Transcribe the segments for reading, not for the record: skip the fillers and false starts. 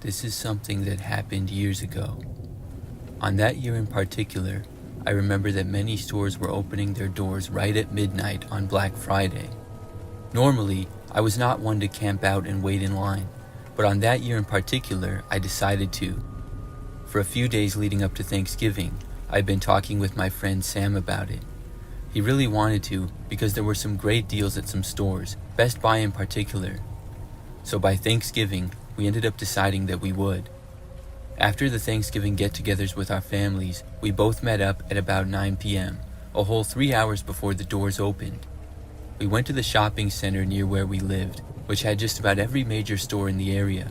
This is something that happened years ago. On that year in particular, I remember that many stores were opening their doors right at midnight on Black Friday. Normally, I was not one to camp out and wait in line, but on that year in particular, I decided to. For a few days leading up to Thanksgiving, I'd been talking with my friend Sam about it. He really wanted to because there were some great deals at some stores, Best Buy in particular. So by Thanksgiving, we ended up deciding that we would. After the Thanksgiving get-togethers with our families, we both met up at about 9 p.m., a whole 3 hours before the doors opened. We went to the shopping center near where we lived, which had just about every major store in the area.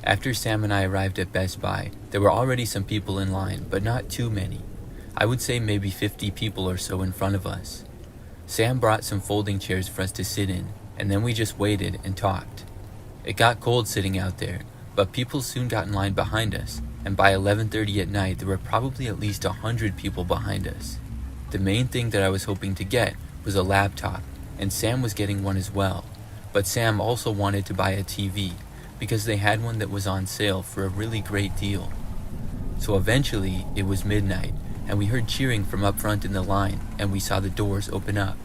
After Sam and I arrived at Best Buy, there were already some people in line, but not too many. I would say maybe 50 people or so in front of us. Sam brought some folding chairs for us to sit in, and then we just waited and talked. It got cold sitting out there, but people soon got in line behind us, and by 11:30 at night there were probably at least 100 people behind us. The main thing that I was hoping to get was a laptop, and Sam was getting one as well, but Sam also wanted to buy a TV, because they had one that was on sale for a really great deal. So eventually, it was midnight, and we heard cheering from up front in the line, and we saw the doors open up.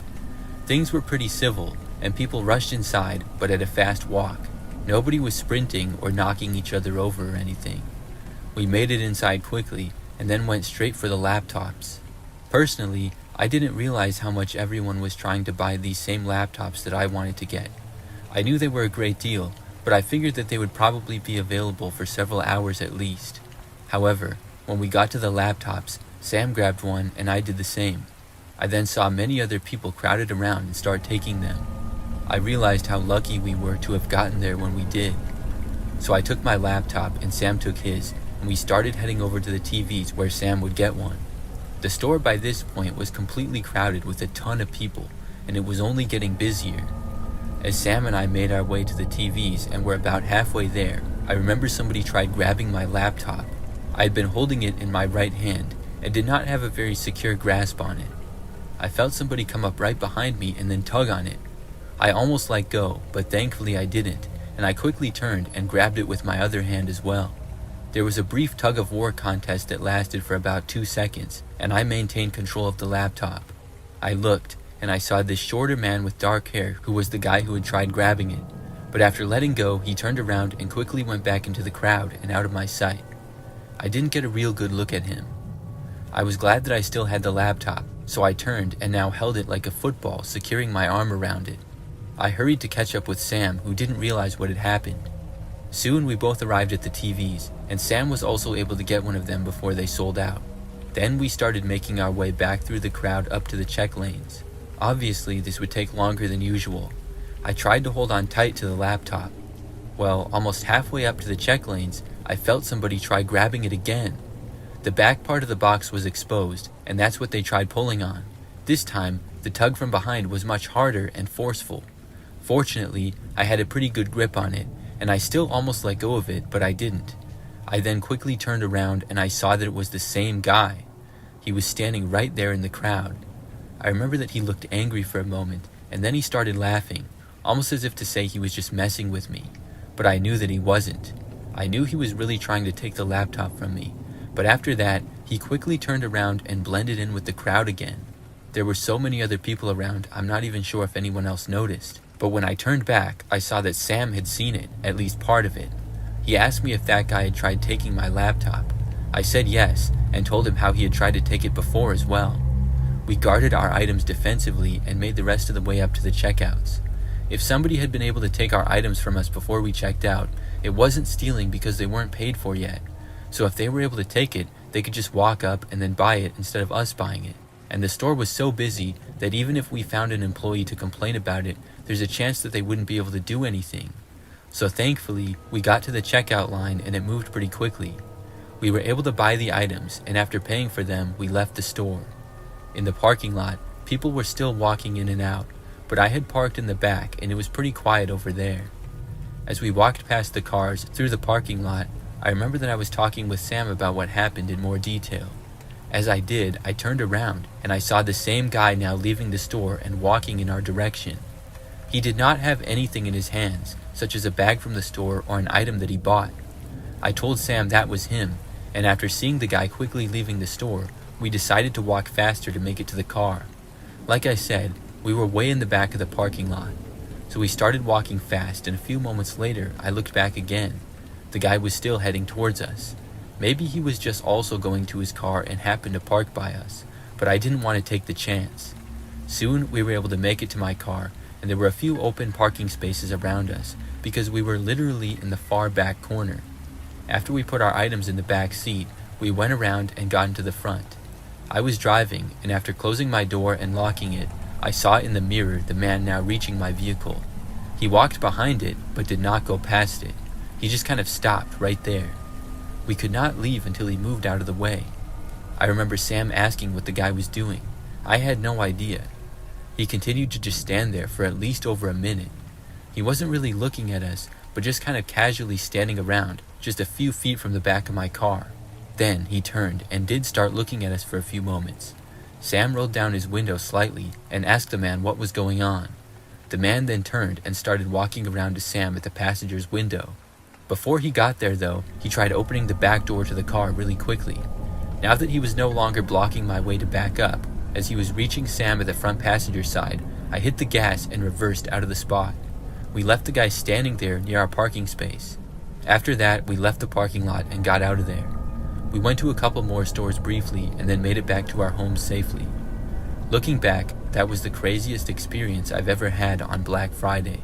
Things were pretty civil, and people rushed inside, but at a fast walk. Nobody was sprinting or knocking each other over or anything. We made it inside quickly, and then went straight for the laptops. Personally, I didn't realize how much everyone was trying to buy these same laptops that I wanted to get. I knew they were a great deal, but I figured that they would probably be available for several hours at least. However, when we got to the laptops, Sam grabbed one and I did the same. I then saw many other people crowded around and start taking them. I realized how lucky we were to have gotten there when we did. So I took my laptop and Sam took his, and we started heading over to the TVs where Sam would get one. The store by this point was completely crowded with a ton of people, and it was only getting busier. As Sam and I made our way to the TVs and were about halfway there, I remember somebody tried grabbing my laptop. I had been holding it in my right hand and did not have a very secure grasp on it. I felt somebody come up right behind me and then tug on it. I almost let go, but thankfully I didn't, and I quickly turned and grabbed it with my other hand as well. There was a brief tug-of-war contest that lasted for about 2 seconds, and I maintained control of the laptop. I looked, and I saw this shorter man with dark hair who was the guy who had tried grabbing it, but after letting go, he turned around and quickly went back into the crowd and out of my sight. I didn't get a real good look at him. I was glad that I still had the laptop, so I turned and now held it like a football, securing my arm around it. I hurried to catch up with Sam, who didn't realize what had happened. Soon we both arrived at the TVs, and Sam was also able to get one of them before they sold out. Then we started making our way back through the crowd up to the check lanes. Obviously, this would take longer than usual. I tried to hold on tight to the laptop. Well, almost halfway up to the check lanes, I felt somebody try grabbing it again. The back part of the box was exposed, and that's what they tried pulling on. This time, the tug from behind was much harder and forceful. Fortunately, I had a pretty good grip on it, and I still almost let go of it, but I didn't. I then quickly turned around and I saw that it was the same guy. He was standing right there in the crowd. I remember that he looked angry for a moment, and then he started laughing, almost as if to say he was just messing with me. But I knew that he wasn't. I knew he was really trying to take the laptop from me, but after that, he quickly turned around and blended in with the crowd again. There were so many other people around, I'm not even sure if anyone else noticed. But when I turned back, I saw that Sam had seen it, at least part of it. He asked me if that guy had tried taking my laptop. I said yes, and told him how he had tried to take it before as well. We guarded our items defensively and made the rest of the way up to the checkouts. If somebody had been able to take our items from us before we checked out, it wasn't stealing because they weren't paid for yet. So if they were able to take it, they could just walk up and then buy it instead of us buying it. And the store was so busy that even if we found an employee to complain about it, there's a chance that they wouldn't be able to do anything. So thankfully, we got to the checkout line and it moved pretty quickly. We were able to buy the items, and after paying for them, we left the store. In the parking lot, people were still walking in and out, but I had parked in the back and it was pretty quiet over there. As we walked past the cars through the parking lot, I remember that I was talking with Sam about what happened in more detail. As I did, I turned around and I saw the same guy now leaving the store and walking in our direction. He did not have anything in his hands, such as a bag from the store or an item that he bought. I told Sam that was him, and after seeing the guy quickly leaving the store, we decided to walk faster to make it to the car. Like I said, we were way in the back of the parking lot. So we started walking fast, and a few moments later, I looked back again. The guy was still heading towards us. Maybe he was just also going to his car and happened to park by us, but I didn't want to take the chance. Soon, we were able to make it to my car, and there were a few open parking spaces around us because we were literally in the far back corner. After we put our items in the back seat, we went around and got into the front. I was driving, and after closing my door and locking it, I saw in the mirror the man now reaching my vehicle. He walked behind it, but did not go past it. He just kind of stopped right there. We could not leave until he moved out of the way. I remember Sam asking what the guy was doing. I had no idea. He continued to just stand there for at least over a minute. He wasn't really looking at us, but just kind of casually standing around, just a few feet from the back of my car. Then he turned and did start looking at us for a few moments. Sam rolled down his window slightly and asked the man what was going on. The man then turned and started walking around to Sam at the passenger's window. Before he got there though, he tried opening the back door to the car really quickly. Now that he was no longer blocking my way to back up, as he was reaching Sam at the front passenger side, I hit the gas and reversed out of the spot. We left the guy standing there near our parking space. After that, we left the parking lot and got out of there. We went to a couple more stores briefly and then made it back to our homes safely. Looking back, that was the craziest experience I've ever had on Black Friday.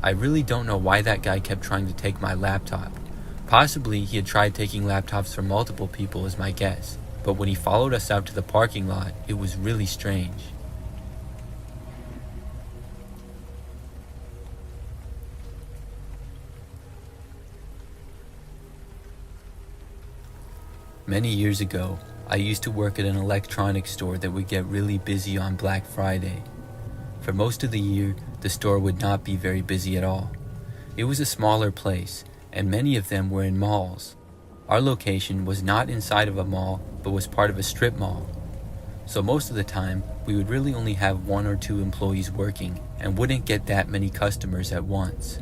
I really don't know why that guy kept trying to take my laptop. Possibly he had tried taking laptops from multiple people is my guess, but when he followed us out to the parking lot, it was really strange. Many years ago, I used to work at an electronics store that would get really busy on Black Friday. For most of the year, the store would not be very busy at all. It was a smaller place, and many of them were in malls. Our location was not inside of a mall, but was part of a strip mall. So most of the time, we would really only have 1 or 2 employees working and wouldn't get that many customers at once.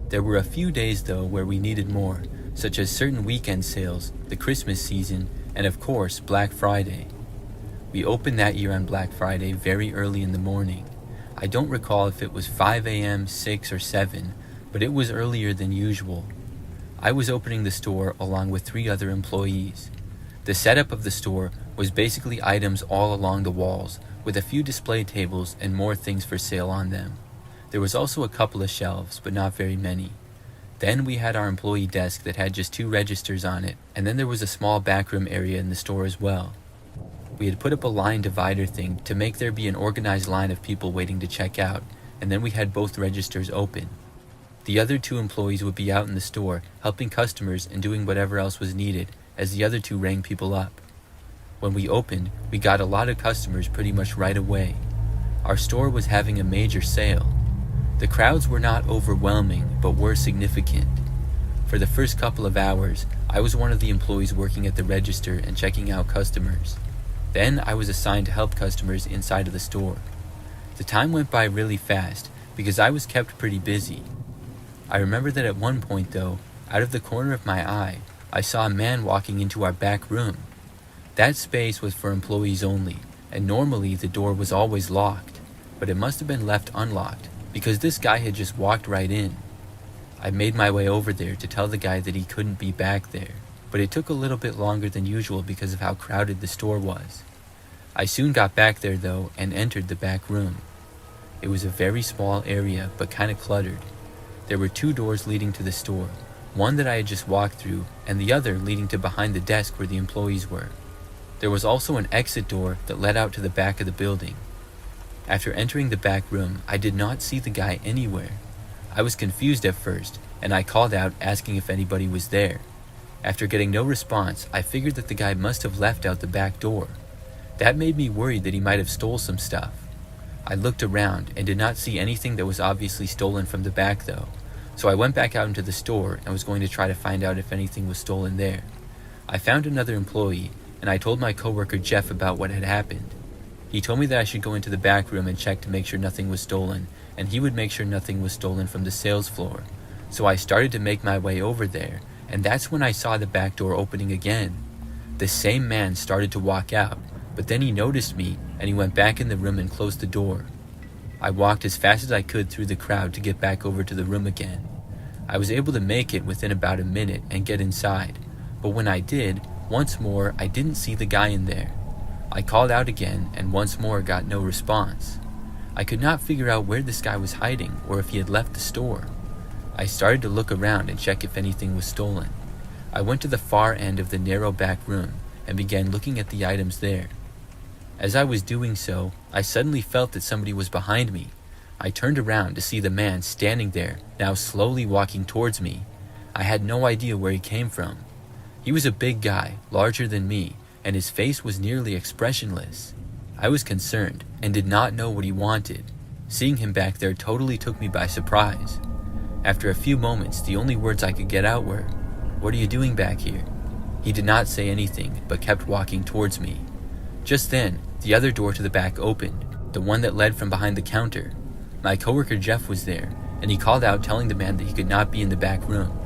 There were a few days though where we needed more, such as certain weekend sales, the Christmas season, and of course, Black Friday. We opened that year on Black Friday very early in the morning. I don't recall if it was 5 a.m., 6, or 7, but it was earlier than usual. I was opening the store along with 3 other employees. The setup of the store was basically items all along the walls, with a few display tables and more things for sale on them. There was also a couple of shelves, but not very many. Then we had our employee desk that had just 2 registers on it, and then there was a small backroom area in the store as well. We had put up a line divider thing to make there be an organized line of people waiting to check out, and then we had both registers open. The other 2 employees would be out in the store, helping customers and doing whatever else was needed, as the other 2 rang people up. When we opened, we got a lot of customers pretty much right away. Our store was having a major sale. The crowds were not overwhelming, but were significant. For the first couple of hours, I was one of the employees working at the register and checking out customers. Then I was assigned to help customers inside of the store. The time went by really fast because I was kept pretty busy. I remember that at one point though, out of the corner of my eye, I saw a man walking into our back room. That space was for employees only, and normally the door was always locked, but it must have been left unlocked because this guy had just walked right in. I made my way over there to tell the guy that he couldn't be back there, but it took a little bit longer than usual because of how crowded the store was. I soon got back there though and entered the back room. It was a very small area but kind of cluttered. There were 2 doors leading to the store, one that I had just walked through and the other leading to behind the desk where the employees were. There was also an exit door that led out to the back of the building. After entering the back room, I did not see the guy anywhere. I was confused at first, and I called out asking if anybody was there. After getting no response, I figured that the guy must have left out the back door. That made me worried that he might have stole some stuff. I looked around and did not see anything that was obviously stolen from the back though, so I went back out into the store and was going to try to find out if anything was stolen there. I found another employee, and I told my coworker Jeff about what had happened. He told me that I should go into the back room and check to make sure nothing was stolen, and he would make sure nothing was stolen from the sales floor. So I started to make my way over there, and that's when I saw the back door opening again. The same man started to walk out, but then he noticed me and he went back in the room and closed the door. I walked as fast as I could through the crowd to get back over to the room again. I was able to make it within about a minute and get inside, but when I did, once more I didn't see the guy in there. I called out again and once more got no response. I could not figure out where this guy was hiding or if he had left the store. I started to look around and check if anything was stolen. I went to the far end of the narrow back room and began looking at the items there. As I was doing so, I suddenly felt that somebody was behind me. I turned around to see the man standing there, now slowly walking towards me. I had no idea where he came from. He was a big guy, larger than me, and his face was nearly expressionless. I was concerned and did not know what he wanted. Seeing him back there totally took me by surprise. After a few moments, the only words I could get out were, "What are you doing back here?" He did not say anything, but kept walking towards me. Just then, the other door to the back opened, the one that led from behind the counter. My coworker Jeff was there, and he called out telling the man that he could not be in the back room.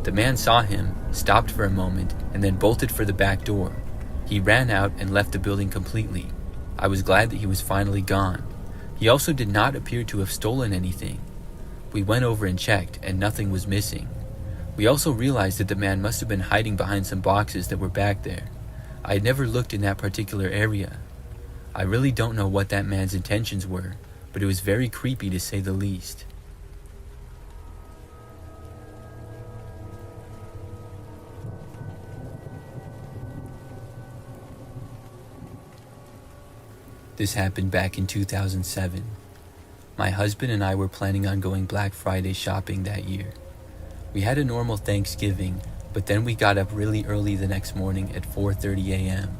The man saw him, stopped for a moment, and then bolted for the back door. He ran out and left the building completely. I was glad that he was finally gone. He also did not appear to have stolen anything. We went over and checked, and nothing was missing. We also realized that the man must have been hiding behind some boxes that were back there. I had never looked in that particular area. I really don't know what that man's intentions were, but it was very creepy to say the least. This happened back in 2007. My husband and I were planning on going Black Friday shopping that year. We had a normal Thanksgiving, but then we got up really early the next morning at 4:30 a.m.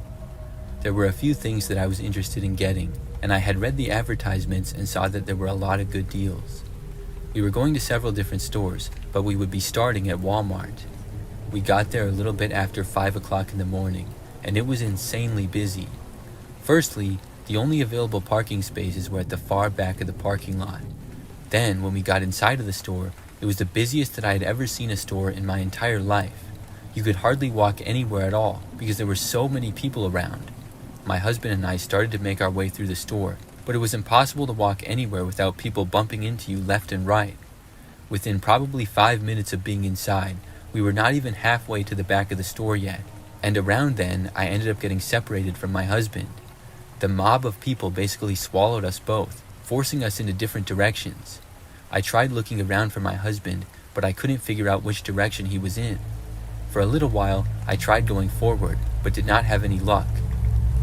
There were a few things that I was interested in getting, and I had read the advertisements and saw that there were a lot of good deals. We were going to several different stores, but we would be starting at Walmart. We got there a little bit after 5 o'clock in the morning, and it was insanely busy. Firstly, the only available parking spaces were at the far back of the parking lot. Then, when we got inside of the store, it was the busiest that I had ever seen a store in my entire life. You could hardly walk anywhere at all because there were so many people around. My husband and I started to make our way through the store, but it was impossible to walk anywhere without people bumping into you left and right. Within probably 5 minutes of being inside, we were not even halfway to the back of the store yet, and around then, I ended up getting separated from my husband. The mob of people basically swallowed us both, forcing us into different directions. I tried looking around for my husband, but I couldn't figure out which direction he was in. For a little while, I tried going forward, but did not have any luck.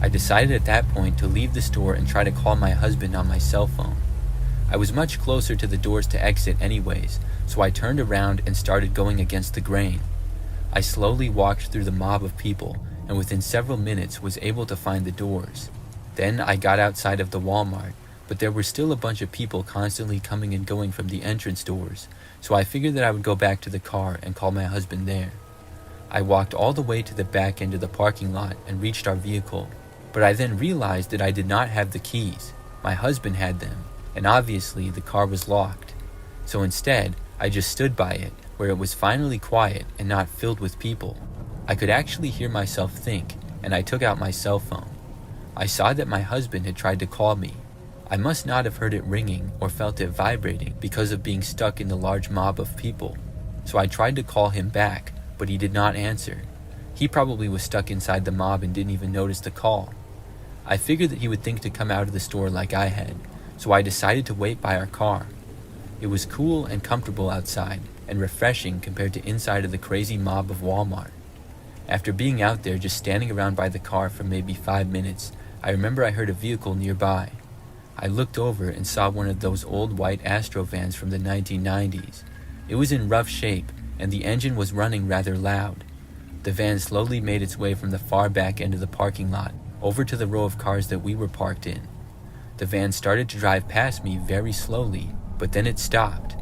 I decided at that point to leave the store and try to call my husband on my cell phone. I was much closer to the doors to exit anyways, so I turned around and started going against the grain. I slowly walked through the mob of people, and within several minutes was able to find the doors. Then I got outside of the Walmart, but there were still a bunch of people constantly coming and going from the entrance doors, so I figured that I would go back to the car and call my husband there. I walked all the way to the back end of the parking lot and reached our vehicle, but I then realized that I did not have the keys. My husband had them, and obviously the car was locked. So instead, I just stood by it, where it was finally quiet and not filled with people. I could actually hear myself think, and I took out my cell phone. I saw that my husband had tried to call me. I must not have heard it ringing or felt it vibrating because of being stuck in the large mob of people. So I tried to call him back, but he did not answer. He probably was stuck inside the mob and didn't even notice the call. I figured that he would think to come out of the store like I had, so I decided to wait by our car. It was cool and comfortable outside, and refreshing compared to inside of the crazy mob of Walmart. After being out there just standing around by the car for maybe 5 minutes, I remember I heard a vehicle nearby. I looked over and saw one of those old white Astro vans from the 1990s. It was in rough shape, and the engine was running rather loud. The van slowly made its way from the far back end of the parking lot over to the row of cars that we were parked in. The van started to drive past me very slowly, but then it stopped.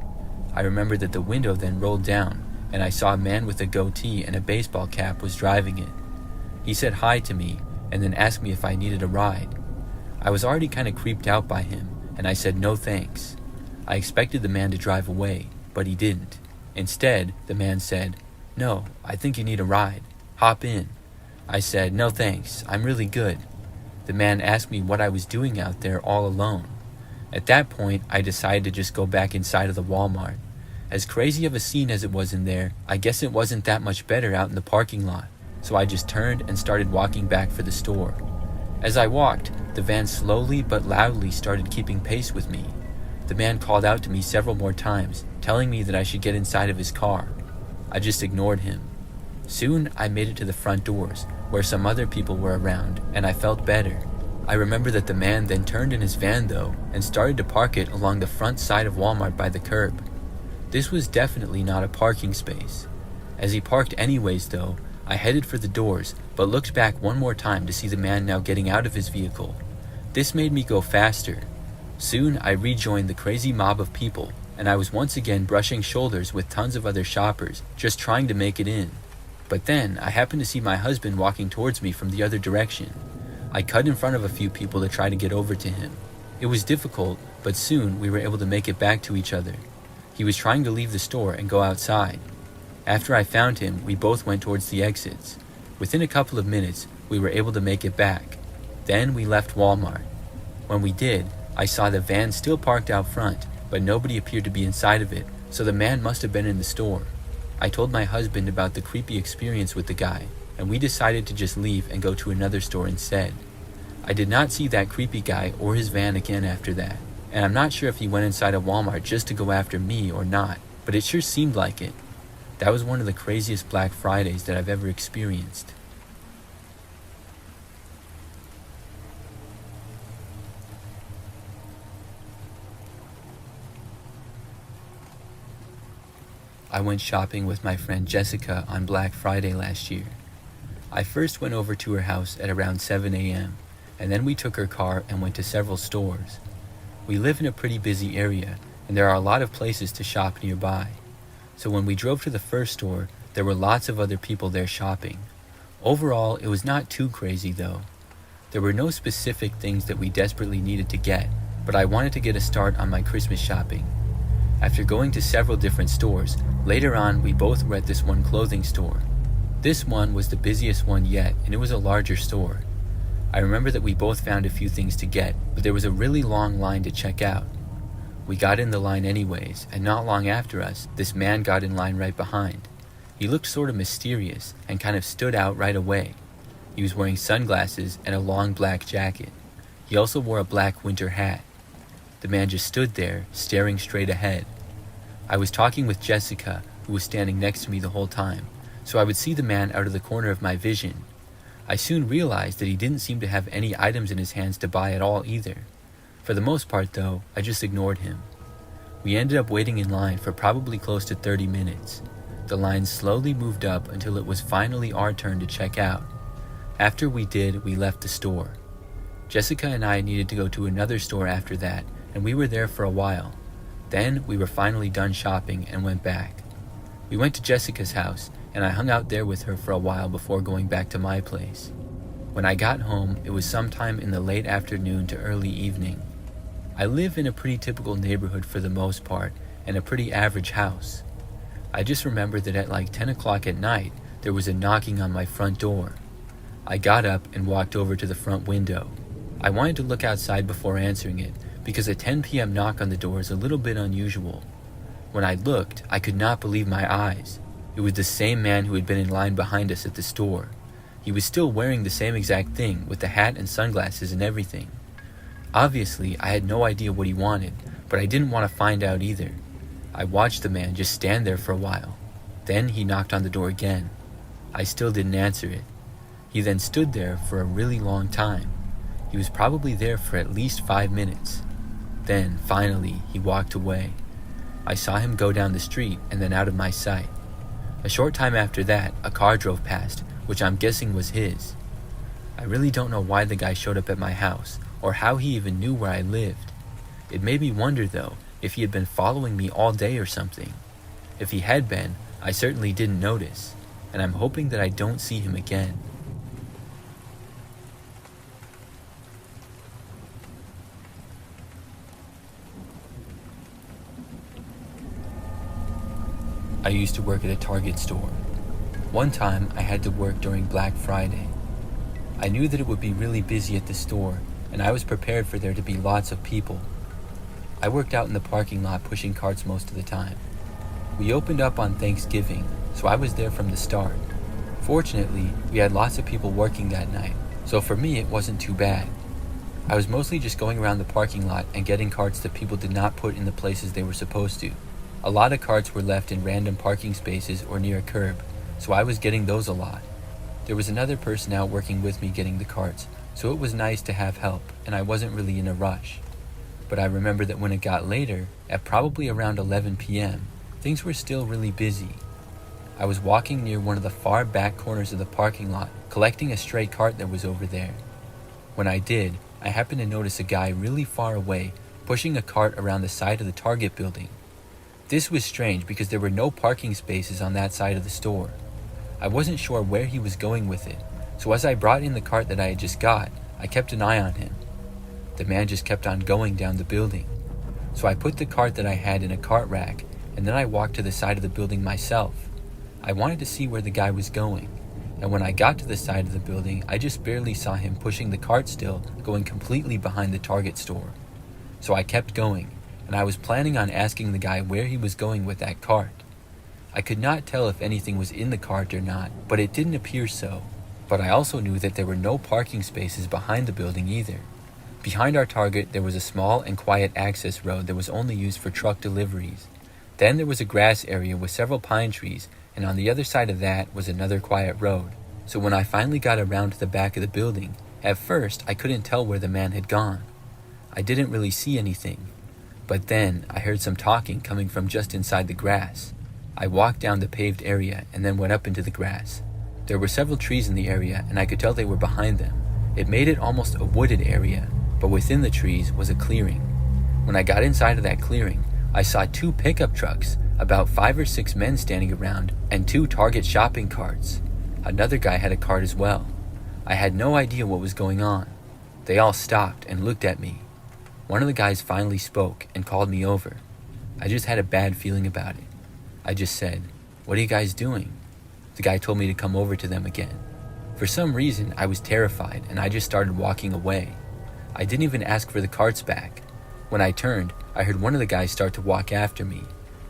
I remember that the window then rolled down, and I saw a man with a goatee and a baseball cap was driving it. He said hi to me, and then asked me if I needed a ride. I was already kind of creeped out by him, and I said no thanks. I expected the man to drive away, but he didn't. Instead, the man said, "No, I think you need a ride. Hop in." I said, "No thanks, I'm really good." The man asked me what I was doing out there all alone. At that point, I decided to just go back inside of the Walmart. As crazy of a scene as it was in there, I guess it wasn't that much better out in the parking lot, so I just turned and started walking back for the store. As I walked, the van slowly but loudly started keeping pace with me. The man called out to me several more times, telling me that I should get inside of his car. I just ignored him. Soon, I made it to the front doors, where some other people were around, and I felt better. I remember that the man then turned in his van though, and started to park it along the front side of Walmart by the curb. This was definitely not a parking space. As he parked anyways though, I headed for the doors, but looked back one more time to see the man now getting out of his vehicle. This made me go faster. Soon, I rejoined the crazy mob of people, and I was once again brushing shoulders with tons of other shoppers, just trying to make it in. But then, I happened to see my husband walking towards me from the other direction. I cut in front of a few people to try to get over to him. It was difficult, but soon we were able to make it back to each other. He was trying to leave the store and go outside. After I found him, we both went towards the exits. Within a couple of minutes, we were able to make it back. Then we left Walmart. When we did, I saw the van still parked out front, but nobody appeared to be inside of it, so the man must have been in the store. I told my husband about the creepy experience with the guy, and we decided to just leave and go to another store instead. I did not see that creepy guy or his van again after that, and I'm not sure if he went inside a Walmart just to go after me or not, but it sure seemed like it. That was one of the craziest Black Fridays that I've ever experienced. I went shopping with my friend Jessica on Black Friday last year. I first went over to her house at around 7 a.m., and then we took her car and went to several stores. We live in a pretty busy area, and there are a lot of places to shop nearby. So when we drove to the first store, there were lots of other people there shopping. Overall, it was not too crazy though. There were no specific things that we desperately needed to get, but I wanted to get a start on my Christmas shopping. After going to several different stores, later on we both were at this one clothing store. This one was the busiest one yet, and it was a larger store. I remember that we both found a few things to get, but there was a really long line to check out. We got in the line anyways, and not long after us, this man got in line right behind. He looked sort of mysterious and kind of stood out right away. He was wearing sunglasses and a long black jacket. He also wore a black winter hat. The man just stood there, staring straight ahead. I was talking with Jessica, who was standing next to me the whole time, so I would see the man out of the corner of my vision. I soon realized that he didn't seem to have any items in his hands to buy at all either. For the most part though, I just ignored him. We ended up waiting in line for probably close to 30 minutes. The line slowly moved up until it was finally our turn to check out. After we did, we left the store. Jessica and I needed to go to another store after that, and we were there for a while. Then we were finally done shopping and went back. We went to Jessica's house, and I hung out there with her for a while before going back to my place. When I got home, it was sometime in the late afternoon to early evening. I live in a pretty typical neighborhood for the most part, and a pretty average house. I just remember that at like 10 o'clock at night, there was a knocking on my front door. I got up and walked over to the front window. I wanted to look outside before answering it, because a 10 p.m. knock on the door is a little bit unusual. When I looked, I could not believe my eyes. It was the same man who had been in line behind us at the store. He was still wearing the same exact thing, with the hat and sunglasses and everything. Obviously, I had no idea what he wanted, but I didn't want to find out either. I watched the man just stand there for a while. Then he knocked on the door again. I still didn't answer it. He then stood there for a really long time. He was probably there for at least 5 minutes. Then, finally, he walked away. I saw him go down the street and then out of my sight. A short time after that, a car drove past, which I'm guessing was his. I really don't know why the guy showed up at my house, or how he even knew where I lived. It made me wonder, though, if he had been following me all day or something. If he had been, I certainly didn't notice, and I'm hoping that I don't see him again. I used to work at a Target store. One time, I had to work during Black Friday. I knew that it would be really busy at the store, and I was prepared for there to be lots of people. I worked out in the parking lot pushing carts most of the time. We opened up on Thanksgiving, so I was there from the start. Fortunately, we had lots of people working that night, so for me it wasn't too bad. I was mostly just going around the parking lot and getting carts that people did not put in the places they were supposed to. A lot of carts were left in random parking spaces or near a curb, so I was getting those a lot. There was another person out working with me getting the carts, so it was nice to have help, and I wasn't really in a rush. But I remember that when it got later, at probably around 11 p.m., things were still really busy. I was walking near one of the far back corners of the parking lot, collecting a stray cart that was over there. When I did, I happened to notice a guy really far away, pushing a cart around the side of the Target building. This was strange because there were no parking spaces on that side of the store. I wasn't sure where he was going with it, so as I brought in the cart that I had just got, I kept an eye on him. The man just kept on going down the building. So I put the cart that I had in a cart rack, and then I walked to the side of the building myself. I wanted to see where the guy was going, and when I got to the side of the building, I just barely saw him pushing the cart still, going completely behind the Target store. So I kept going, and I was planning on asking the guy where he was going with that cart. I could not tell if anything was in the cart or not, but it didn't appear so. But I also knew that there were no parking spaces behind the building either. Behind our Target, there was a small and quiet access road that was only used for truck deliveries. Then there was a grass area with several pine trees, and on the other side of that was another quiet road. So when I finally got around to the back of the building, at first I couldn't tell where the man had gone. I didn't really see anything. But then I heard some talking coming from just inside the grass. I walked down the paved area and then went up into the grass. There were several trees in the area, and I could tell they were behind them. It made it almost a wooded area, but within the trees was a clearing. When I got inside of that clearing, I saw 2 pickup trucks, about 5 or 6 men standing around, and 2 Target shopping carts. Another guy had a cart as well. I had no idea what was going on. They all stopped and looked at me. One of the guys finally spoke and called me over. I just had a bad feeling about it. I just said, "What are you guys doing?" The guy told me to come over to them again. For some reason, I was terrified and I just started walking away. I didn't even ask for the carts back. When I turned, I heard one of the guys start to walk after me.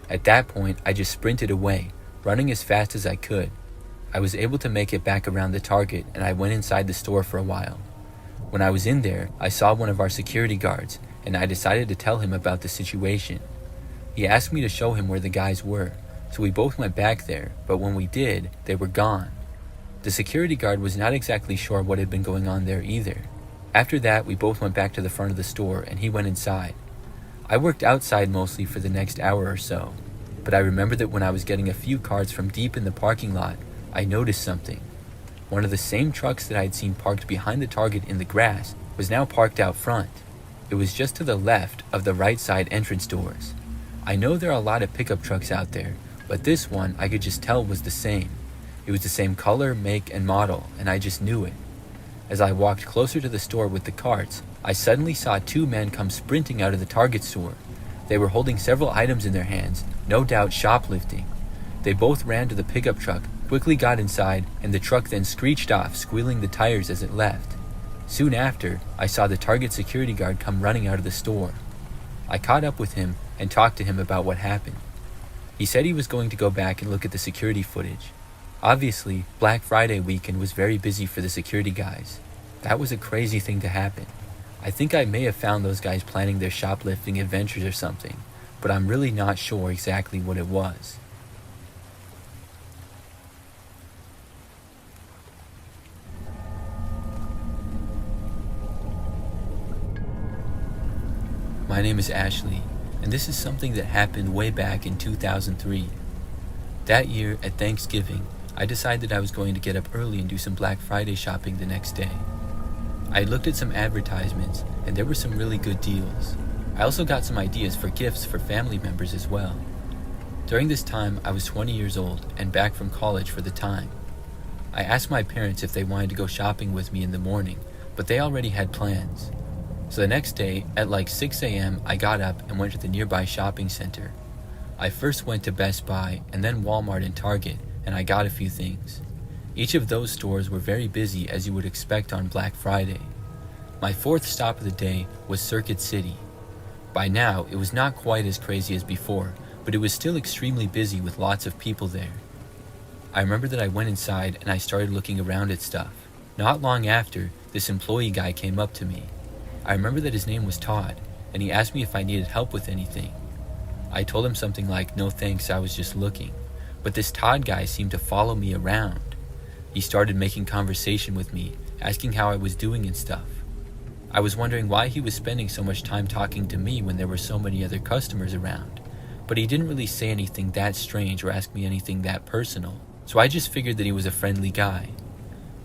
At that point, I just sprinted away, running as fast as I could. I was able to make it back around the Target, and I went inside the store for a while. When I was in there, I saw one of our security guards, and I decided to tell him about the situation. He asked me to show him where the guys were, so we both went back there, but when we did, they were gone. The security guard was not exactly sure what had been going on there either. After that, we both went back to the front of the store, and he went inside. I worked outside mostly for the next hour or so, but I remember that when I was getting a few carts from deep in the parking lot, I noticed something. One of the same trucks that I had seen parked behind the Target in the grass was now parked out front. It was just to the left of the right side entrance doors. I know there are a lot of pickup trucks out there, but this one I could just tell was the same. It was the same color, make, and model, and I just knew it. As I walked closer to the store with the carts, I suddenly saw 2 men come sprinting out of the Target store. They were holding several items in their hands, no doubt shoplifting. They both ran to the pickup truck, quickly got inside, and the truck then screeched off, squealing the tires as it left. Soon after, I saw the Target security guard come running out of the store. I caught up with him and talked to him about what happened. He said he was going to go back and look at the security footage. Obviously, Black Friday weekend was very busy for the security guys. That was a crazy thing to happen. I think I may have found those guys planning their shoplifting adventures or something, but I'm really not sure exactly what it was. My name is Ashley, and this is something that happened way back in 2003. That year, at Thanksgiving, I decided I was going to get up early and do some Black Friday shopping the next day. I looked at some advertisements, and there were some really good deals. I also got some ideas for gifts for family members as well. During this time, I was 20 years old and back from college for the time. I asked my parents if they wanted to go shopping with me in the morning, but they already had plans. So the next day, at like 6 a.m., I got up and went to the nearby shopping center. I first went to Best Buy and then Walmart and Target, and I got a few things. Each of those stores were very busy, as you would expect on Black Friday. My fourth stop of the day was Circuit City. By now, it was not quite as crazy as before, but it was still extremely busy with lots of people there. I remember that I went inside and I started looking around at stuff. Not long after, this employee guy came up to me. I remember that his name was Todd, and he asked me if I needed help with anything. I told him something like, "No thanks, I was just looking." But this Todd guy seemed to follow me around. He started making conversation with me, asking how I was doing and stuff. I was wondering why he was spending so much time talking to me when there were so many other customers around. But he didn't really say anything that strange or ask me anything that personal, so I just figured that he was a friendly guy.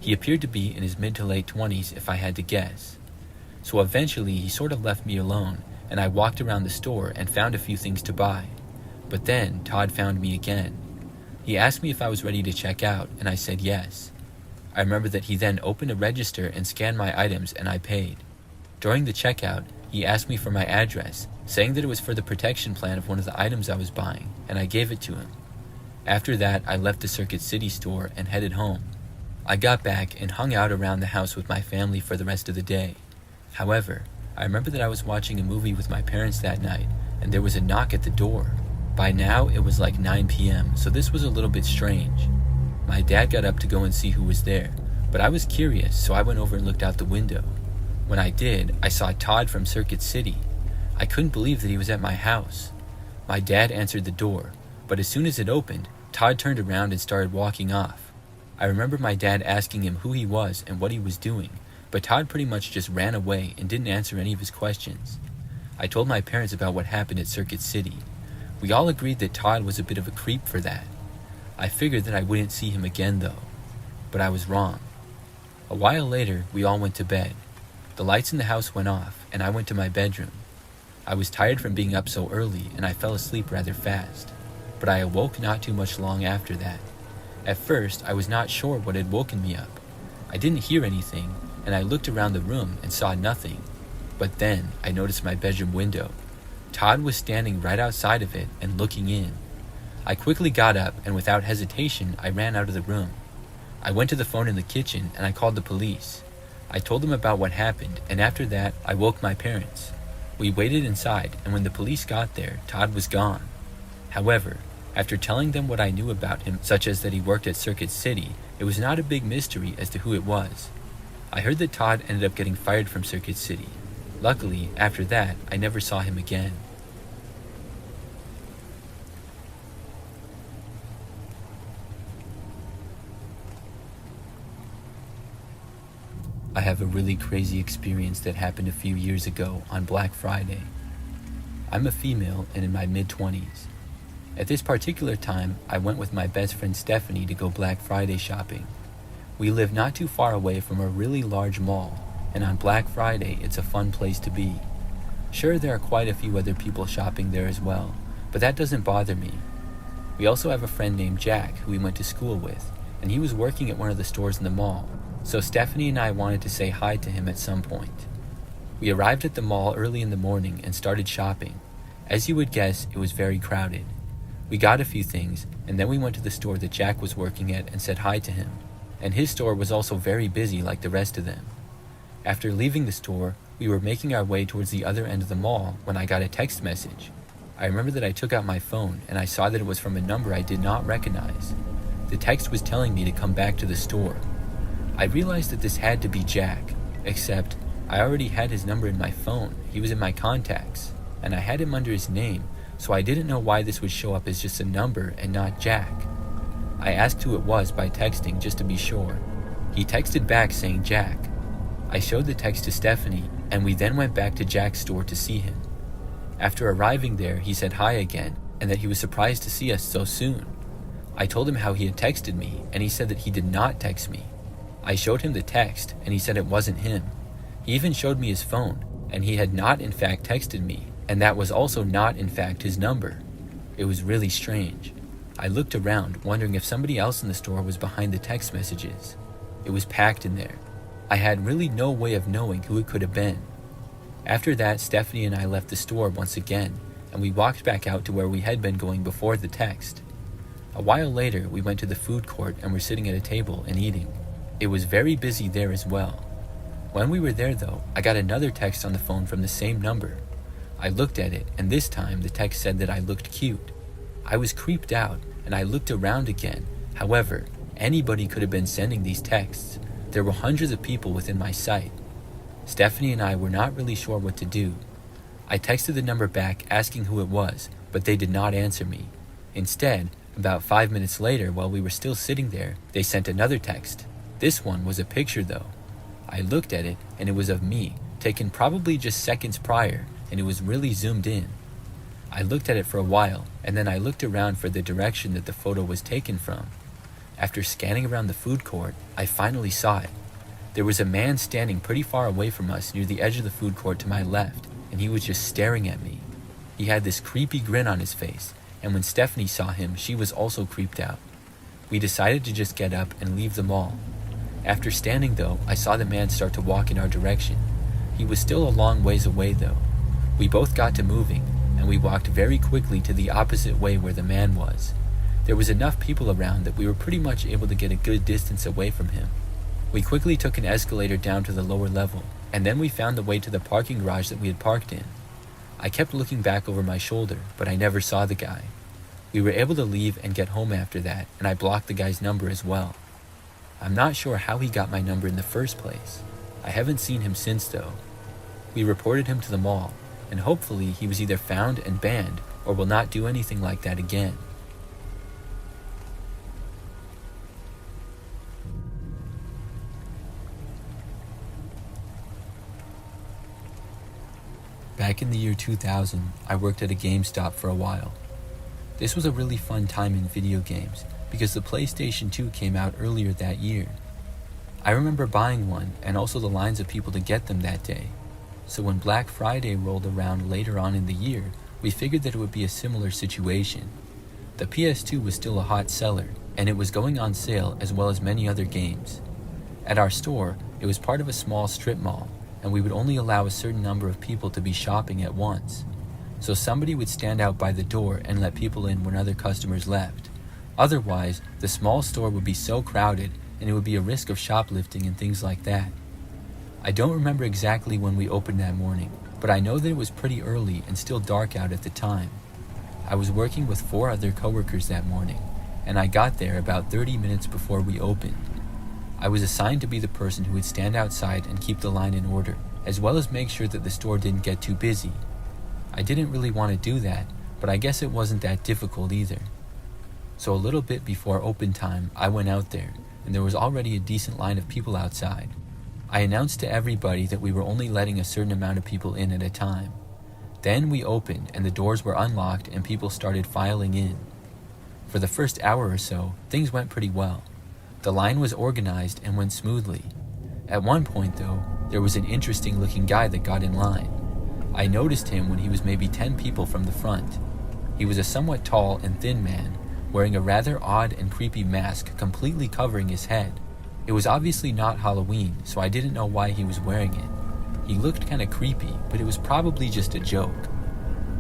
He appeared to be in his mid to late 20s if I had to guess. So eventually he sort of left me alone, and I walked around the store and found a few things to buy. But then Todd found me again. He asked me if I was ready to check out, and I said yes. I remember that he then opened a register and scanned my items, and I paid. During the checkout, he asked me for my address, saying that it was for the protection plan of one of the items I was buying, and I gave it to him. After that, I left the Circuit City store and headed home. I got back and hung out around the house with my family for the rest of the day. However, I remember that I was watching a movie with my parents that night, and there was a knock at the door. By now, it was like 9 p.m., so this was a little bit strange. My dad got up to go and see who was there, but I was curious, so I went over and looked out the window. When I did, I saw Todd from Circuit City. I couldn't believe that he was at my house. My dad answered the door, but as soon as it opened, Todd turned around and started walking off. I remember my dad asking him who he was and what he was doing, but Todd pretty much just ran away and didn't answer any of his questions. I told my parents about what happened at Circuit City. We all agreed that Todd was a bit of a creep for that. I figured that I wouldn't see him again though, but I was wrong. A while later, we all went to bed. The lights in the house went off, and I went to my bedroom. I was tired from being up so early, and I fell asleep rather fast, but I awoke not too much long after that. At first, I was not sure what had woken me up. I didn't hear anything, and I looked around the room and saw nothing. But then, I noticed my bedroom window. Todd was standing right outside of it and looking in. I quickly got up, and without hesitation, I ran out of the room. I went to the phone in the kitchen, and I called the police. I told them about what happened, and after that, I woke my parents. We waited inside, and when the police got there, Todd was gone. However, after telling them what I knew about him, such as that he worked at Circuit City, it was not a big mystery as to who it was. I heard that Todd ended up getting fired from Circuit City. Luckily, after that, I never saw him again. I have a really crazy experience that happened a few years ago on Black Friday. I'm a female and in my mid-20s. At this particular time, I went with my best friend Stephanie to go Black Friday shopping. We live not too far away from a really large mall, and on Black Friday, it's a fun place to be. Sure, there are quite a few other people shopping there as well, but that doesn't bother me. We also have a friend named Jack who we went to school with, and he was working at one of the stores in the mall, so Stephanie and I wanted to say hi to him at some point. We arrived at the mall early in the morning and started shopping. As you would guess, it was very crowded. We got a few things, and then we went to the store that Jack was working at and said hi to him, and his store was also very busy like the rest of them. After leaving the store, we were making our way towards the other end of the mall when I got a text message. I remember that I took out my phone and I saw that it was from a number I did not recognize. The text was telling me to come back to the store. I realized that this had to be Jack, except I already had his number in my phone. He was in my contacts, and I had him under his name, so I didn't know why this would show up as just a number and not Jack. I asked who it was by texting just to be sure. He texted back saying Jack. I showed the text to Stephanie, and we then went back to Jack's store to see him. After arriving there, he said hi again, and that he was surprised to see us so soon. I told him how he had texted me, and he said that he did not text me. I showed him the text, and he said it wasn't him. He even showed me his phone, and he had not in fact texted me, and that was also not in fact his number. It was really strange. I looked around, wondering if somebody else in the store was behind the text messages. It was packed in there. I had really no way of knowing who it could have been. After that, Stephanie and I left the store once again, and we walked back out to where we had been going before the text. A A while later, we went to the food court and were sitting at a table and eating. It was very busy there as well. When we were there though, I got another text on the phone from the same number. I looked at it, and this time the text said that I looked cute. I was creeped out, and I looked around again. However, anybody could have been sending these texts. There were hundreds of people within my sight. Stephanie and I were not really sure what to do. I texted the number back asking who it was, but they did not answer me. Instead, about 5 minutes later, while we were still sitting there, they sent another text. This one was a picture though. I looked at it, and it was of me, taken probably just seconds prior, and it was really zoomed in. I looked at it for a while, and then I looked around for the direction that the photo was taken from. After scanning around the food court, I finally saw it. There was a man standing pretty far away from us near the edge of the food court to my left, and he was just staring at me. He had this creepy grin on his face, and when Stephanie saw him, she was also creeped out. We decided to just get up and leave the mall. After standing though, I saw the man start to walk in our direction. He was still a long ways away though. We both got to moving, and we walked very quickly to the opposite way where the man was. There was enough people around that we were pretty much able to get a good distance away from him. We quickly took an escalator down to the lower level, and then we found the way to the parking garage that we had parked in. I kept looking back over my shoulder, but I never saw the guy. We were able to leave and get home after that, and I blocked the guy's number as well. I'm not sure how he got my number in the first place. I haven't seen him since though. We reported him to the mall, and hopefully he was either found and banned or will not do anything like that again. Back in the year 2000, I worked at a GameStop for a while. This was a really fun time in video games because the PlayStation 2 came out earlier that year. I remember buying one and also the lines of people to get them that day. So when Black Friday rolled around later on in the year, we figured that it would be a similar situation. The PS2 was still a hot seller, and it was going on sale as well as many other games. At our store, it was part of a small strip mall, and we would only allow a certain number of people to be shopping at once. So somebody would stand out by the door and let people in when other customers left. Otherwise, the small store would be so crowded, and it would be a risk of shoplifting and things like that. I don't remember exactly when we opened that morning, but I know that it was pretty early and still dark out at the time. I was working with 4 other coworkers that morning, and I got there about 30 minutes before we opened. I was assigned to be the person who would stand outside and keep the line in order, as well as make sure that the store didn't get too busy. I didn't really want to do that, but I guess it wasn't that difficult either. So a little bit before open time, I went out there, and there was already a decent line of people outside. I announced to everybody that we were only letting a certain amount of people in at a time. Then we opened, and the doors were unlocked and people started filing in. For the first hour or so, things went pretty well. The line was organized and went smoothly. At one point though, there was an interesting looking guy that got in line. I noticed him when he was maybe 10 people from the front. He was a somewhat tall and thin man, wearing a rather odd and creepy mask completely covering his head. It was obviously not Halloween, so I didn't know why he was wearing it. He looked kinda creepy, but it was probably just a joke.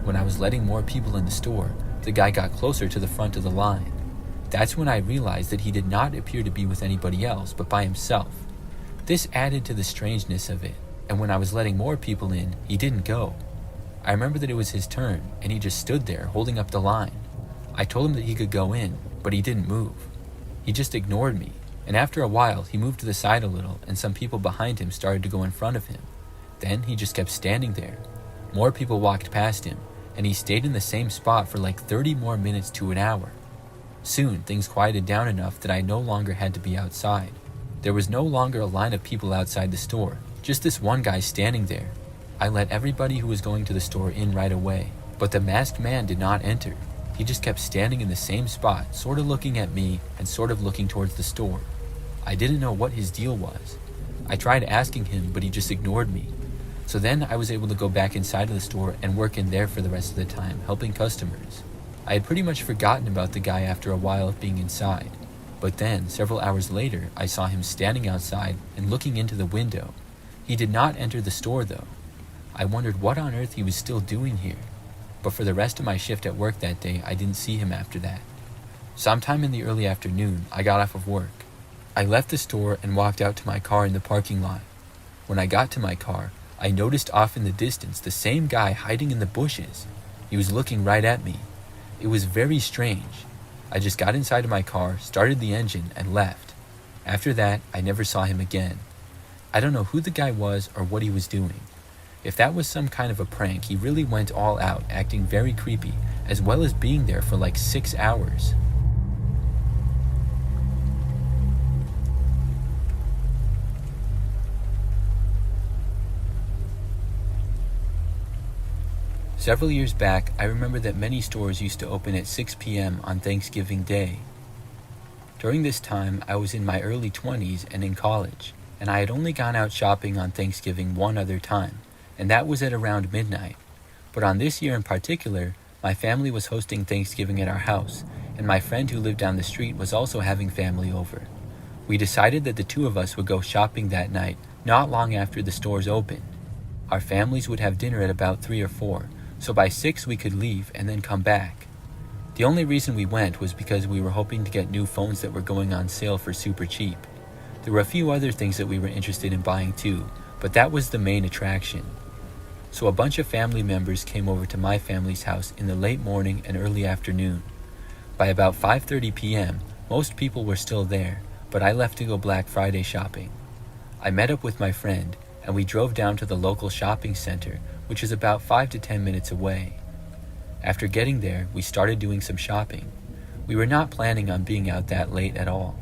When I was letting more people in the store, the guy got closer to the front of the line. That's when I realized that he did not appear to be with anybody else, but by himself. This added to the strangeness of it, and when I was letting more people in, he didn't go. I remember that it was his turn, and he just stood there holding up the line. I told him that he could go in, but he didn't move. He just ignored me, and after a while, he moved to the side a little, and some people behind him started to go in front of him. Then he just kept standing there. More people walked past him, and he stayed in the same spot for like 30 more minutes to an hour. Soon, things quieted down enough that I no longer had to be outside. There was no longer a line of people outside the store, just this one guy standing there. I let everybody who was going to the store in right away, but the masked man did not enter. He just kept standing in the same spot, sort of looking at me and sort of looking towards the store. I didn't know what his deal was. I tried asking him, but he just ignored me. So then I was able to go back inside of the store and work in there for the rest of the time, helping customers. I had pretty much forgotten about the guy after a while of being inside. But then, several hours later, I saw him standing outside and looking into the window. He did not enter the store though. I wondered what on earth he was still doing here. But for the rest of my shift at work that day, I didn't see him after that. Sometime in the early afternoon, I got off of work. I left the store and walked out to my car in the parking lot. When I got to my car, I noticed off in the distance the same guy hiding in the bushes. He was looking right at me. It was very strange. I just got inside of my car, started the engine, and left. After that, I never saw him again. I don't know who the guy was or what he was doing. If that was some kind of a prank, he really went all out, acting very creepy, as well as being there for like 6 hours. Several years back, I remember that many stores used to open at 6 p.m. on Thanksgiving Day. During this time, I was in my early 20s and in college, and I had only gone out shopping on Thanksgiving one other time, and that was at around midnight. But on this year in particular, my family was hosting Thanksgiving at our house, and my friend who lived down the street was also having family over. We decided that the two of us would go shopping that night, not long after the stores opened. Our families would have dinner at about 3 or 4, so by 6 we could leave and then come back. The only reason we went was because we were hoping to get new phones that were going on sale for super cheap. There were a few other things that we were interested in buying too, but that was the main attraction. So a bunch of family members came over to my family's house in the late morning and early afternoon. By about 5:30 p.m., most people were still there, but I left to go Black Friday shopping. I met up with my friend, and we drove down to the local shopping center, which is about 5 to 10 minutes away. After getting there, we started doing some shopping. We were not planning on being out that late at all.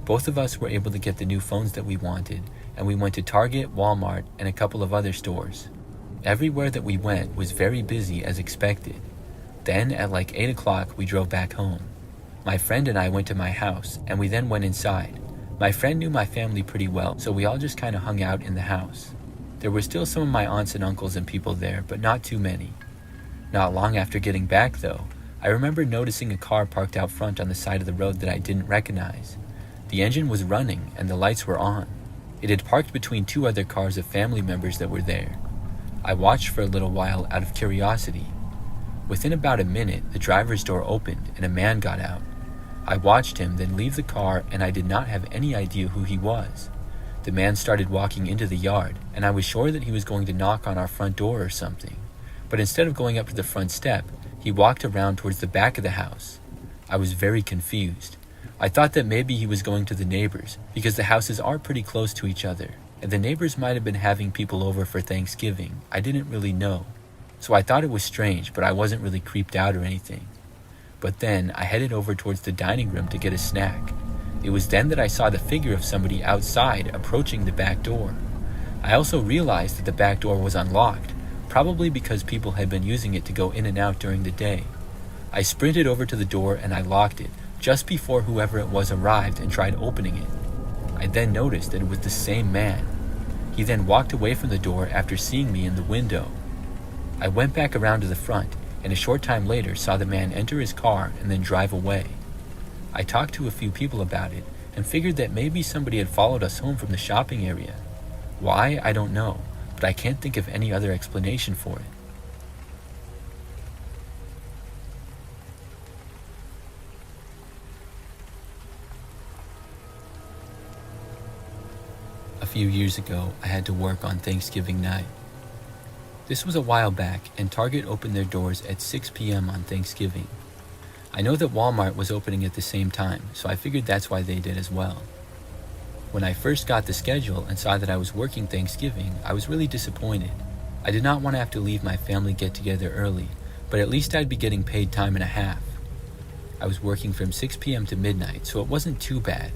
Both of us were able to get the new phones that we wanted, and we went to Target, Walmart, and a couple of other stores. Everywhere that we went was very busy as expected. Then at like 8 o'clock, we drove back home. My friend and I went to my house, and we then went inside. My friend knew my family pretty well, so we all just kind of hung out in the house. There were still some of my aunts and uncles and people there, but not too many. Not long after getting back, though, I remember noticing a car parked out front on the side of the road that I didn't recognize. The engine was running, and the lights were on. It had parked between 2 other cars of family members that were there. I watched for a little while out of curiosity. Within about a minute, the driver's door opened, and a man got out. I watched him then leave the car, and I did not have any idea who he was. The man started walking into the yard, and I was sure that he was going to knock on our front door or something. But instead of going up to the front step, he walked around towards the back of the house. I was very confused. I thought that maybe he was going to the neighbors, because the houses are pretty close to each other, and the neighbors might have been having people over for Thanksgiving. I didn't really know. So I thought it was strange, but I wasn't really creeped out or anything. But then I headed over towards the dining room to get a snack. It was then that I saw the figure of somebody outside approaching the back door. I also realized that the back door was unlocked, probably because people had been using it to go in and out during the day. I sprinted over to the door and I locked it, just before whoever it was arrived and tried opening it. I then noticed that it was the same man. He then walked away from the door after seeing me in the window. I went back around to the front, and a short time later saw the man enter his car and then drive away. I talked to a few people about it and figured that maybe somebody had followed us home from the shopping area. Why, I don't know, but I can't think of any other explanation for it. A few years ago, I had to work on Thanksgiving night. This was a while back, and Target opened their doors at 6 p.m. on Thanksgiving. I know that Walmart was opening at the same time, so I figured that's why they did as well. When I first got the schedule and saw that I was working Thanksgiving, I was really disappointed. I did not want to have to leave my family get-together early, but at least I'd be getting paid time and a half. I was working from 6 p.m. to midnight, so it wasn't too bad.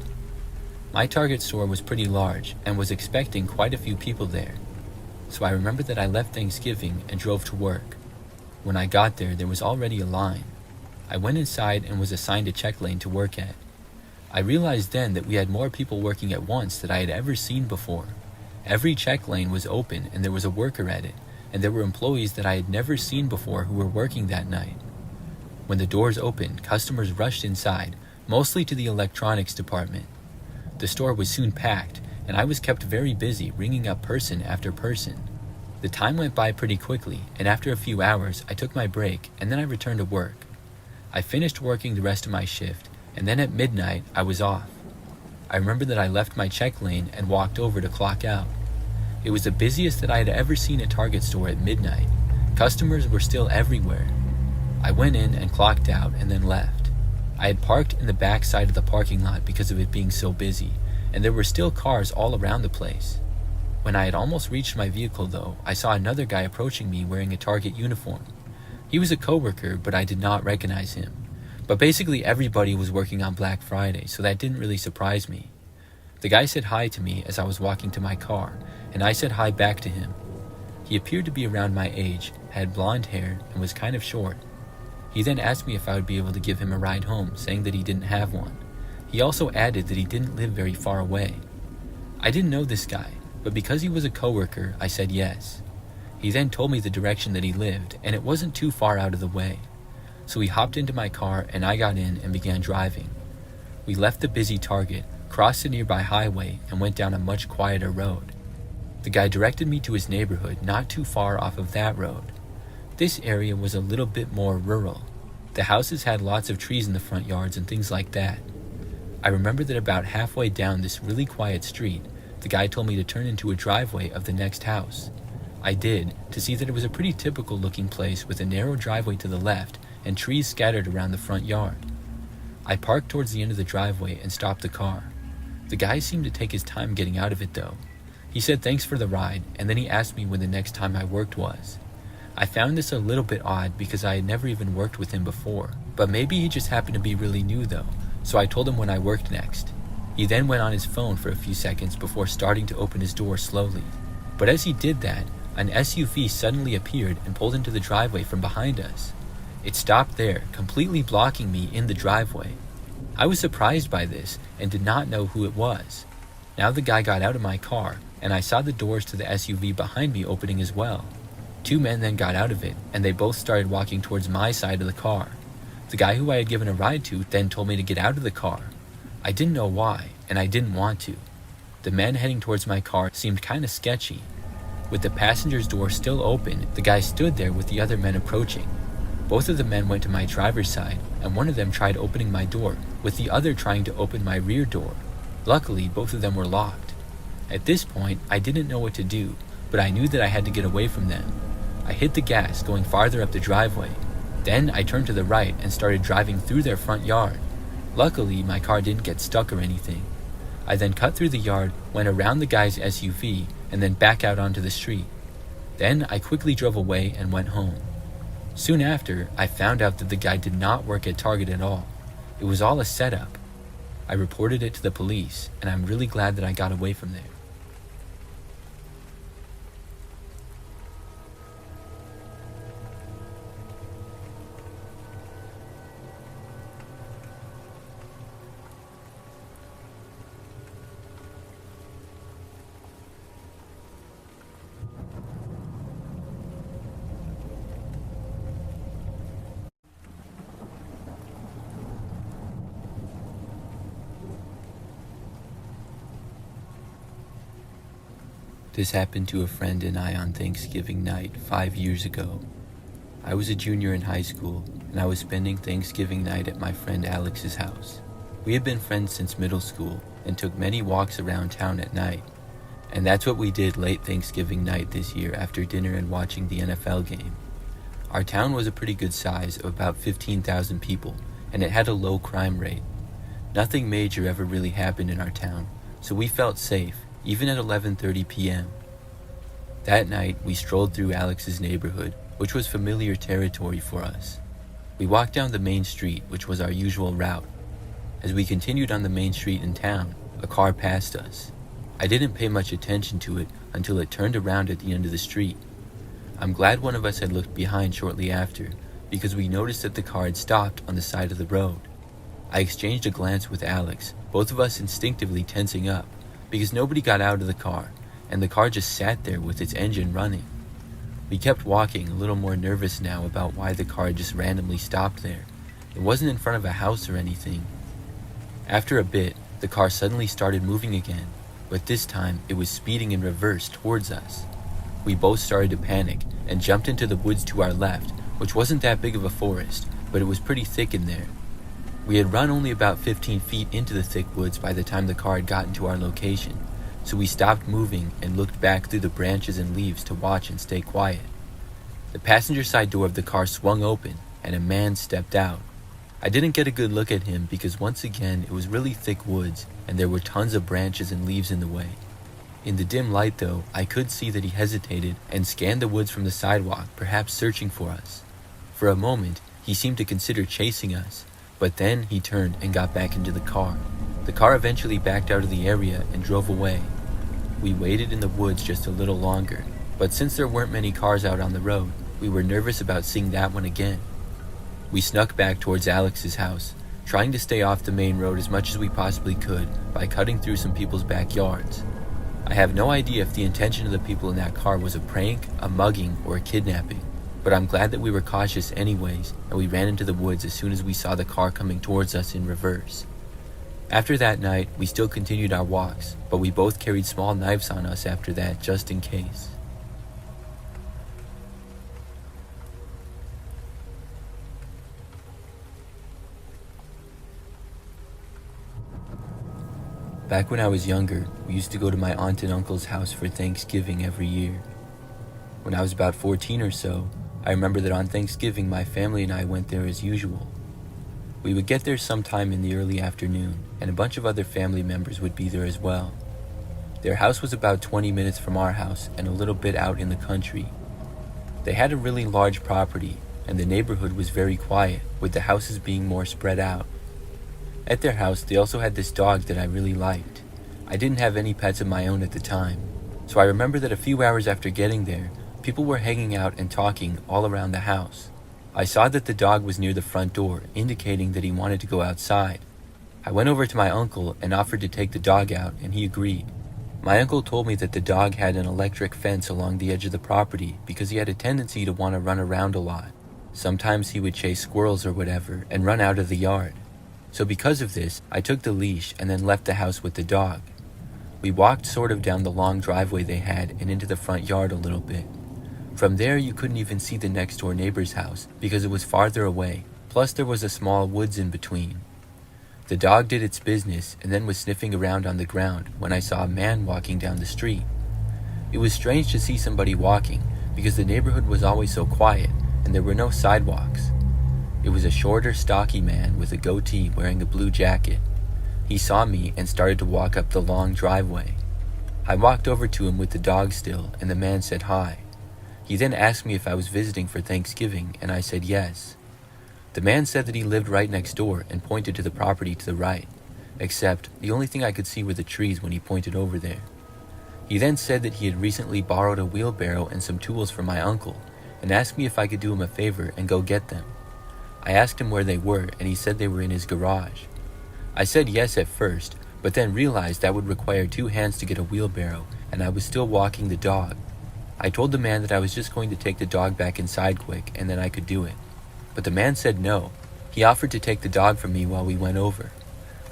My Target store was pretty large and was expecting quite a few people there. So I remember that I left Thanksgiving and drove to work. When I got there, there was already a line. I went inside and was assigned a check lane to work at. I realized then that we had more people working at once than I had ever seen before. Every check lane was open and there was a worker at it, and there were employees that I had never seen before who were working that night. When the doors opened, customers rushed inside, mostly to the electronics department. The store was soon packed, and I was kept very busy ringing up person after person. The time went by pretty quickly, and after a few hours, I took my break and then I returned to work. I finished working the rest of my shift, and then at midnight I was off. I remember that I left my check lane and walked over to clock out. It was the busiest that I had ever seen a Target store at midnight. Customers were still everywhere. I went in and clocked out and then left. I had parked in the back side of the parking lot because of it being so busy, and there were still cars all around the place. When I had almost reached my vehicle though, I saw another guy approaching me wearing a Target uniform. He was a coworker, but I did not recognize him. But basically everybody was working on Black Friday, so that didn't really surprise me. The guy said hi to me as I was walking to my car, and I said hi back to him. He appeared to be around my age, had blonde hair, and was kind of short. He then asked me if I would be able to give him a ride home, saying that he didn't have one. He also added that he didn't live very far away. I didn't know this guy, but because he was a coworker, I said yes. He then told me the direction that he lived, and it wasn't too far out of the way. So he hopped into my car and I got in and began driving. We left the busy Target, crossed a nearby highway, and went down a much quieter road. The guy directed me to his neighborhood not too far off of that road. This area was a little bit more rural. The houses had lots of trees in the front yards and things like that. I remember that about halfway down this really quiet street, the guy told me to turn into a driveway of the next house. I did, to see that it was a pretty typical looking place with a narrow driveway to the left and trees scattered around the front yard. I parked towards the end of the driveway and stopped the car. The guy seemed to take his time getting out of it though. He said thanks for the ride, and then he asked me when the next time I worked was. I found this a little bit odd because I had never even worked with him before, but maybe he just happened to be really new though, so I told him when I worked next. He then went on his phone for a few seconds before starting to open his door slowly. But as he did that, an SUV suddenly appeared and pulled into the driveway from behind us. It stopped there, completely blocking me in the driveway. I was surprised by this and did not know who it was. Now the guy got out of my car, and I saw the doors to the SUV behind me opening as well. Two men then got out of it, and they both started walking towards my side of the car. The guy who I had given a ride to then told me to get out of the car. I didn't know why, and I didn't want to. The men heading towards my car seemed kinda sketchy. With the passenger's door still open, the guy stood there with the other men approaching. Both of the men went to my driver's side, and one of them tried opening my door, with the other trying to open my rear door. Luckily, both of them were locked. At this point, I didn't know what to do, but I knew that I had to get away from them. I hit the gas, going farther up the driveway. Then I turned to the right and started driving through their front yard. Luckily, my car didn't get stuck or anything. I then cut through the yard, went around the guy's SUV, and then back out onto the street. Then I quickly drove away and went home. Soon after, I found out that the guy did not work at Target at all. It was all a setup. I reported it to the police, and I'm really glad that I got away from there. This happened to a friend and I on Thanksgiving night 5 years ago. I was a junior in high school, and I was spending Thanksgiving night at my friend Alex's house. We had been friends since middle school and took many walks around town at night. And that's what we did late Thanksgiving night this year after dinner and watching the NFL game. Our town was a pretty good size of about 15,000 people, and it had a low crime rate. Nothing major ever really happened in our town, so we felt safe, even at 11:30 p.m. That night, we strolled through Alex's neighborhood, which was familiar territory for us. We walked down the main street, which was our usual route. As we continued on the main street in town, a car passed us. I didn't pay much attention to it until it turned around at the end of the street. I'm glad one of us had looked behind shortly after, because we noticed that the car had stopped on the side of the road. I exchanged a glance with Alex, both of us instinctively tensing up, because nobody got out of the car, and the car just sat there with its engine running. We kept walking, a little more nervous now about why the car just randomly stopped there. It wasn't in front of a house or anything. After a bit, the car suddenly started moving again, but this time it was speeding in reverse towards us. We both started to panic and jumped into the woods to our left, which wasn't that big of a forest, but it was pretty thick in there. We had run only about 15 feet into the thick woods by the time the car had gotten to our location, so we stopped moving and looked back through the branches and leaves to watch and stay quiet. The passenger side door of the car swung open, and a man stepped out. I didn't get a good look at him because once again it was really thick woods and there were tons of branches and leaves in the way. In the dim light though, I could see that he hesitated and scanned the woods from the sidewalk, perhaps searching for us. For a moment, he seemed to consider chasing us, but then he turned and got back into the car. The car eventually backed out of the area and drove away. We waited in the woods just a little longer, but since there weren't many cars out on the road, we were nervous about seeing that one again. We snuck back towards Alex's house, trying to stay off the main road as much as we possibly could by cutting through some people's backyards. I have no idea if the intention of the people in that car was a prank, a mugging, or a kidnapping, but I'm glad that we were cautious anyways, and we ran into the woods as soon as we saw the car coming towards us in reverse. After that night, we still continued our walks, but we both carried small knives on us after that just in case. Back when I was younger, we used to go to my aunt and uncle's house for Thanksgiving every year. When I was about 14 or so, I remember that on Thanksgiving my family and I went there as usual. We would get there sometime in the early afternoon, and a bunch of other family members would be there as well. Their house was about 20 minutes from our house and a little bit out in the country. They had a really large property, and the neighborhood was very quiet, with the houses being more spread out. At their house, they also had this dog that I really liked. I didn't have any pets of my own at the time, so I remember that a few hours after getting there, people were hanging out and talking all around the house. I saw that the dog was near the front door, indicating that he wanted to go outside. I went over to my uncle and offered to take the dog out, and he agreed. My uncle told me that the dog had an electric fence along the edge of the property because he had a tendency to want to run around a lot. Sometimes he would chase squirrels or whatever and run out of the yard. So because of this, I took the leash and then left the house with the dog. We walked sort of down the long driveway they had and into the front yard a little bit. From there, you couldn't even see the next door neighbor's house because it was farther away, plus there was a small woods in between. The dog did its business and then was sniffing around on the ground when I saw a man walking down the street. It was strange to see somebody walking because the neighborhood was always so quiet and there were no sidewalks. It was a shorter, stocky man with a goatee wearing a blue jacket. He saw me and started to walk up the long driveway. I walked over to him with the dog still, and the man said hi. He then asked me if I was visiting for Thanksgiving, and I said yes. The man said that he lived right next door and pointed to the property to the right, except the only thing I could see were the trees when he pointed over there. He then said that he had recently borrowed a wheelbarrow and some tools from my uncle, and asked me if I could do him a favor and go get them. I asked him where they were, and he said they were in his garage. I said yes at first, but then realized that would require 2 hands to get a wheelbarrow, and I was still walking the dog. I told the man that I was just going to take the dog back inside quick, and then I could do it. But the man said no. He offered to take the dog from me while we went over.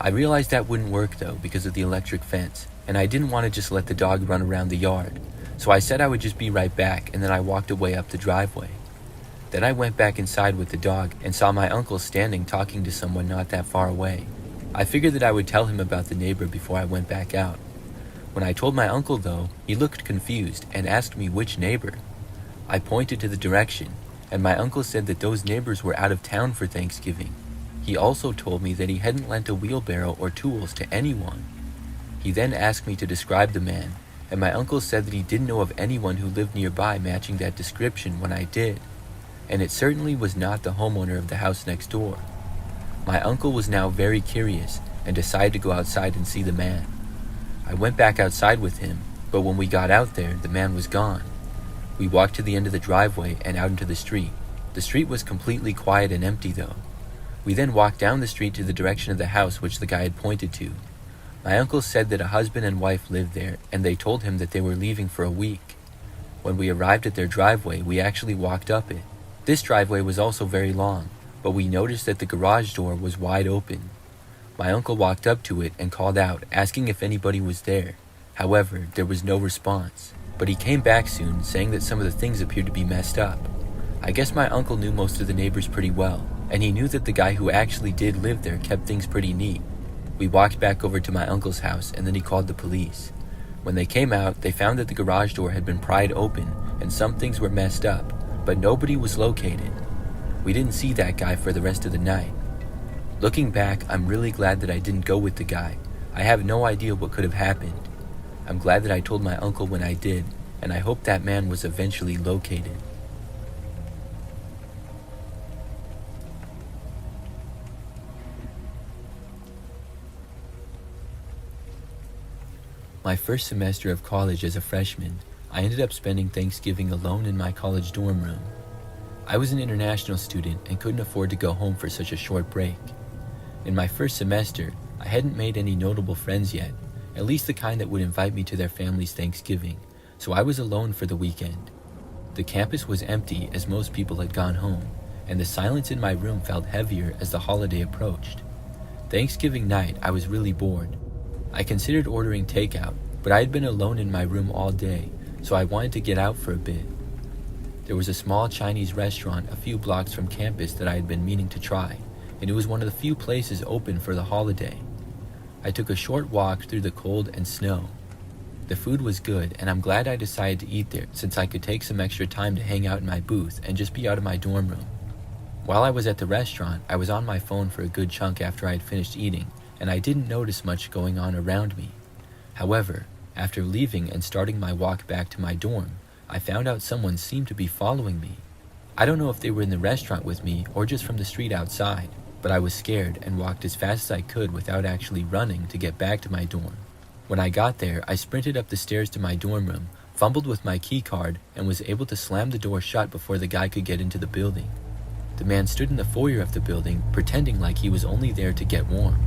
I realized that wouldn't work though because of the electric fence, and I didn't want to just let the dog run around the yard. So I said I would just be right back, and then I walked away up the driveway. Then I went back inside with the dog and saw my uncle standing talking to someone not that far away. I figured that I would tell him about the neighbor before I went back out. When I told my uncle though, he looked confused and asked me which neighbor. I pointed to the direction, and my uncle said that those neighbors were out of town for Thanksgiving. He also told me that he hadn't lent a wheelbarrow or tools to anyone. He then asked me to describe the man, and my uncle said that he didn't know of anyone who lived nearby matching that description when I did. And it certainly was not the homeowner of the house next door. My uncle was now very curious and decided to go outside and see the man. I went back outside with him, but when we got out there, the man was gone. We walked to the end of the driveway and out into the street. The street was completely quiet and empty though. We then walked down the street to the direction of the house which the guy had pointed to. My uncle said that a husband and wife lived there, and they told him that they were leaving for a week. When we arrived at their driveway, we actually walked up it. This driveway was also very long, but we noticed that the garage door was wide open. My uncle walked up to it and called out, asking if anybody was there. However, there was no response, but he came back soon, saying that some of the things appeared to be messed up. I guess my uncle knew most of the neighbors pretty well, and he knew that the guy who actually did live there kept things pretty neat. We walked back over to my uncle's house, and then he called the police. When they came out, they found that the garage door had been pried open and some things were messed up, but nobody was located. We didn't see that guy for the rest of the night. Looking back, I'm really glad that I didn't go with the guy. I have no idea what could have happened. I'm glad that I told my uncle when I did, and I hope that man was eventually located. My first semester of college as a freshman, I ended up spending Thanksgiving alone in my college dorm room. I was an international student and couldn't afford to go home for such a short break. In my first semester, I hadn't made any notable friends yet, at least the kind that would invite me to their family's Thanksgiving, so I was alone for the weekend. The campus was empty as most people had gone home, and the silence in my room felt heavier as the holiday approached. Thanksgiving night, I was really bored. I considered ordering takeout, but I had been alone in my room all day, so I wanted to get out for a bit. There was a small Chinese restaurant a few blocks from campus that I had been meaning to try, and it was one of the few places open for the holiday. I took a short walk through the cold and snow. The food was good, and I'm glad I decided to eat there since I could take some extra time to hang out in my booth and just be out of my dorm room. While I was at the restaurant, I was on my phone for a good chunk after I had finished eating, and I didn't notice much going on around me. However, after leaving and starting my walk back to my dorm, I found out someone seemed to be following me. I don't know if they were in the restaurant with me or just from the street outside, but I was scared and walked as fast as I could without actually running to get back to my dorm. When I got there, I sprinted up the stairs to my dorm room, fumbled with my key card, and was able to slam the door shut before the guy could get into the building. The man stood in the foyer of the building, pretending like he was only there to get warm.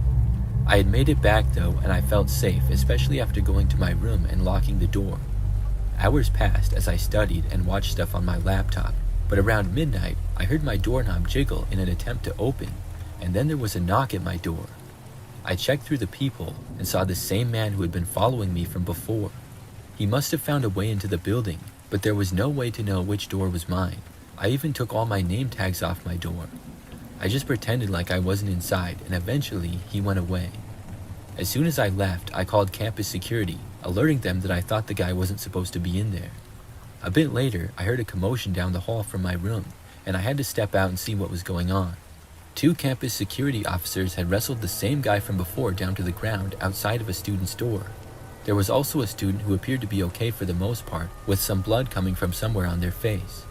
I had made it back though, and I felt safe, especially after going to my room and locking the door. Hours passed as I studied and watched stuff on my laptop, but around midnight, I heard my doorknob jiggle in an attempt to open, and then there was a knock at my door. I checked through the peephole and saw the same man who had been following me from before. He must have found a way into the building, but there was no way to know which door was mine. I even took all my name tags off my door. I just pretended like I wasn't inside, and eventually he went away. As soon as I left, I called campus security, alerting them that I thought the guy wasn't supposed to be in there. A bit later, I heard a commotion down the hall from my room, and I had to step out and see what was going on. 2 campus security officers had wrestled the same guy from before down to the ground outside of a student's door. There was also a student who appeared to be okay for the most part, with some blood coming from somewhere on their face.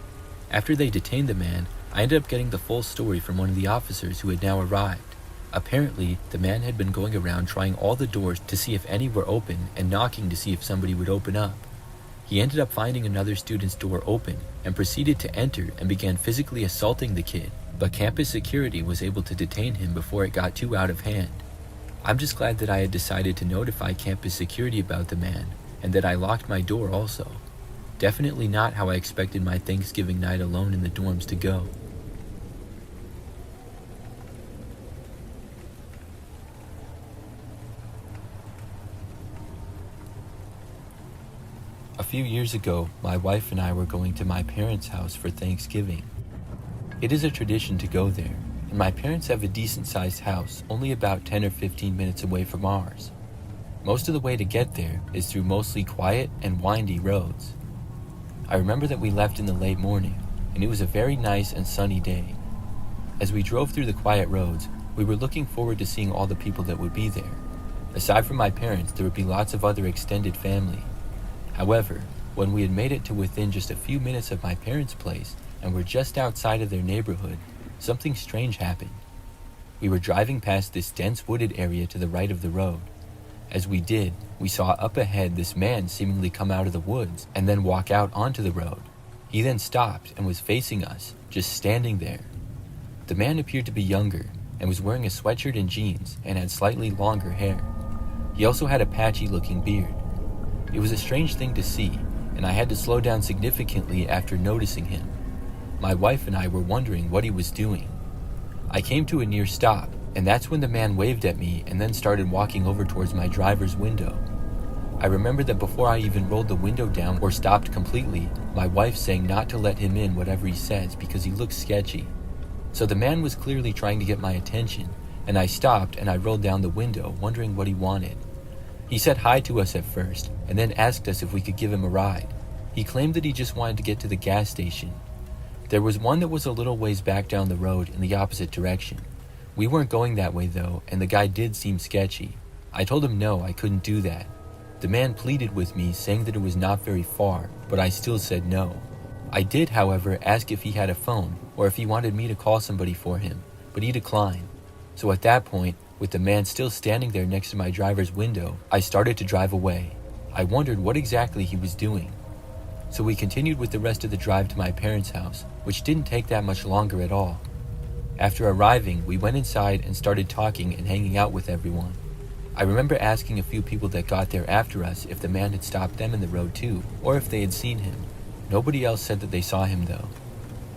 After they detained the man, I ended up getting the full story from one of the officers who had now arrived. Apparently, the man had been going around trying all the doors to see if any were open and knocking to see if somebody would open up. He ended up finding another student's door open and proceeded to enter and began physically assaulting the kid, but campus security was able to detain him before it got too out of hand. I'm just glad that I had decided to notify campus security about the man and that I locked my door also. Definitely not how I expected my Thanksgiving night alone in the dorms to go. A few years ago, my wife and I were going to my parents' house for Thanksgiving. It is a tradition to go there, and my parents have a decent-sized house only about 10 or 15 minutes away from ours. Most of the way to get there is through mostly quiet and windy roads. I remember that we left in the late morning, and it was a very nice and sunny day. As we drove through the quiet roads, we were looking forward to seeing all the people that would be there. Aside from my parents, there would be lots of other extended family. However, when we had made it to within just a few minutes of my parents' place and were just outside of their neighborhood, something strange happened. We were driving past this dense wooded area to the right of the road. As we did, we saw up ahead this man seemingly come out of the woods and then walk out onto the road. He then stopped and was facing us, just standing there. The man appeared to be younger and was wearing a sweatshirt and jeans and had slightly longer hair. He also had a patchy-looking beard. It was a strange thing to see, and I had to slow down significantly after noticing him. My wife and I were wondering what he was doing. I came to a near stop, and that's when the man waved at me and then started walking over towards my driver's window. I remember that before I even rolled the window down or stopped completely, my wife saying not to let him in whatever he says because he looks sketchy. So the man was clearly trying to get my attention, and I stopped and I rolled down the window, wondering what he wanted. He said hi to us at first, and then asked us if we could give him a ride. He claimed that he just wanted to get to the gas station. There was one that was a little ways back down the road in the opposite direction. We weren't going that way though, and the guy did seem sketchy. I told him no, I couldn't do that. The man pleaded with me, saying that it was not very far, but I still said no. I did, however, ask if he had a phone, or if he wanted me to call somebody for him, but he declined. So at that point, with the man still standing there next to my driver's window, I started to drive away. I wondered what exactly he was doing. So we continued with the rest of the drive to my parents' house, which didn't take that much longer at all. After arriving, we went inside and started talking and hanging out with everyone. I remember asking a few people that got there after us if the man had stopped them in the road too, or if they had seen him. Nobody else said that they saw him though.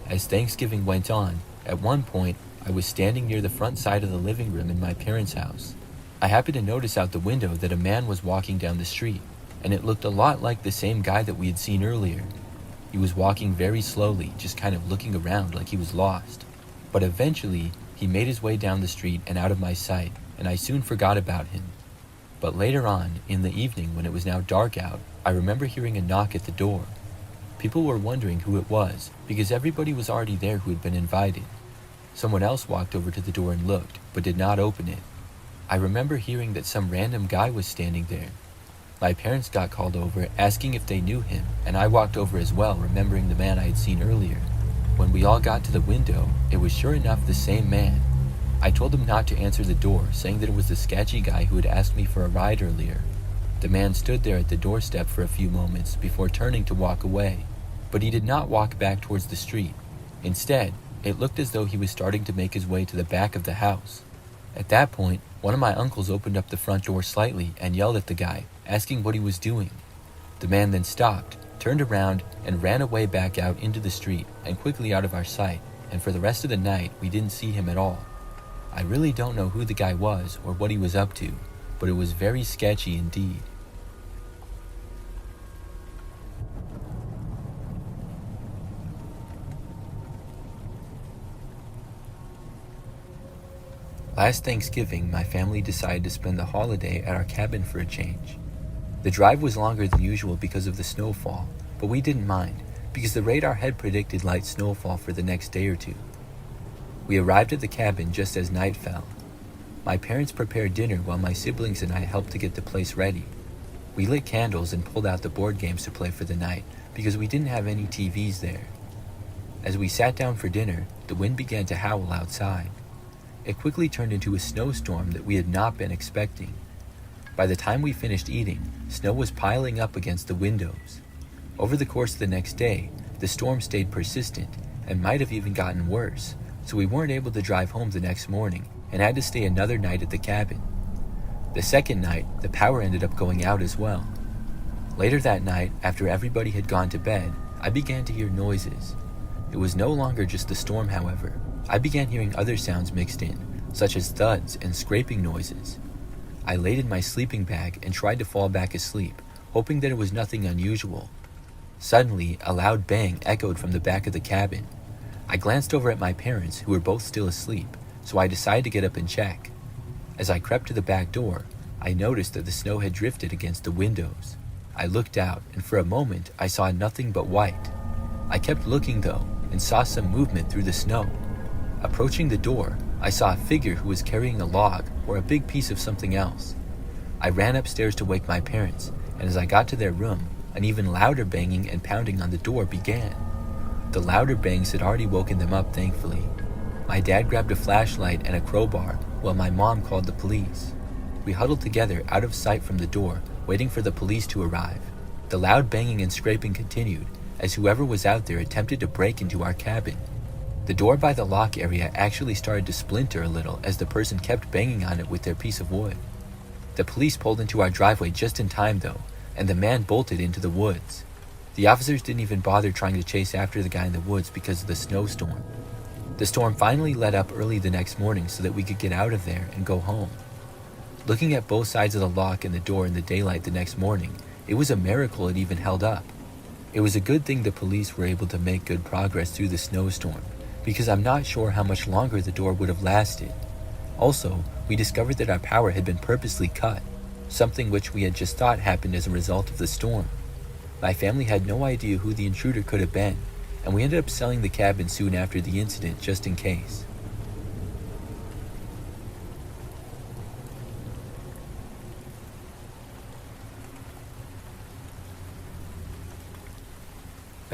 As Thanksgiving went on, at one point, I was standing near the front side of the living room in my parents' house. I happened to notice out the window that a man was walking down the street, and it looked a lot like the same guy that we had seen earlier. He was walking very slowly, just kind of looking around like he was lost. But eventually, he made his way down the street and out of my sight, and I soon forgot about him. But later on, in the evening when it was now dark out, I remember hearing a knock at the door. People were wondering who it was, because everybody was already there who had been invited. Someone else walked over to the door and looked, but did not open it. I remember hearing that some random guy was standing there. My parents got called over, asking if they knew him, and I walked over as well, remembering the man I had seen earlier. When we all got to the window, it was sure enough the same man. I told him not to answer the door, saying that it was the sketchy guy who had asked me for a ride earlier. The man stood there at the doorstep for a few moments before turning to walk away, but he did not walk back towards the street. Instead, it looked as though he was starting to make his way to the back of the house. At that point, one of my uncles opened up the front door slightly and yelled at the guy, asking what he was doing. The man then stopped, turned around, and ran away back out into the street and quickly out of our sight, and for the rest of the night, we didn't see him at all. I really don't know who the guy was or what he was up to, but it was very sketchy indeed. Last Thanksgiving, my family decided to spend the holiday at our cabin for a change. The drive was longer than usual because of the snowfall, but we didn't mind, because the radar had predicted light snowfall for the next day or two. We arrived at the cabin just as night fell. My parents prepared dinner while my siblings and I helped to get the place ready. We lit candles and pulled out the board games to play for the night because we didn't have any TVs there. As we sat down for dinner, the wind began to howl outside. It quickly turned into a snowstorm that we had not been expecting. By the time we finished eating, snow was piling up against the windows. Over the course of the next day, the storm stayed persistent and might have even gotten worse, so we weren't able to drive home the next morning and had to stay another night at the cabin. The second night, the power ended up going out as well. Later that night, after everybody had gone to bed, I began to hear noises. It was no longer just the storm, however. I began hearing other sounds mixed in, such as thuds and scraping noises. I laid in my sleeping bag and tried to fall back asleep, hoping that it was nothing unusual. Suddenly, a loud bang echoed from the back of the cabin. I glanced over at my parents, who were both still asleep, so I decided to get up and check. As I crept to the back door, I noticed that the snow had drifted against the windows. I looked out, and for a moment, I saw nothing but white. I kept looking though, and saw some movement through the snow. Approaching the door, I saw a figure who was carrying a log or a big piece of something else. I ran upstairs to wake my parents, and as I got to their room, an even louder banging and pounding on the door began. The louder bangs had already woken them up, thankfully. My dad grabbed a flashlight and a crowbar, while my mom called the police. We huddled together out of sight from the door, waiting for the police to arrive. The loud banging and scraping continued, as whoever was out there attempted to break into our cabin. The door by the lock area actually started to splinter a little as the person kept banging on it with their piece of wood. The police pulled into our driveway just in time though, and the man bolted into the woods. The officers didn't even bother trying to chase after the guy in the woods because of the snowstorm. The storm finally let up early the next morning so that we could get out of there and go home. Looking at both sides of the lock and the door in the daylight the next morning, it was a miracle it even held up. It was a good thing the police were able to make good progress through the snowstorm, because I'm not sure how much longer the door would have lasted. Also, we discovered that our power had been purposely cut, something which we had just thought happened as a result of the storm. My family had no idea who the intruder could have been, and we ended up selling the cabin soon after the incident just in case.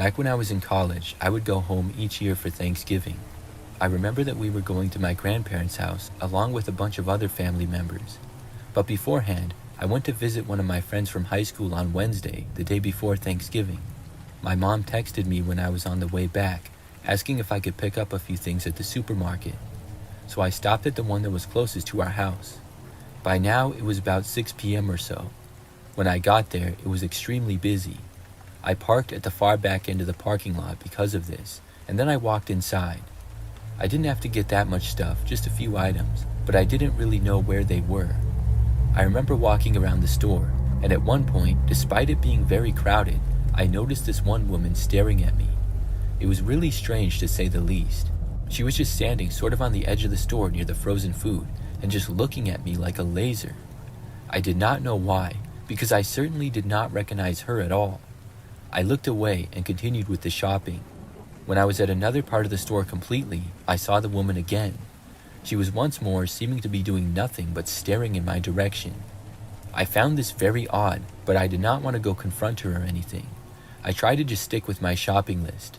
Back when I was in college, I would go home each year for Thanksgiving. I remember that we were going to my grandparents' house along with a bunch of other family members. But beforehand, I went to visit one of my friends from high school on Wednesday, the day before Thanksgiving. My mom texted me when I was on the way back, asking if I could pick up a few things at the supermarket. So I stopped at the one that was closest to our house. By now, it was about 6 p.m. or so. When I got there, it was extremely busy. I parked at the far back end of the parking lot because of this, and then I walked inside. I didn't have to get that much stuff, just a few items, but I didn't really know where they were. I remember walking around the store, and at one point, despite it being very crowded, I noticed this one woman staring at me. It was really strange to say the least. She was just standing sort of on the edge of the store near the frozen food, and just looking at me like a laser. I did not know why, because I certainly did not recognize her at all. I looked away and continued with the shopping. When I was at another part of the store completely, I saw the woman again. She was once more seeming to be doing nothing but staring in my direction. I found this very odd, but I did not want to go confront her or anything. I tried to just stick with my shopping list.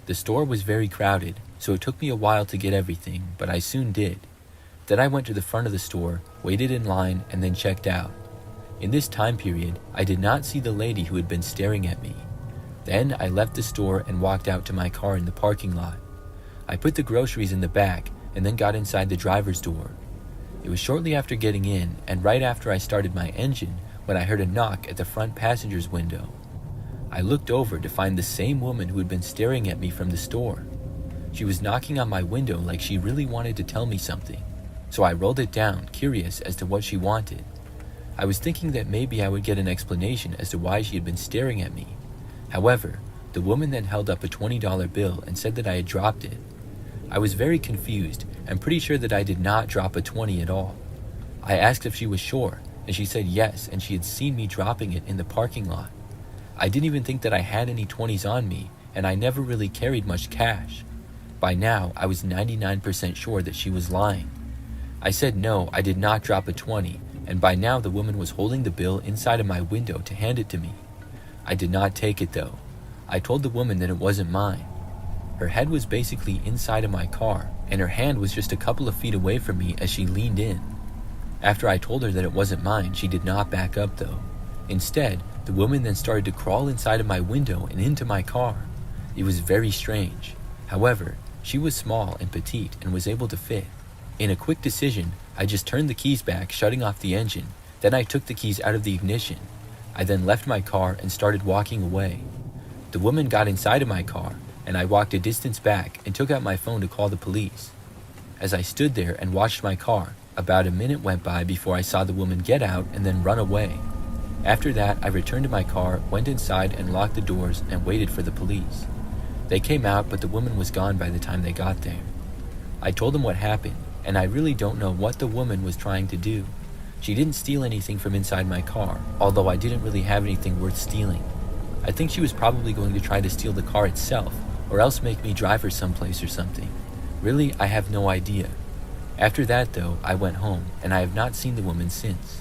The store was very crowded, so it took me a while to get everything, but I soon did. Then I went to the front of the store, waited in line, and then checked out. In this time period, I did not see the lady who had been staring at me. Then I left the store and walked out to my car in the parking lot. I put the groceries in the back and then got inside the driver's door. It was shortly after getting in and right after I started my engine when I heard a knock at the front passenger's window. I looked over to find the same woman who had been staring at me from the store. She was knocking on my window like she really wanted to tell me something, so I rolled it down, curious as to what she wanted. I was thinking that maybe I would get an explanation as to why she had been staring at me. However, the woman then held up a $20 bill and said that I had dropped it. I was very confused and pretty sure that I did not drop a 20 at all. I asked if she was sure, and she said yes, and she had seen me dropping it in the parking lot. I didn't even think that I had any 20s on me, and I never really carried much cash. By now, I was 99% sure that she was lying. I said no, I did not drop a 20, and by now the woman was holding the bill inside of my window to hand it to me. I did not take it though. I told the woman that it wasn't mine. Her head was basically inside of my car, and her hand was just a couple of feet away from me as she leaned in. After I told her that it wasn't mine, she did not back up though. Instead, the woman then started to crawl inside of my window and into my car. It was very strange. However, she was small and petite and was able to fit. In a quick decision, I just turned the keys back, shutting off the engine. Then I took the keys out of the ignition. I then left my car and started walking away. The woman got inside of my car, and I walked a distance back and took out my phone to call the police. As I stood there and watched my car, about a minute went by before I saw the woman get out and then run away. After that, I returned to my car, went inside and locked the doors and waited for the police. They came out, but the woman was gone by the time they got there. I told them what happened, and I really don't know what the woman was trying to do. She didn't steal anything from inside my car, although I didn't really have anything worth stealing. I think she was probably going to try to steal the car itself, or else make me drive her someplace or something. Really, I have no idea. After that though, I went home, and I have not seen the woman since.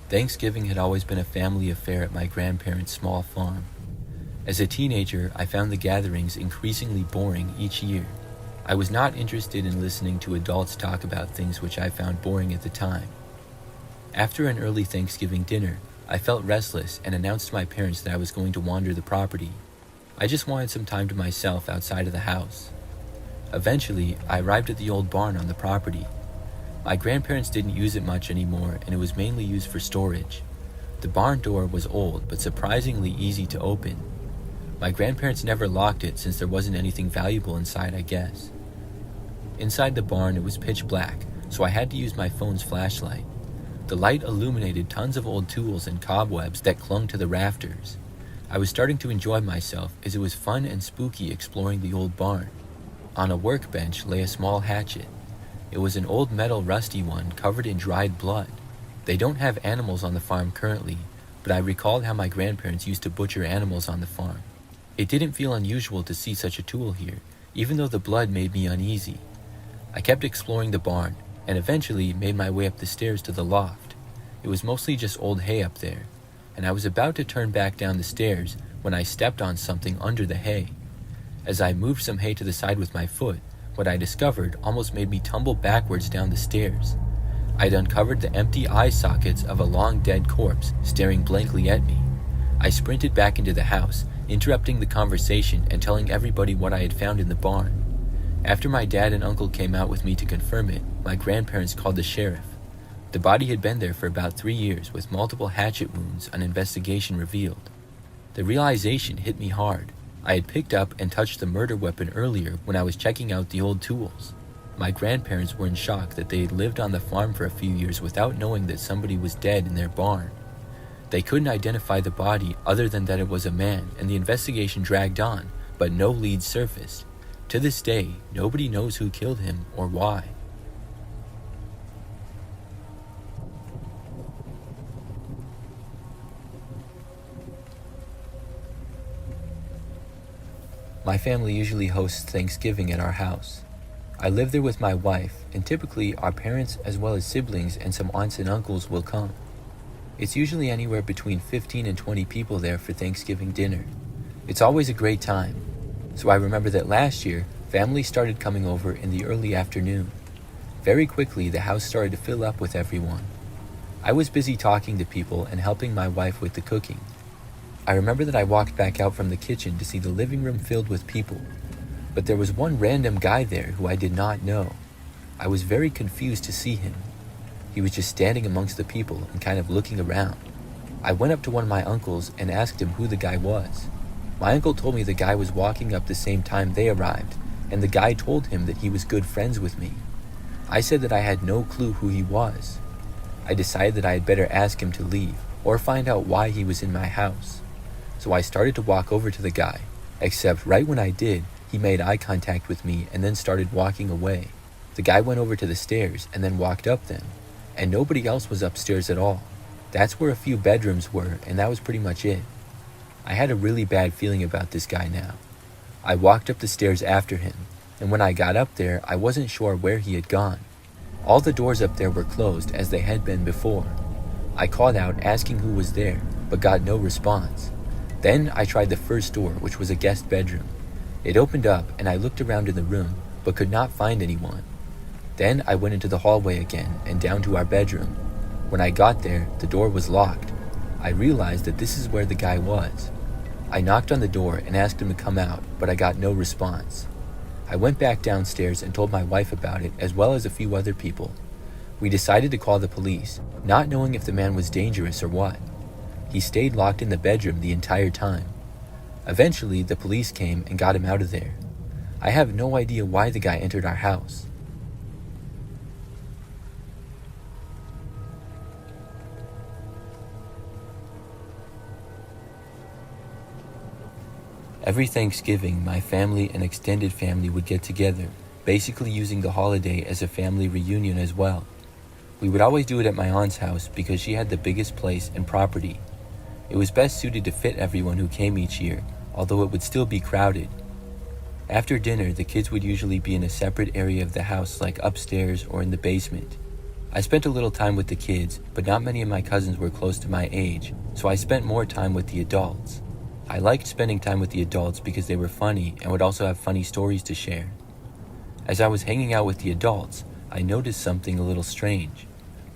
Thanksgiving had always been a family affair at my grandparents' small farm. As a teenager, I found the gatherings increasingly boring each year. I was not interested in listening to adults talk about things which I found boring at the time. After an early Thanksgiving dinner, I felt restless and announced to my parents that I was going to wander the property. I just wanted some time to myself outside of the house. Eventually, I arrived at the old barn on the property. My grandparents didn't use it much anymore, and it was mainly used for storage. The barn door was old, but surprisingly easy to open. My grandparents never locked it since there wasn't anything valuable inside, I guess. Inside the barn, it was pitch black, so I had to use my phone's flashlight. The light illuminated tons of old tools and cobwebs that clung to the rafters. I was starting to enjoy myself as it was fun and spooky exploring the old barn. On a workbench lay a small hatchet. It was an old metal rusty one covered in dried blood. They don't have animals on the farm currently, but I recalled how my grandparents used to butcher animals on the farm. It didn't feel unusual to see such a tool here, even though the blood made me uneasy. I kept exploring the barn, and eventually made my way up the stairs to the loft. It was mostly just old hay up there, and I was about to turn back down the stairs when I stepped on something under the hay. As I moved some hay to the side with my foot, what I discovered almost made me tumble backwards down the stairs. I'd uncovered the empty eye sockets of a long dead corpse staring blankly at me. I sprinted back into the house, interrupting the conversation and telling everybody what I had found in the barn. After my dad and uncle came out with me to confirm it, my grandparents called the sheriff. The body had been there for about 3 years with multiple hatchet wounds, an investigation revealed. The realization hit me hard. I had picked up and touched the murder weapon earlier when I was checking out the old tools. My grandparents were in shock that they had lived on the farm for a few years without knowing that somebody was dead in their barn. They couldn't identify the body other than that it was a man, and the investigation dragged on, but no leads surfaced. To this day, nobody knows who killed him or why. My family usually hosts Thanksgiving at our house. I live there with my wife, and typically our parents as well as siblings and some aunts and uncles will come. It's usually anywhere between 15 and 20 people there for Thanksgiving dinner. It's always a great time. So I remember that last year, family started coming over in the early afternoon. Very quickly, the house started to fill up with everyone. I was busy talking to people and helping my wife with the cooking. I remember that I walked back out from the kitchen to see the living room filled with people, but there was one random guy there who I did not know. I was very confused to see him. He was just standing amongst the people and kind of looking around. I went up to one of my uncles and asked him who the guy was. My uncle told me the guy was walking up the same time they arrived, and the guy told him that he was good friends with me. I said that I had no clue who he was. I decided that I had better ask him to leave, or find out why he was in my house. So I started to walk over to the guy, except right when I did, he made eye contact with me and then started walking away. The guy went over to the stairs and then walked up them, and nobody else was upstairs at all. That's where a few bedrooms were, and that was pretty much it. I had a really bad feeling about this guy now. I walked up the stairs after him, and when I got up there, I wasn't sure where he had gone. All the doors up there were closed as they had been before. I called out asking who was there, but got no response. Then I tried the first door, which was a guest bedroom. It opened up and I looked around in the room, but could not find anyone. Then I went into the hallway again and down to our bedroom. When I got there, the door was locked. I realized that this is where the guy was. I knocked on the door and asked him to come out, but I got no response. I went back downstairs and told my wife about it, as well as a few other people. We decided to call the police, not knowing if the man was dangerous or what. He stayed locked in the bedroom the entire time. Eventually, the police came and got him out of there. I have no idea why the guy entered our house. Every Thanksgiving, my family and extended family would get together, basically using the holiday as a family reunion as well. We would always do it at my aunt's house because she had the biggest place and property. It was best suited to fit everyone who came each year, although it would still be crowded. After dinner, the kids would usually be in a separate area of the house, like upstairs or in the basement. I spent a little time with the kids, but not many of my cousins were close to my age, so I spent more time with the adults. I liked spending time with the adults because they were funny and would also have funny stories to share. As I was hanging out with the adults, I noticed something a little strange.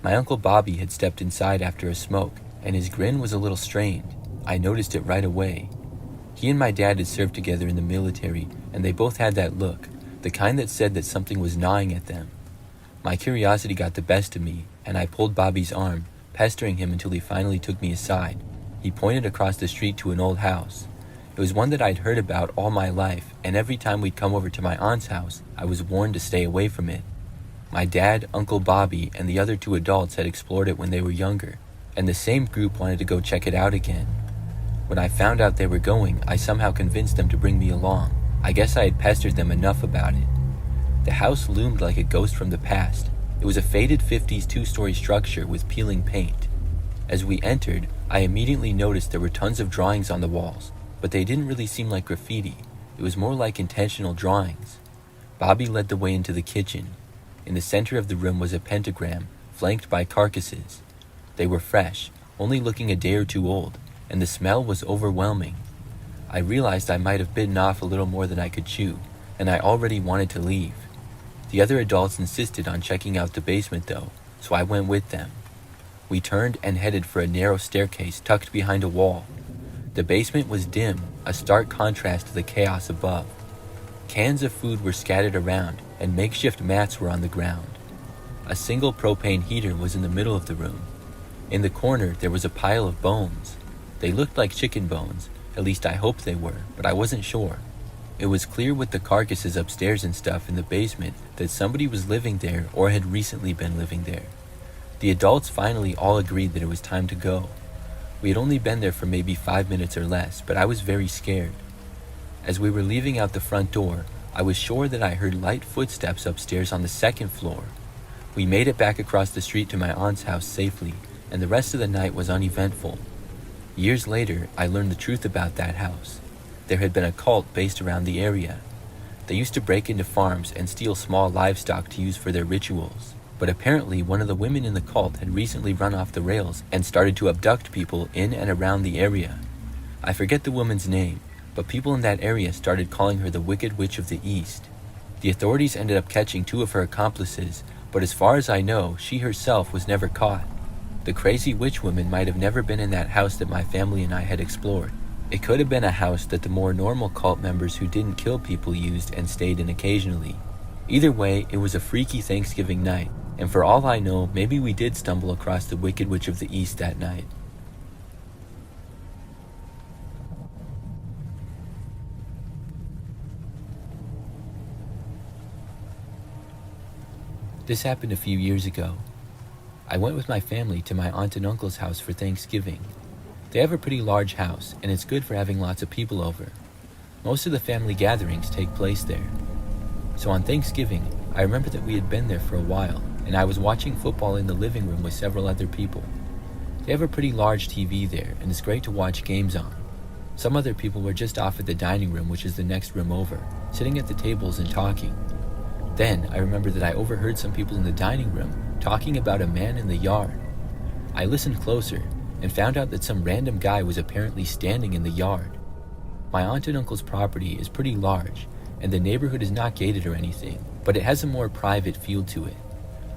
My Uncle Bobby had stepped inside after a smoke, and his grin was a little strained. I noticed it right away. He and my dad had served together in the military, and they both had that look, the kind that said that something was gnawing at them. My curiosity got the best of me, and I pulled Bobby's arm, pestering him until he finally took me aside. He pointed across the street to an old house. It was one that I'd heard about all my life, and every time we'd come over to my aunt's house, I was warned to stay away from it. My dad, Uncle Bobby, and the other two adults had explored it when they were younger, and the same group wanted to go check it out again. When I found out they were going, I somehow convinced them to bring me along. I guess I had pestered them enough about it. The house loomed like a ghost from the past. It was a faded 50s two-story structure with peeling paint. As we entered, I immediately noticed there were tons of drawings on the walls, but they didn't really seem like graffiti. It was more like intentional drawings. Bobby led the way into the kitchen. In the center of the room was a pentagram, flanked by carcasses. They were fresh, only looking a day or two old, and the smell was overwhelming. I realized I might have bitten off a little more than I could chew, and I already wanted to leave. The other adults insisted on checking out the basement though, so I went with them. We turned and headed for a narrow staircase tucked behind a wall. The basement was dim, a stark contrast to the chaos above. Cans of food were scattered around, and makeshift mats were on the ground. A single propane heater was in the middle of the room. In the corner, there was a pile of bones. They looked like chicken bones, at least I hoped they were, but I wasn't sure. It was clear with the carcasses upstairs and stuff in the basement that somebody was living there or had recently been living there. The adults finally all agreed that it was time to go. We had only been there for maybe 5 minutes or less, but I was very scared. As we were leaving out the front door, I was sure that I heard light footsteps upstairs on the second floor. We made it back across the street to my aunt's house safely, and the rest of the night was uneventful. Years later, I learned the truth about that house. There had been a cult based around the area. They used to break into farms and steal small livestock to use for their rituals. But apparently one of the women in the cult had recently run off the rails and started to abduct people in and around the area. I forget the woman's name, but people in that area started calling her the Wicked Witch of the East. The authorities ended up catching 2 of her accomplices, but as far as I know, she herself was never caught. The crazy witch woman might have never been in that house that my family and I had explored. It could have been a house that the more normal cult members who didn't kill people used and stayed in occasionally. Either way, it was a freaky Thanksgiving night, and for all I know, maybe we did stumble across the Wicked Witch of the East that night. This happened a few years ago. I went with my family to my aunt and uncle's house for Thanksgiving. They have a pretty large house, and it's good for having lots of people over. Most of the family gatherings take place there. So on Thanksgiving, I remember that we had been there for a while, and I was watching football in the living room with several other people. They have a pretty large TV there, and it's great to watch games on. Some other people were just off at the dining room, which is the next room over, sitting at the tables and talking. Then I remember that I overheard some people in the dining room talking about a man in the yard. I listened closer and found out that some random guy was apparently standing in the yard. My aunt and uncle's property is pretty large, and the neighborhood is not gated or anything, but it has a more private feel to it.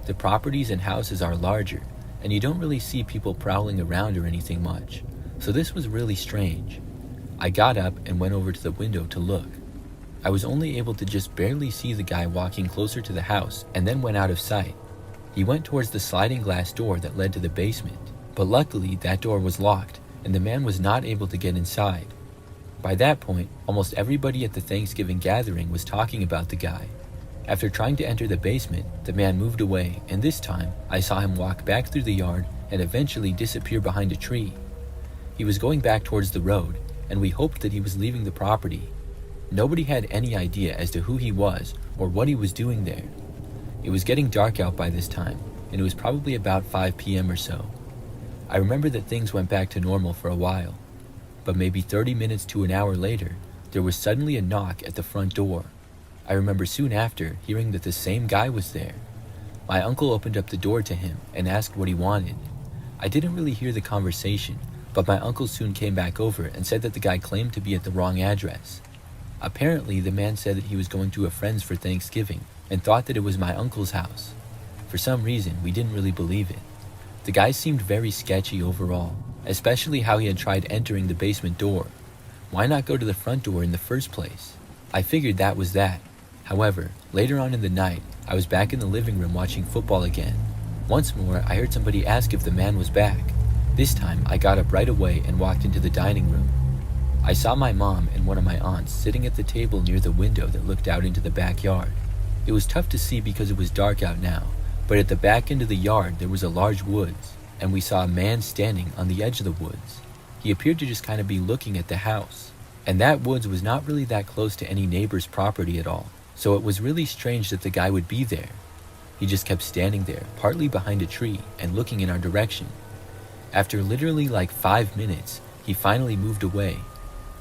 The properties and houses are larger, and you don't really see people prowling around or anything much, so this was really strange. I got up and went over to the window to look. I was only able to just barely see the guy walking closer to the house and then went out of sight. He went towards the sliding glass door that led to the basement, but luckily that door was locked and the man was not able to get inside. By that point, almost everybody at the Thanksgiving gathering was talking about the guy. After trying to enter the basement, the man moved away, and this time I saw him walk back through the yard and eventually disappear behind a tree. He was going back towards the road, and we hoped that he was leaving the property. Nobody had any idea as to who he was or what he was doing there. It was getting dark out by this time, and it was probably about 5 p.m. or so. I remember that things went back to normal for a while, but maybe 30 minutes to an hour later, there was suddenly a knock at the front door. I remember soon after hearing that the same guy was there. My uncle opened up the door to him and asked what he wanted. I didn't really hear the conversation, but my uncle soon came back over and said that the guy claimed to be at the wrong address. Apparently, the man said that he was going to a friend's for Thanksgiving and thought that it was my uncle's house. For some reason, we didn't really believe it. The guy seemed very sketchy overall, especially how he had tried entering the basement door. Why not go to the front door in the first place? I figured that was that. However, later on in the night, I was back in the living room watching football again. Once more, I heard somebody ask if the man was back. This time, I got up right away and walked into the dining room. I saw my mom and one of my aunts sitting at the table near the window that looked out into the backyard. It was tough to see because it was dark out now, but at the back end of the yard there was a large woods, and we saw a man standing on the edge of the woods. He appeared to just kind of be looking at the house, and that woods was not really that close to any neighbor's property at all, so it was really strange that the guy would be there. He just kept standing there, partly behind a tree, and looking in our direction. After literally like 5 minutes, he finally moved away.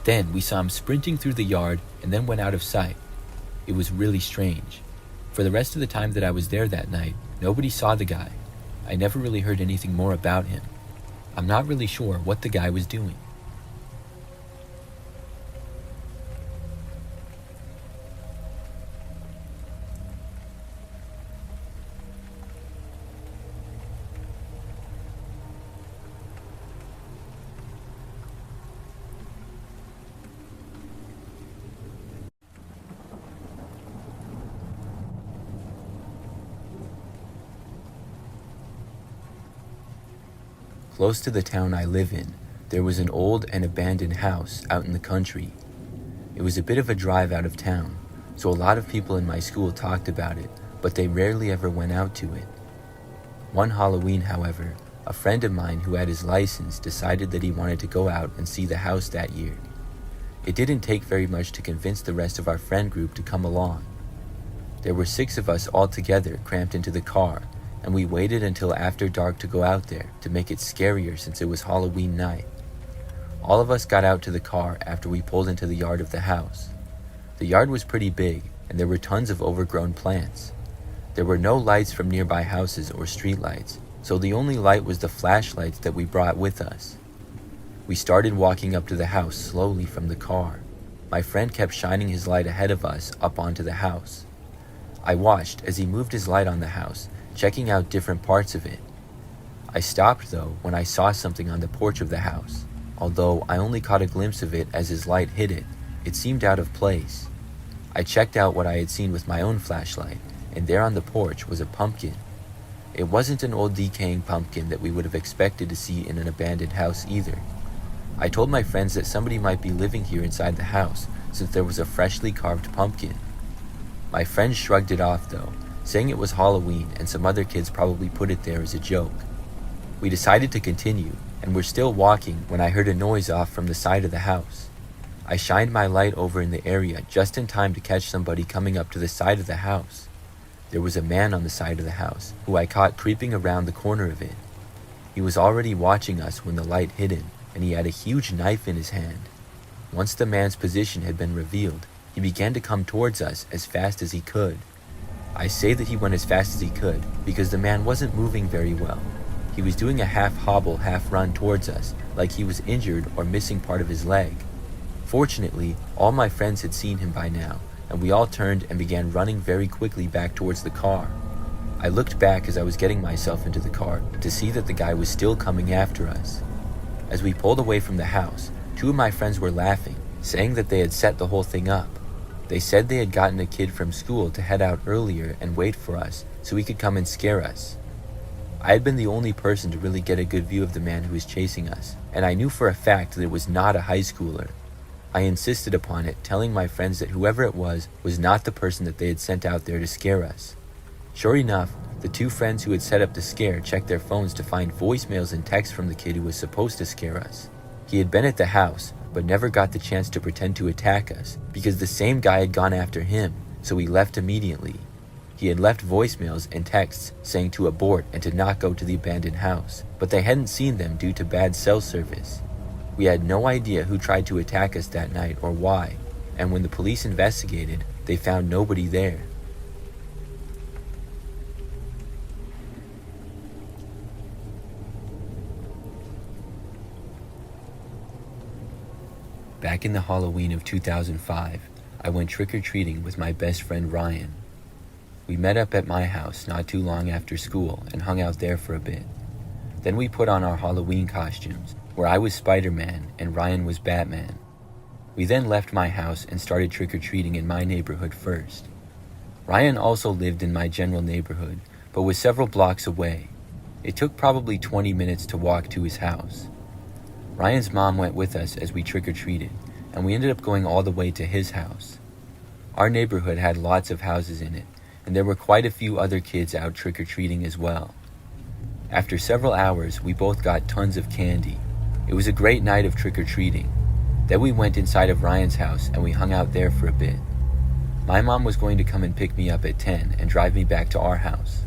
Then we saw him sprinting through the yard and then went out of sight. It was really strange. For the rest of the time that I was there that night, nobody saw the guy. I never really heard anything more about him. I'm not really sure what the guy was doing. Close to the town I live in, there was an old and abandoned house out in the country. It was a bit of a drive out of town, so a lot of people in my school talked about it, but they rarely ever went out to it. One Halloween, however, a friend of mine who had his license decided that he wanted to go out and see the house that year. It didn't take very much to convince the rest of our friend group to come along. There were 6 of us all together cramped into the car, and we waited until after dark to go out there to make it scarier since it was Halloween night. All of us got out to the car after we pulled into the yard of the house. The yard was pretty big, and there were tons of overgrown plants. There were no lights from nearby houses or street lights, so the only light was the flashlights that we brought with us. We started walking up to the house slowly from the car. My friend kept shining his light ahead of us up onto the house. I watched as he moved his light on the house, checking out different parts of it. I stopped though when I saw something on the porch of the house. Although I only caught a glimpse of it as his light hit it, it seemed out of place. I checked out what I had seen with my own flashlight, and there on the porch was a pumpkin. It wasn't an old decaying pumpkin that we would have expected to see in an abandoned house either. I told my friends that somebody might be living here inside the house since there was a freshly carved pumpkin. My friends shrugged it off though, saying it was Halloween and some other kids probably put it there as a joke. We decided to continue, and were still walking when I heard a noise off from the side of the house. I shined my light over in the area just in time to catch somebody coming up to the side of the house. There was a man on the side of the house, who I caught creeping around the corner of it. He was already watching us when the light hit him, and he had a huge knife in his hand. Once the man's position had been revealed, he began to come towards us as fast as he could. I say that he went as fast as he could because the man wasn't moving very well. He was doing a half hobble, half run towards us, like he was injured or missing part of his leg. Fortunately, all my friends had seen him by now, and we all turned and began running very quickly back towards the car. I looked back as I was getting myself into the car to see that the guy was still coming after us. As we pulled away from the house, 2 of my friends were laughing, saying that they had set the whole thing up. They said they had gotten a kid from school to head out earlier and wait for us so he could come and scare us. I had been the only person to really get a good view of the man who was chasing us, and I knew for a fact that it was not a high schooler. I insisted upon it, telling my friends that whoever it was not the person that they had sent out there to scare us. Sure enough, the 2 friends who had set up the scare checked their phones to find voicemails and texts from the kid who was supposed to scare us. He had been at the house, but never got the chance to pretend to attack us because the same guy had gone after him, so he left immediately. He had left voicemails and texts saying to abort and to not go to the abandoned house, but they hadn't seen them due to bad cell service. We had no idea who tried to attack us that night or why, and when the police investigated, they found nobody there. Back in the Halloween of 2005, I went trick-or-treating with my best friend Ryan. We met up at my house not too long after school and hung out there for a bit. Then we put on our Halloween costumes, where I was Spider-Man and Ryan was Batman. We then left my house and started trick-or-treating in my neighborhood first. Ryan also lived in my general neighborhood, but was several blocks away. It took probably 20 minutes to walk to his house. Ryan's mom went with us as we trick-or-treated, and we ended up going all the way to his house. Our neighborhood had lots of houses in it, and there were quite a few other kids out trick-or-treating as well. After several hours, we both got tons of candy. It was a great night of trick-or-treating. Then we went inside of Ryan's house and we hung out there for a bit. My mom was going to come and pick me up at 10 and drive me back to our house.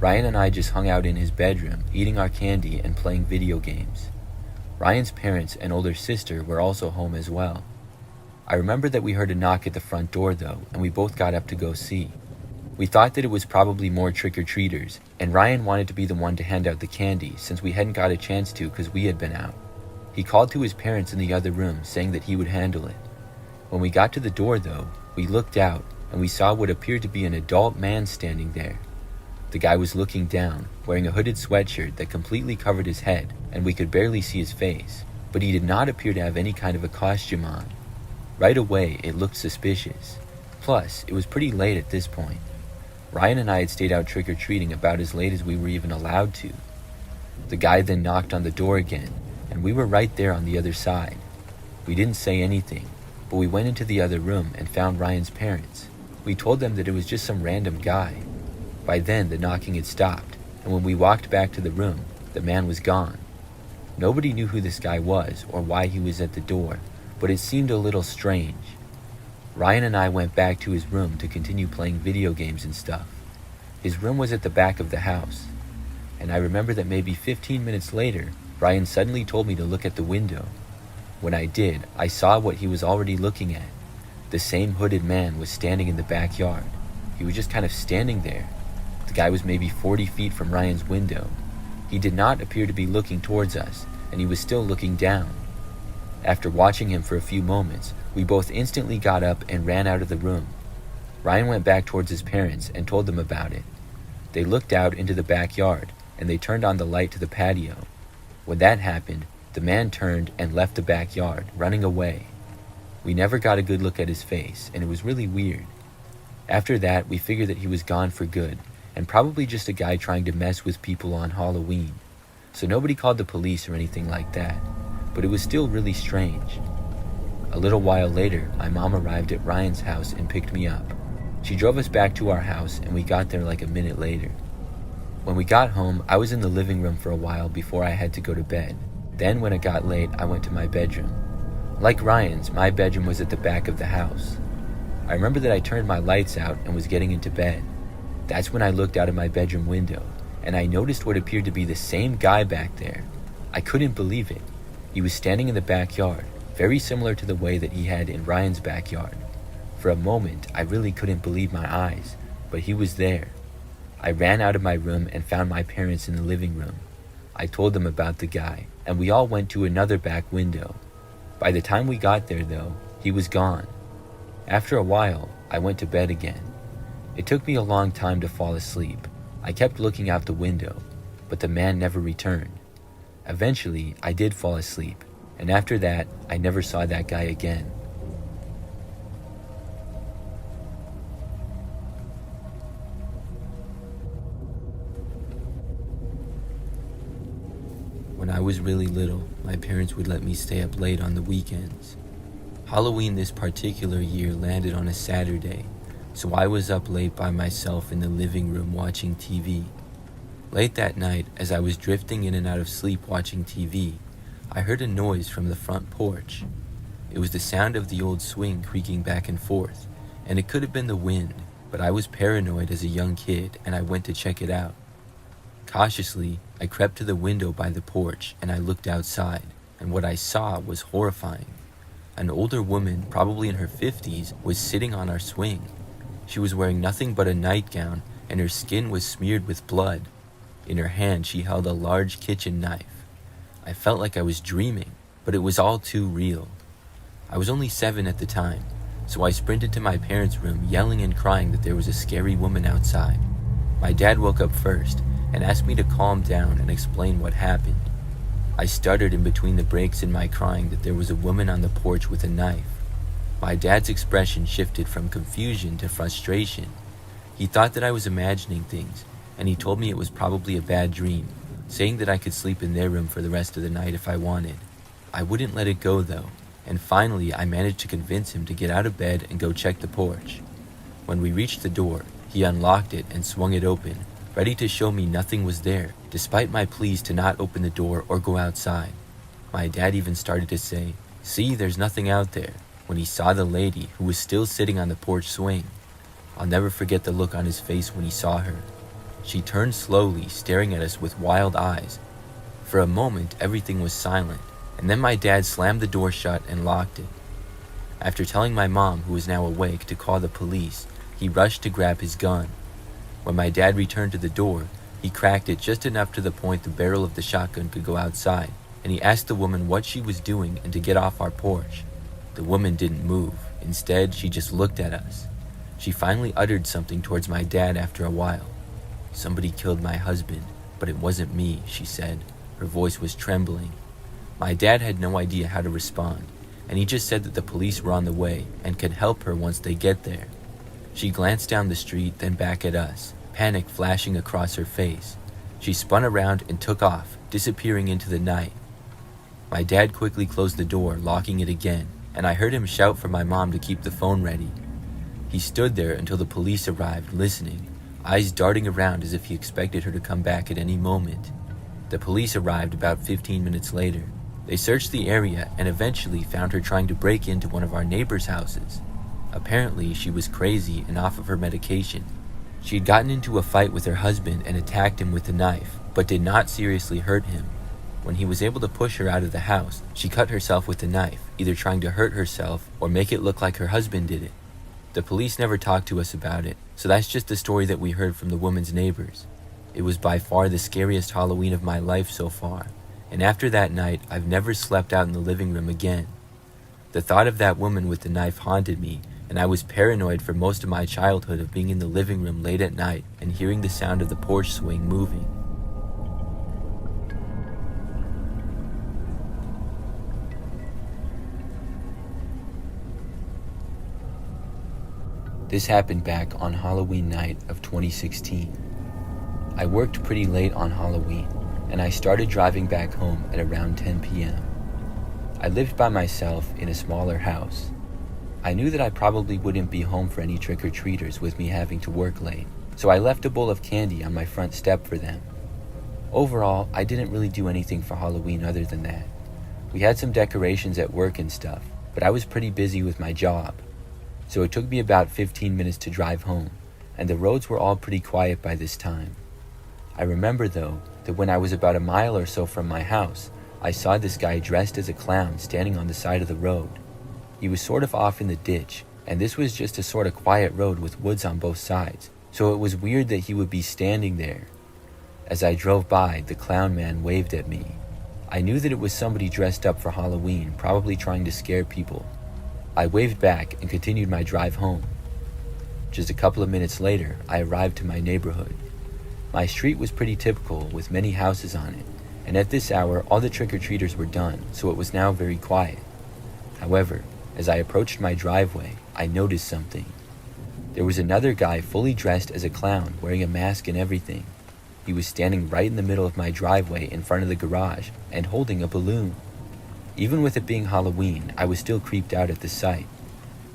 Ryan and I just hung out in his bedroom, eating our candy and playing video games. Ryan's parents and older sister were also home as well. I remember that we heard a knock at the front door though, and we both got up to go see. We thought that it was probably more trick-or-treaters, and Ryan wanted to be the one to hand out the candy since we hadn't got a chance to because we had been out. He called to his parents in the other room saying that he would handle it. When we got to the door though, we looked out and we saw what appeared to be an adult man standing there. The guy was looking down, wearing a hooded sweatshirt that completely covered his head and we could barely see his face, but he did not appear to have any kind of a costume on. Right away, it looked suspicious. Plus, it was pretty late at this point. Ryan and I had stayed out trick-or-treating about as late as we were even allowed to. The guy then knocked on the door again, and we were right there on the other side. We didn't say anything, but we went into the other room and found Ryan's parents. We told them that it was just some random guy. By then, the knocking had stopped, and when we walked back to the room, the man was gone. Nobody knew who this guy was or why he was at the door, but it seemed a little strange. Ryan and I went back to his room to continue playing video games and stuff. His room was at the back of the house, and I remember that maybe 15 minutes later, Ryan suddenly told me to look at the window. When I did, I saw what he was already looking at. The same hooded man was standing in the backyard. He was just kind of standing there. The guy was maybe 40 feet from Ryan's window. He did not appear to be looking towards us, and he was still looking down. After watching him for a few moments, we both instantly got up and ran out of the room. Ryan went back towards his parents and told them about it. They looked out into the backyard, and they turned on the light to the patio. When that happened, the man turned and left the backyard, running away. We never got a good look at his face, and it was really weird. After that, we figured that he was gone for good, and probably just a guy trying to mess with people on Halloween. So nobody called the police or anything like that, but it was still really strange. A little while later, my mom arrived at Ryan's house and picked me up. She drove us back to our house, and we got there like a minute later. When we got home, I was in the living room for a while before I had to go to bed. Then when it got late, I went to my bedroom. Like Ryan's, my bedroom was at the back of the house. I remember that I turned my lights out and was getting into bed. That's when I looked out of my bedroom window, and I noticed what appeared to be the same guy back there. I couldn't believe it. He was standing in the backyard, very similar to the way that he had in Ryan's backyard. For a moment, I really couldn't believe my eyes, but he was there. I ran out of my room and found my parents in the living room. I told them about the guy, and we all went to another back window. By the time we got there, though, he was gone. After a while, I went to bed again. It took me a long time to fall asleep. I kept looking out the window, but the man never returned. Eventually, I did fall asleep, and after that, I never saw that guy again. When I was really little, my parents would let me stay up late on the weekends. Halloween this particular year landed on a Saturday, so I was up late by myself in the living room watching TV. Late that night, as I was drifting in and out of sleep watching TV, I heard a noise from the front porch. It was the sound of the old swing creaking back and forth, and it could have been the wind, but I was paranoid as a young kid and I went to check it out. Cautiously, I crept to the window by the porch and I looked outside, and what I saw was horrifying. An older woman, probably in her 50s, was sitting on our swing. She was wearing nothing but a nightgown, and her skin was smeared with blood. In her hand, she held a large kitchen knife. I felt like I was dreaming, but it was all too real. I was only 7 at the time, so I sprinted to my parents' room, yelling and crying that there was a scary woman outside. My dad woke up first and asked me to calm down and explain what happened. I stuttered in between the breaks in my crying that there was a woman on the porch with a knife. My dad's expression shifted from confusion to frustration. He thought that I was imagining things, and he told me it was probably a bad dream, saying that I could sleep in their room for the rest of the night if I wanted. I wouldn't let it go though, and finally I managed to convince him to get out of bed and go check the porch. When we reached the door, He unlocked it and swung it open, ready to show me nothing was there, despite my pleas to not open the door or go outside. My dad even started to say, "See, there's nothing out there," when he saw the lady who was still sitting on the porch swing. I'll never forget the look on his face when he saw her. She turned slowly, staring at us with wild eyes. For a moment, everything was silent, and then my dad slammed the door shut and locked it. After telling my mom, who was now awake, to call the police, he rushed to grab his gun. When my dad returned to the door, he cracked it just enough to the point the barrel of the shotgun could go outside, and he asked the woman what she was doing and to get off our porch. The woman didn't move. Instead, she just looked at us. She finally uttered something towards my dad after a while. "Somebody killed my husband, but it wasn't me," she said. Her voice was trembling. My dad had no idea how to respond, and he just said that the police were on the way and could help her once they get there. She glanced down the street, then back at us, panic flashing across her face. She spun around and took off, disappearing into the night. My dad quickly closed the door, locking it again, and I heard him shout for my mom to keep the phone ready. He stood there until the police arrived, listening, eyes darting around as if he expected her to come back at any moment. The police arrived about 15 minutes later. They searched the area and eventually found her trying to break into one of our neighbors' houses. Apparently, she was crazy and off of her medication. She had gotten into a fight with her husband and attacked him with a knife, but did not seriously hurt him. When he was able to push her out of the house, she cut herself with the knife, either trying to hurt herself or make it look like her husband did it. The police never talked to us about it, so that's just the story that we heard from the woman's neighbors. It was by far the scariest Halloween of my life so far, and after that night, I've never slept out in the living room again. The thought of that woman with the knife haunted me, and I was paranoid for most of my childhood of being in the living room late at night and hearing the sound of the porch swing moving. This happened back on Halloween night of 2016. I worked pretty late on Halloween, and I started driving back home at around 10 p.m. I lived by myself in a smaller house. I knew that I probably wouldn't be home for any trick-or-treaters with me having to work late, so I left a bowl of candy on my front step for them. Overall, I didn't really do anything for Halloween other than that. We had some decorations at work and stuff, but I was pretty busy with my job. So it took me about 15 minutes to drive home, and the roads were all pretty quiet by this time. I remember, though, that when I was about a mile or so from my house, I saw this guy dressed as a clown standing on the side of the road. He was sort of off in the ditch, and this was just a sort of quiet road with woods on both sides, so it was weird that he would be standing there. As I drove by, the clown man waved at me. I knew that it was somebody dressed up for Halloween, probably trying to scare people. I waved back and continued my drive home. Just a couple of minutes later, I arrived to my neighborhood. My street was pretty typical, with many houses on it, and at this hour, all the trick-or-treaters were done, so it was now very quiet. However, as I approached my driveway, I noticed something. There was another guy fully dressed as a clown, wearing a mask and everything. He was standing right in the middle of my driveway in front of the garage and holding a balloon. Even with it being Halloween, I was still creeped out at the sight.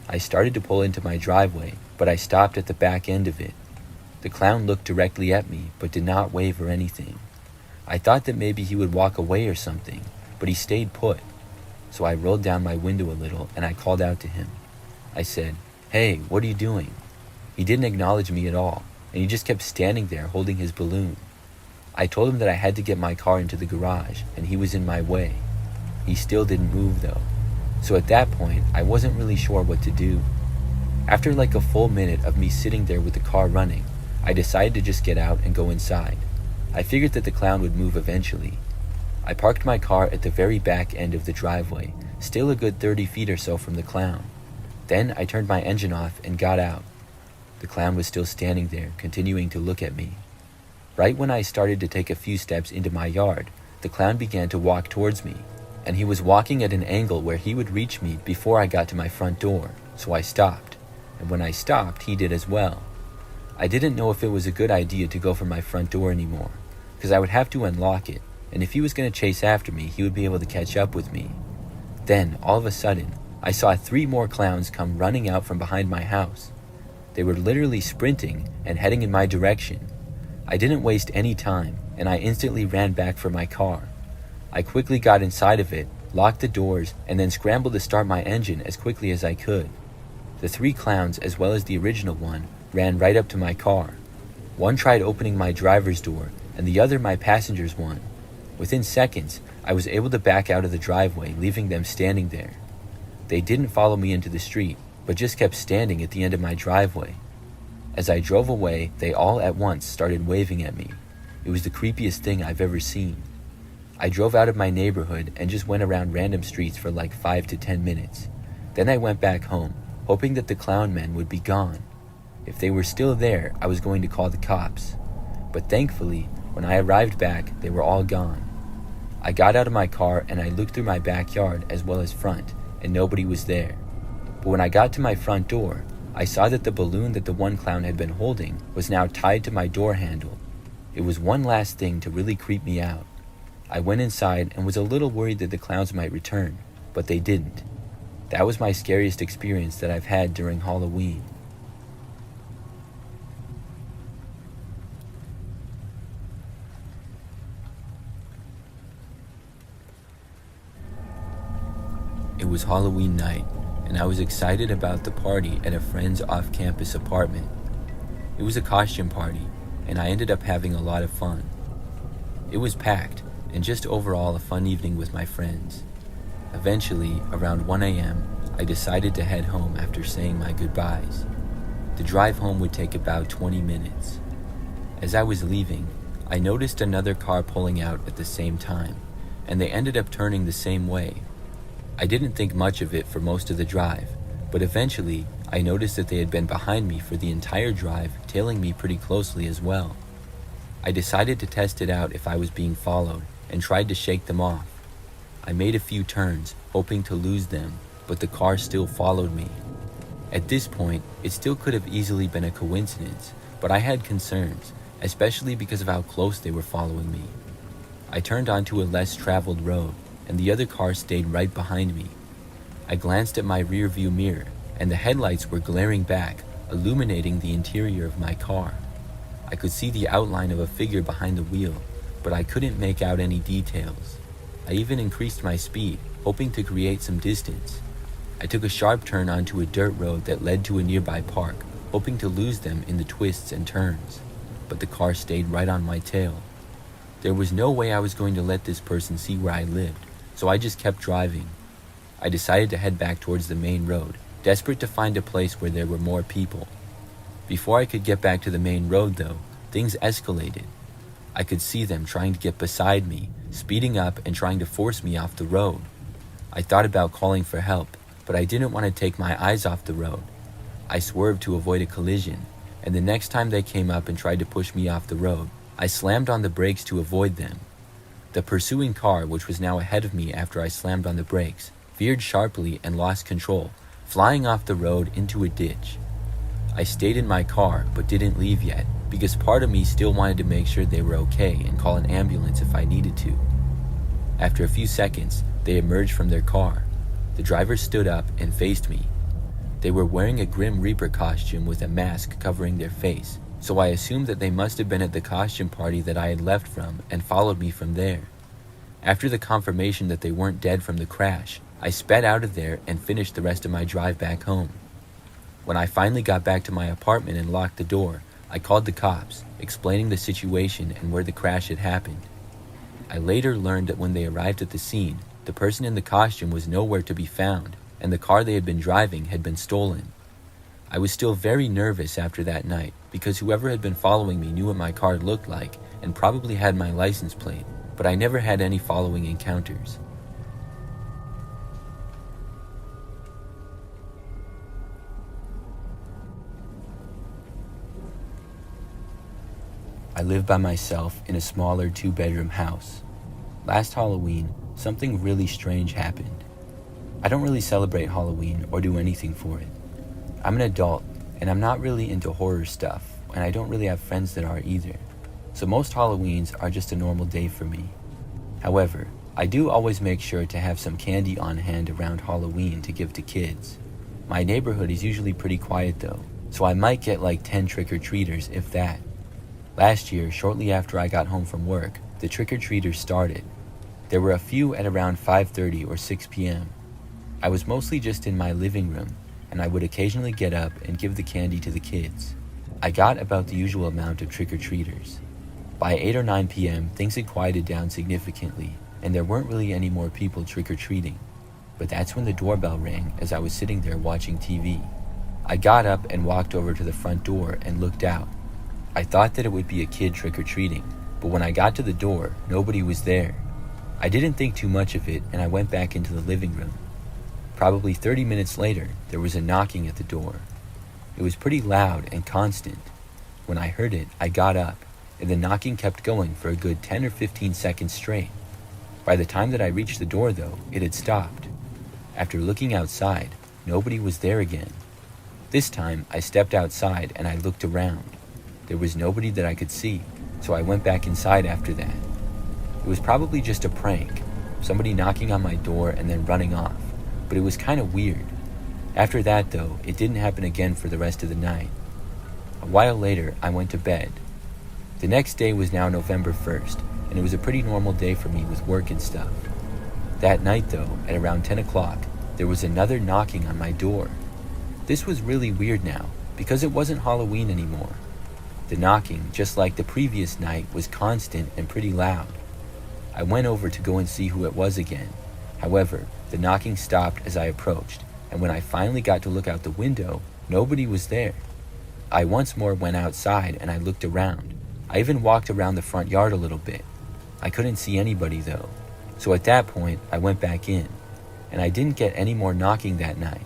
I started to pull into my driveway, but I stopped at the back end of it. The clown looked directly at me, but did not wave or anything. I thought that maybe he would walk away or something, but he stayed put. So I rolled down my window a little and I called out to him. I said, "Hey, what are you doing?" He didn't acknowledge me at all, and he just kept standing there holding his balloon. I told him that I had to get my car into the garage, and he was in my way. He still didn't move though, so at that point, I wasn't really sure what to do. After like a full minute of me sitting there with the car running, I decided to just get out and go inside. I figured that the clown would move eventually. I parked my car at the very back end of the driveway, still a good 30 feet or so from the clown. Then I turned my engine off and got out. The clown was still standing there, continuing to look at me. Right when I started to take a few steps into my yard, the clown began to walk towards me, and he was walking at an angle where he would reach me before I got to my front door, so I stopped. And when I stopped, he did as well. I didn't know if it was a good idea to go for my front door anymore, because I would have to unlock it, and if he was going to chase after me, he would be able to catch up with me. Then, all of a sudden, I saw 3 more clowns come running out from behind my house. They were literally sprinting and heading in my direction. I didn't waste any time, and I instantly ran back for my car. I quickly got inside of it, locked the doors, and then scrambled to start my engine as quickly as I could. The 3 clowns, as well as the original one, ran right up to my car. One tried opening my driver's door, and the other my passenger's one. Within seconds, I was able to back out of the driveway, leaving them standing there. They didn't follow me into the street, but just kept standing at the end of my driveway. As I drove away, they all at once started waving at me. It was the creepiest thing I've ever seen. I drove out of my neighborhood and just went around random streets for like 5 to 10 minutes. Then I went back home, hoping that the clown men would be gone. If they were still there, I was going to call the cops. But thankfully, when I arrived back, they were all gone. I got out of my car and I looked through my backyard as well as front, and nobody was there. But when I got to my front door, I saw that the balloon that the one clown had been holding was now tied to my door handle. It was one last thing to really creep me out. I went inside and was a little worried that the clowns might return, but they didn't. That was my scariest experience that I've had during Halloween. It was Halloween night, and I was excited about the party at a friend's off-campus apartment. It was a costume party, and I ended up having a lot of fun. It was packed, and just overall a fun evening with my friends. Eventually, around 1 a.m., I decided to head home after saying my goodbyes. The drive home would take about 20 minutes. As I was leaving, I noticed another car pulling out at the same time, and they ended up turning the same way. I didn't think much of it for most of the drive, but eventually I noticed that they had been behind me for the entire drive, tailing me pretty closely as well. I decided to test it out if I was being followed and tried to shake them off. I made a few turns, hoping to lose them, but the car still followed me. At this point, it still could have easily been a coincidence, but I had concerns, especially because of how close they were following me. I turned onto a less traveled road, and the other car stayed right behind me. I glanced at my rear view mirror, and the headlights were glaring back, illuminating the interior of my car. I could see the outline of a figure behind the wheel, but I couldn't make out any details. I even increased my speed, hoping to create some distance. I took a sharp turn onto a dirt road that led to a nearby park, hoping to lose them in the twists and turns, but the car stayed right on my tail. There was no way I was going to let this person see where I lived, so I just kept driving. I decided to head back towards the main road, desperate to find a place where there were more people. Before I could get back to the main road though, things escalated. I could see them trying to get beside me, speeding up and trying to force me off the road. I thought about calling for help, but I didn't want to take my eyes off the road. I swerved to avoid a collision, and the next time they came up and tried to push me off the road, I slammed on the brakes to avoid them. The pursuing car, which was now ahead of me after I slammed on the brakes, veered sharply and lost control, flying off the road into a ditch. I stayed in my car but didn't leave yet, because part of me still wanted to make sure they were okay and call an ambulance if I needed to. After a few seconds, they emerged from their car. The driver stood up and faced me. They were wearing a Grim Reaper costume with a mask covering their face, so I assumed that they must have been at the costume party that I had left from and followed me from there. After the confirmation that they weren't dead from the crash, I sped out of there and finished the rest of my drive back home. When I finally got back to my apartment and locked the door, I called the cops, explaining the situation and where the crash had happened. I later learned that when they arrived at the scene, the person in the costume was nowhere to be found, and the car they had been driving had been stolen. I was still very nervous after that night, because whoever had been following me knew what my car looked like and probably had my license plate, but I never had any following encounters. I live by myself in a smaller 2-bedroom house. Last Halloween, something really strange happened. I don't really celebrate Halloween or do anything for it. I'm an adult, and I'm not really into horror stuff, and I don't really have friends that are either. So most Halloweens are just a normal day for me. However, I do always make sure to have some candy on hand around Halloween to give to kids. My neighborhood is usually pretty quiet though, so I might get like 10 trick-or-treaters, if that. Last year, shortly after I got home from work, the trick-or-treaters started. There were a few at around 5:30 or 6 p.m. I was mostly just in my living room, and I would occasionally get up and give the candy to the kids. I got about the usual amount of trick-or-treaters. By 8 or 9 p.m., things had quieted down significantly, and there weren't really any more people trick-or-treating. But that's when the doorbell rang as I was sitting there watching TV. I got up and walked over to the front door and looked out. I thought that it would be a kid trick-or-treating, but when I got to the door, nobody was there. I didn't think too much of it, and I went back into the living room. Probably 30 minutes later, there was a knocking at the door. It was pretty loud and constant. When I heard it, I got up, and the knocking kept going for a good 10 or 15 seconds straight. By the time that I reached the door, though, it had stopped. After looking outside, nobody was there again. This time, I stepped outside and I looked around. There was nobody that I could see, so I went back inside after that. It was probably just a prank, somebody knocking on my door and then running off, but it was kind of weird. After that, though, it didn't happen again for the rest of the night. A while later, I went to bed. The next day was now November 1st, and it was a pretty normal day for me with work and stuff. That night, though, at around 10 o'clock, there was another knocking on my door. This was really weird now, because it wasn't Halloween anymore. The knocking, just like the previous night, was constant and pretty loud. I went over to go and see who it was again. However, the knocking stopped as I approached, and when I finally got to look out the window, nobody was there. I once more went outside and I looked around. I even walked around the front yard a little bit. I couldn't see anybody though, so at that point I went back in, and I didn't get any more knocking that night.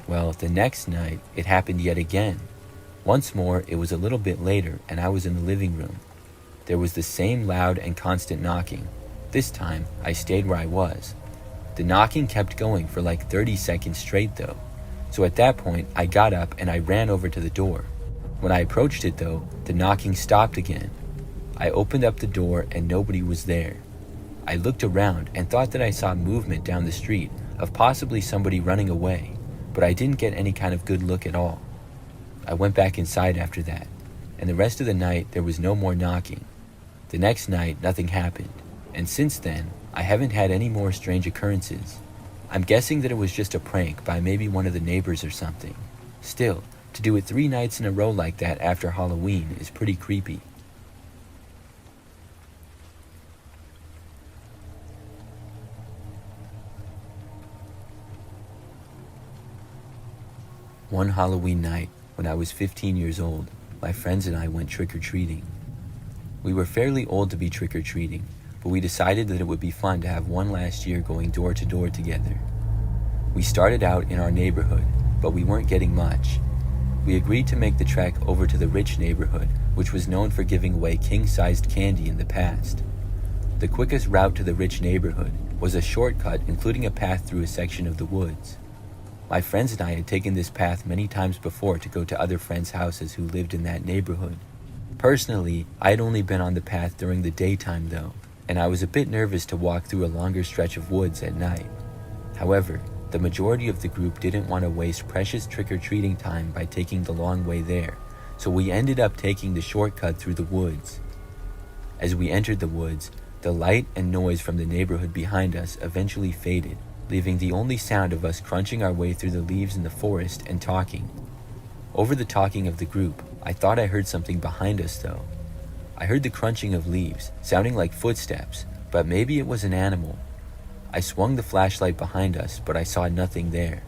Well, the next night it happened yet again. Once more, it was a little bit later and I was in the living room. There was the same loud and constant knocking. This time, I stayed where I was. The knocking kept going for like 30 seconds straight though, so at that point I got up and I ran over to the door. When I approached it though, the knocking stopped again. I opened up the door and nobody was there. I looked around and thought that I saw movement down the street of possibly somebody running away, but I didn't get any kind of good look at all. I went back inside after that, and the rest of the night there was no more knocking. The next night nothing happened, and since then I haven't had any more strange occurrences. I'm guessing that it was just a prank by maybe one of the neighbors or something. Still, to do it 3 nights in a row like that after Halloween is pretty creepy. One Halloween night, when I was 15 years old, my friends and I went trick-or-treating. We were fairly old to be trick-or-treating, but we decided that it would be fun to have one last year going door to door together. We started out in our neighborhood, but we weren't getting much. We agreed to make the trek over to the rich neighborhood, which was known for giving away king-sized candy in the past. The quickest route to the rich neighborhood was a shortcut including a path through a section of the woods. My friends and I had taken this path many times before to go to other friends' houses who lived in that neighborhood. Personally, I had only been on the path during the daytime though, and I was a bit nervous to walk through a longer stretch of woods at night. However, the majority of the group didn't want to waste precious trick-or-treating time by taking the long way there, so we ended up taking the shortcut through the woods. As we entered the woods, the light and noise from the neighborhood behind us eventually faded, leaving the only sound of us crunching our way through the leaves in the forest and talking. Over the talking of the group, I thought I heard something behind us though. I heard the crunching of leaves, sounding like footsteps, but maybe it was an animal. I swung the flashlight behind us, but I saw nothing there.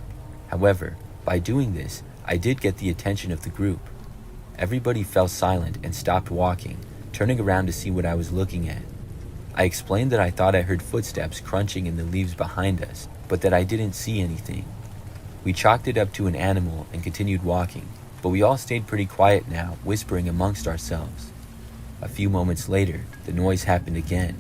However, by doing this, I did get the attention of the group. Everybody fell silent and stopped walking, turning around to see what I was looking at. I explained that I thought I heard footsteps crunching in the leaves behind us, but that I didn't see anything. We chalked it up to an animal and continued walking, but we all stayed pretty quiet now, whispering amongst ourselves. A few moments later, the noise happened again.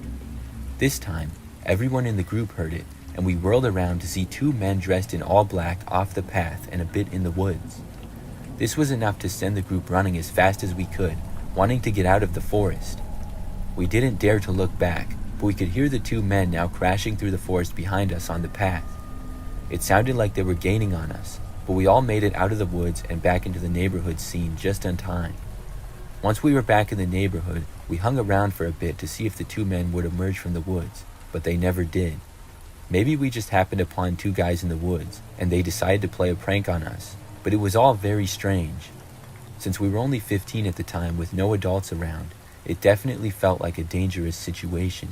This time, everyone in the group heard it, and we whirled around to see 2 men dressed in all black off the path and a bit in the woods. This was enough to send the group running as fast as we could, wanting to get out of the forest. We didn't dare to look back, but we could hear the 2 men now crashing through the forest behind us on the path. It sounded like they were gaining on us, but we all made it out of the woods and back into the neighborhood scene just in time. Once we were back in the neighborhood, we hung around for a bit to see if the two men would emerge from the woods, but they never did. Maybe we just happened upon two guys in the woods, and they decided to play a prank on us, but it was all very strange. Since we were only 15 at the time with no adults around, it definitely felt like a dangerous situation.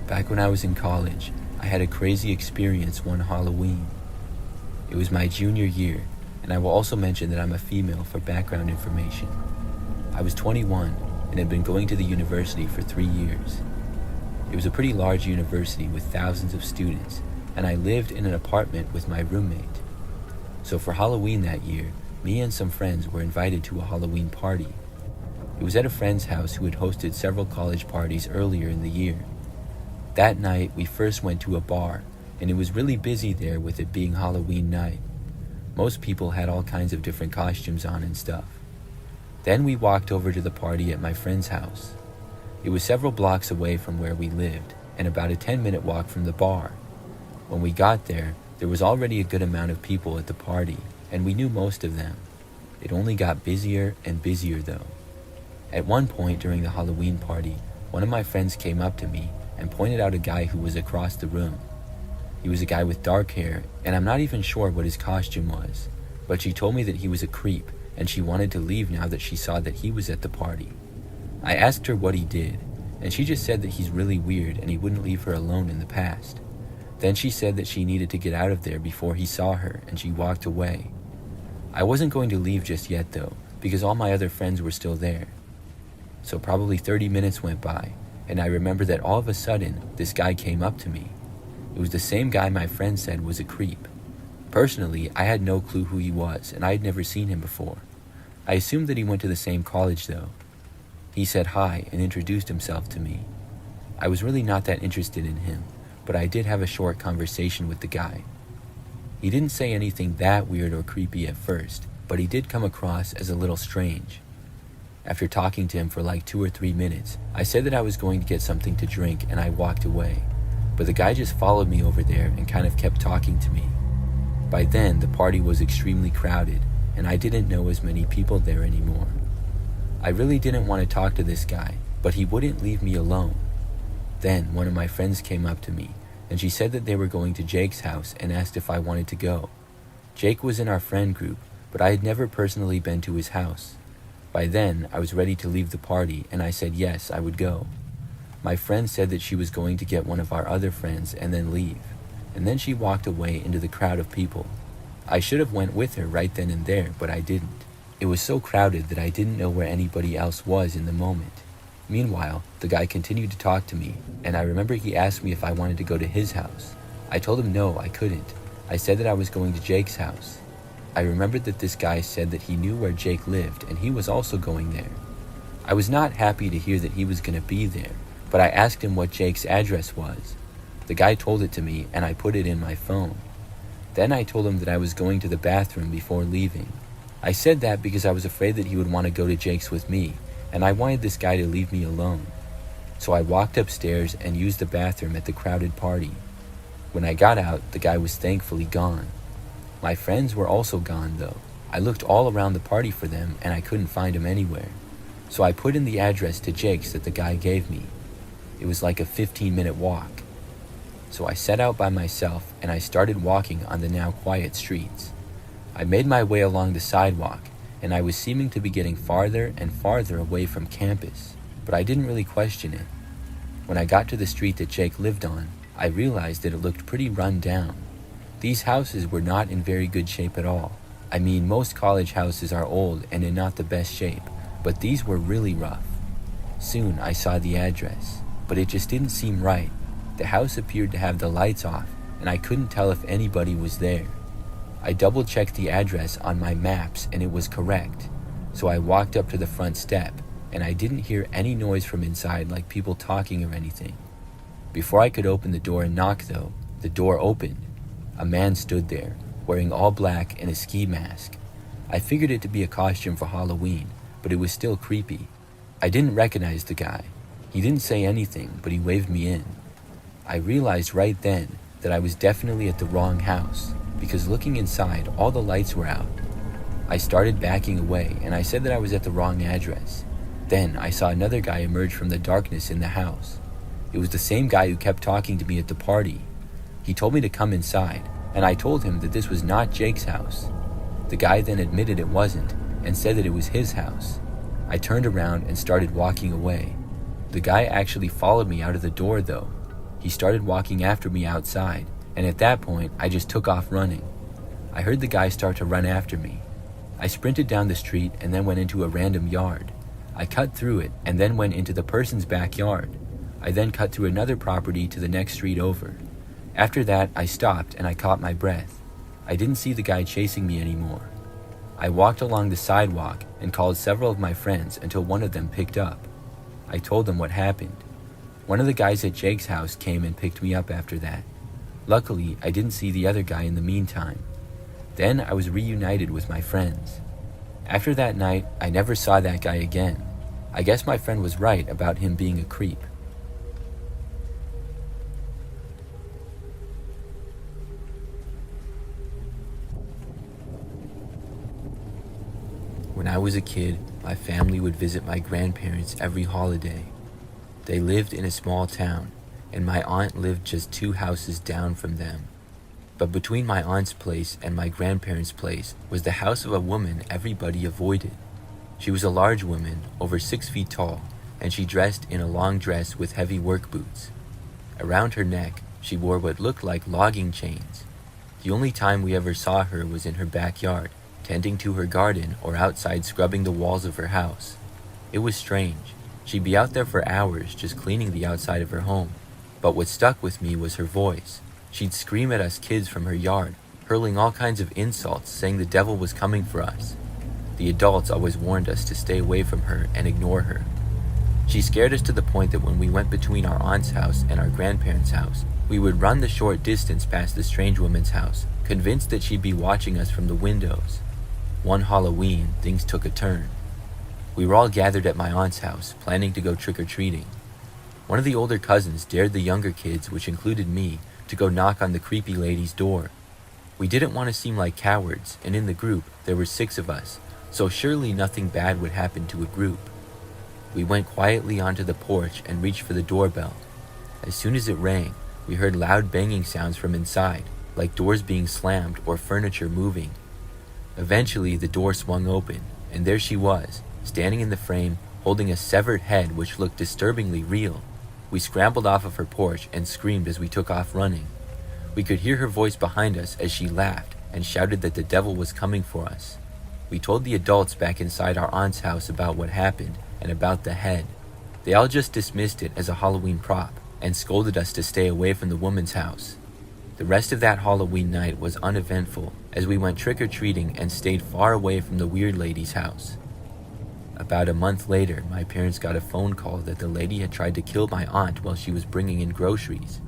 Back when I was in college, I had a crazy experience one Halloween. It was my junior year, and I will also mention that I'm a female for background information. I was 21 and had been going to the university for 3 years. It was a pretty large university with thousands of students, and I lived in an apartment with my roommate. So for Halloween that year, me and some friends were invited to a Halloween party. It was at a friend's house who had hosted several college parties earlier in the year. That night, we first went to a bar, and it was really busy there with it being Halloween night. Most people had all kinds of different costumes on and stuff. Then we walked over to the party at my friend's house. It was several blocks away from where we lived, and about a 10-minute walk from the bar. When we got there, there was already a good amount of people at the party, and we knew most of them. It only got busier and busier though. At one point during the Halloween party, one of my friends came up to me and pointed out a guy who was across the room. He was a guy with dark hair, and I'm not even sure what his costume was, but she told me that he was a creep, and she wanted to leave now that she saw that he was at the party. I asked her what he did, and she just said that he's really weird and he wouldn't leave her alone in the past. Then she said that she needed to get out of there before he saw her, and she walked away. I wasn't going to leave just yet though, because all my other friends were still there. So probably 30 minutes went by, and I remember that all of a sudden, this guy came up to me. It was the same guy my friend said was a creep. Personally, I had no clue who he was, and I had never seen him before. I assumed that he went to the same college though. He said hi and introduced himself to me. I was really not that interested in him, but I did have a short conversation with the guy. He didn't say anything that weird or creepy at first, but he did come across as a little strange. After talking to him for like 2 or 3 minutes, I said that I was going to get something to drink and I walked away. But the guy just followed me over there and kind of kept talking to me. By then, the party was extremely crowded, and I didn't know as many people there anymore. I really didn't want to talk to this guy, but he wouldn't leave me alone. Then, one of my friends came up to me, and she said that they were going to Jake's house and asked if I wanted to go. Jake was in our friend group, but I had never personally been to his house. By then, I was ready to leave the party, and I said yes, I would go. My friend said that she was going to get one of our other friends and then leave, and then she walked away into the crowd of people. I should have went with her right then and there, but I didn't. It was so crowded that I didn't know where anybody else was in the moment. Meanwhile, the guy continued to talk to me, and I remember he asked me if I wanted to go to his house. I told him no, I couldn't. I said that I was going to Jake's house. I remembered that this guy said that he knew where Jake lived, and he was also going there. I was not happy to hear that he was going to be there, but I asked him what Jake's address was. The guy told it to me, and I put it in my phone. Then I told him that I was going to the bathroom before leaving. I said that because I was afraid that he would want to go to Jake's with me, and I wanted this guy to leave me alone. So I walked upstairs and used the bathroom at the crowded party. When I got out, the guy was thankfully gone. My friends were also gone though. I looked all around the party for them and I couldn't find them anywhere. So I put in the address to Jake's that the guy gave me. It was like a 15-minute walk. So I set out by myself and I started walking on the now quiet streets. I made my way along the sidewalk and I was seeming to be getting farther and farther away from campus, but I didn't really question it. When I got to the street that Jake lived on, I realized that it looked pretty run down. These houses were not in very good shape at all. I mean, most college houses are old and in not the best shape, but these were really rough. Soon I saw the address, but it just didn't seem right. The house appeared to have the lights off, and I couldn't tell if anybody was there. I double-checked the address on my maps and it was correct, so I walked up to the front step, and I didn't hear any noise from inside like people talking or anything. Before I could open the door and knock though, the door opened. A man stood there, wearing all black and a ski mask. I figured it to be a costume for Halloween, but it was still creepy. I didn't recognize the guy. He didn't say anything, but he waved me in. I realized right then that I was definitely at the wrong house, because looking inside, all the lights were out. I started backing away, and I said that I was at the wrong address. Then I saw another guy emerge from the darkness in the house. It was the same guy who kept talking to me at the party. He told me to come inside, and I told him that this was not Jake's house. The guy then admitted it wasn't, and said that it was his house. I turned around and started walking away. The guy actually followed me out of the door though. He started walking after me outside, and at that point, I just took off running. I heard the guy start to run after me. I sprinted down the street and then went into a random yard. I cut through it and then went into the person's backyard. I then cut through another property to the next street over. After that, I stopped and I caught my breath. I didn't see the guy chasing me anymore. I walked along the sidewalk and called several of my friends until one of them picked up. I told them what happened. One of the guys at Jake's house came and picked me up after that. Luckily, I didn't see the other guy in the meantime. Then I was reunited with my friends. After that night, I never saw that guy again. I guess my friend was right about him being a creep. When I was a kid, my family would visit my grandparents every holiday. They lived in a small town, and my aunt lived just 2 houses down from them. But between my aunt's place and my grandparents' place was the house of a woman everybody avoided. She was a large woman, over 6 feet tall, and she dressed in a long dress with heavy work boots. Around her neck, she wore what looked like logging chains. The only time we ever saw her was in her backyard, tending to her garden or outside scrubbing the walls of her house. It was strange. She'd be out there for hours just cleaning the outside of her home. But what stuck with me was her voice. She'd scream at us kids from her yard, hurling all kinds of insults, saying the devil was coming for us. The adults always warned us to stay away from her and ignore her. She scared us to the point that when we went between our aunt's house and our grandparents' house, we would run the short distance past the strange woman's house, convinced that she'd be watching us from the windows. One Halloween, things took a turn. We were all gathered at my aunt's house, planning to go trick-or-treating. One of the older cousins dared the younger kids, which included me, to go knock on the creepy lady's door. We didn't want to seem like cowards, and in the group, there were 6 of us, so surely nothing bad would happen to a group. We went quietly onto the porch and reached for the doorbell. As soon as it rang, we heard loud banging sounds from inside, like doors being slammed or furniture moving. Eventually, the door swung open, and there she was, standing in the frame, holding a severed head which looked disturbingly real. We scrambled off of her porch and screamed as we took off running. We could hear her voice behind us as she laughed and shouted that the devil was coming for us. We told the adults back inside our aunt's house about what happened and about the head. They all just dismissed it as a Halloween prop and scolded us to stay away from the woman's house. The rest of that Halloween night was uneventful as we went trick-or-treating and stayed far away from the weird lady's house. About a month later, my parents got a phone call that the lady had tried to kill my aunt while she was bringing in groceries.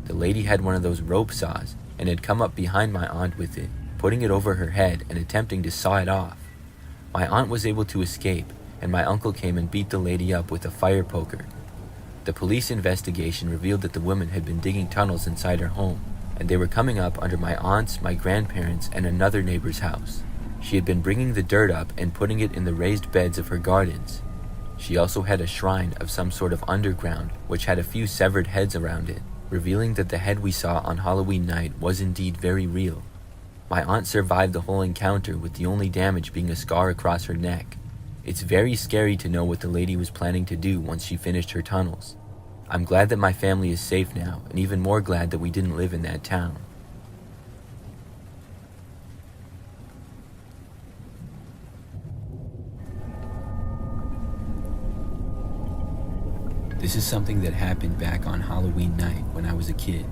The lady had one of those rope saws and had come up behind my aunt with it, putting it over her head and attempting to saw it off. My aunt was able to escape, and my uncle came and beat the lady up with a fire poker. The police investigation revealed that the woman had been digging tunnels inside her home, and they were coming up under my aunt's, my grandparents', and another neighbor's house. She had been bringing the dirt up and putting it in the raised beds of her gardens. She also had a shrine of some sort of underground, which had a few severed heads around it, revealing that the head we saw on Halloween night was indeed very real. My aunt survived the whole encounter, with the only damage being a scar across her neck. It's very scary to know what the lady was planning to do once she finished her tunnels. I'm glad that my family is safe now, and even more glad that we didn't live in that town. This is something that happened back on Halloween night when I was a kid.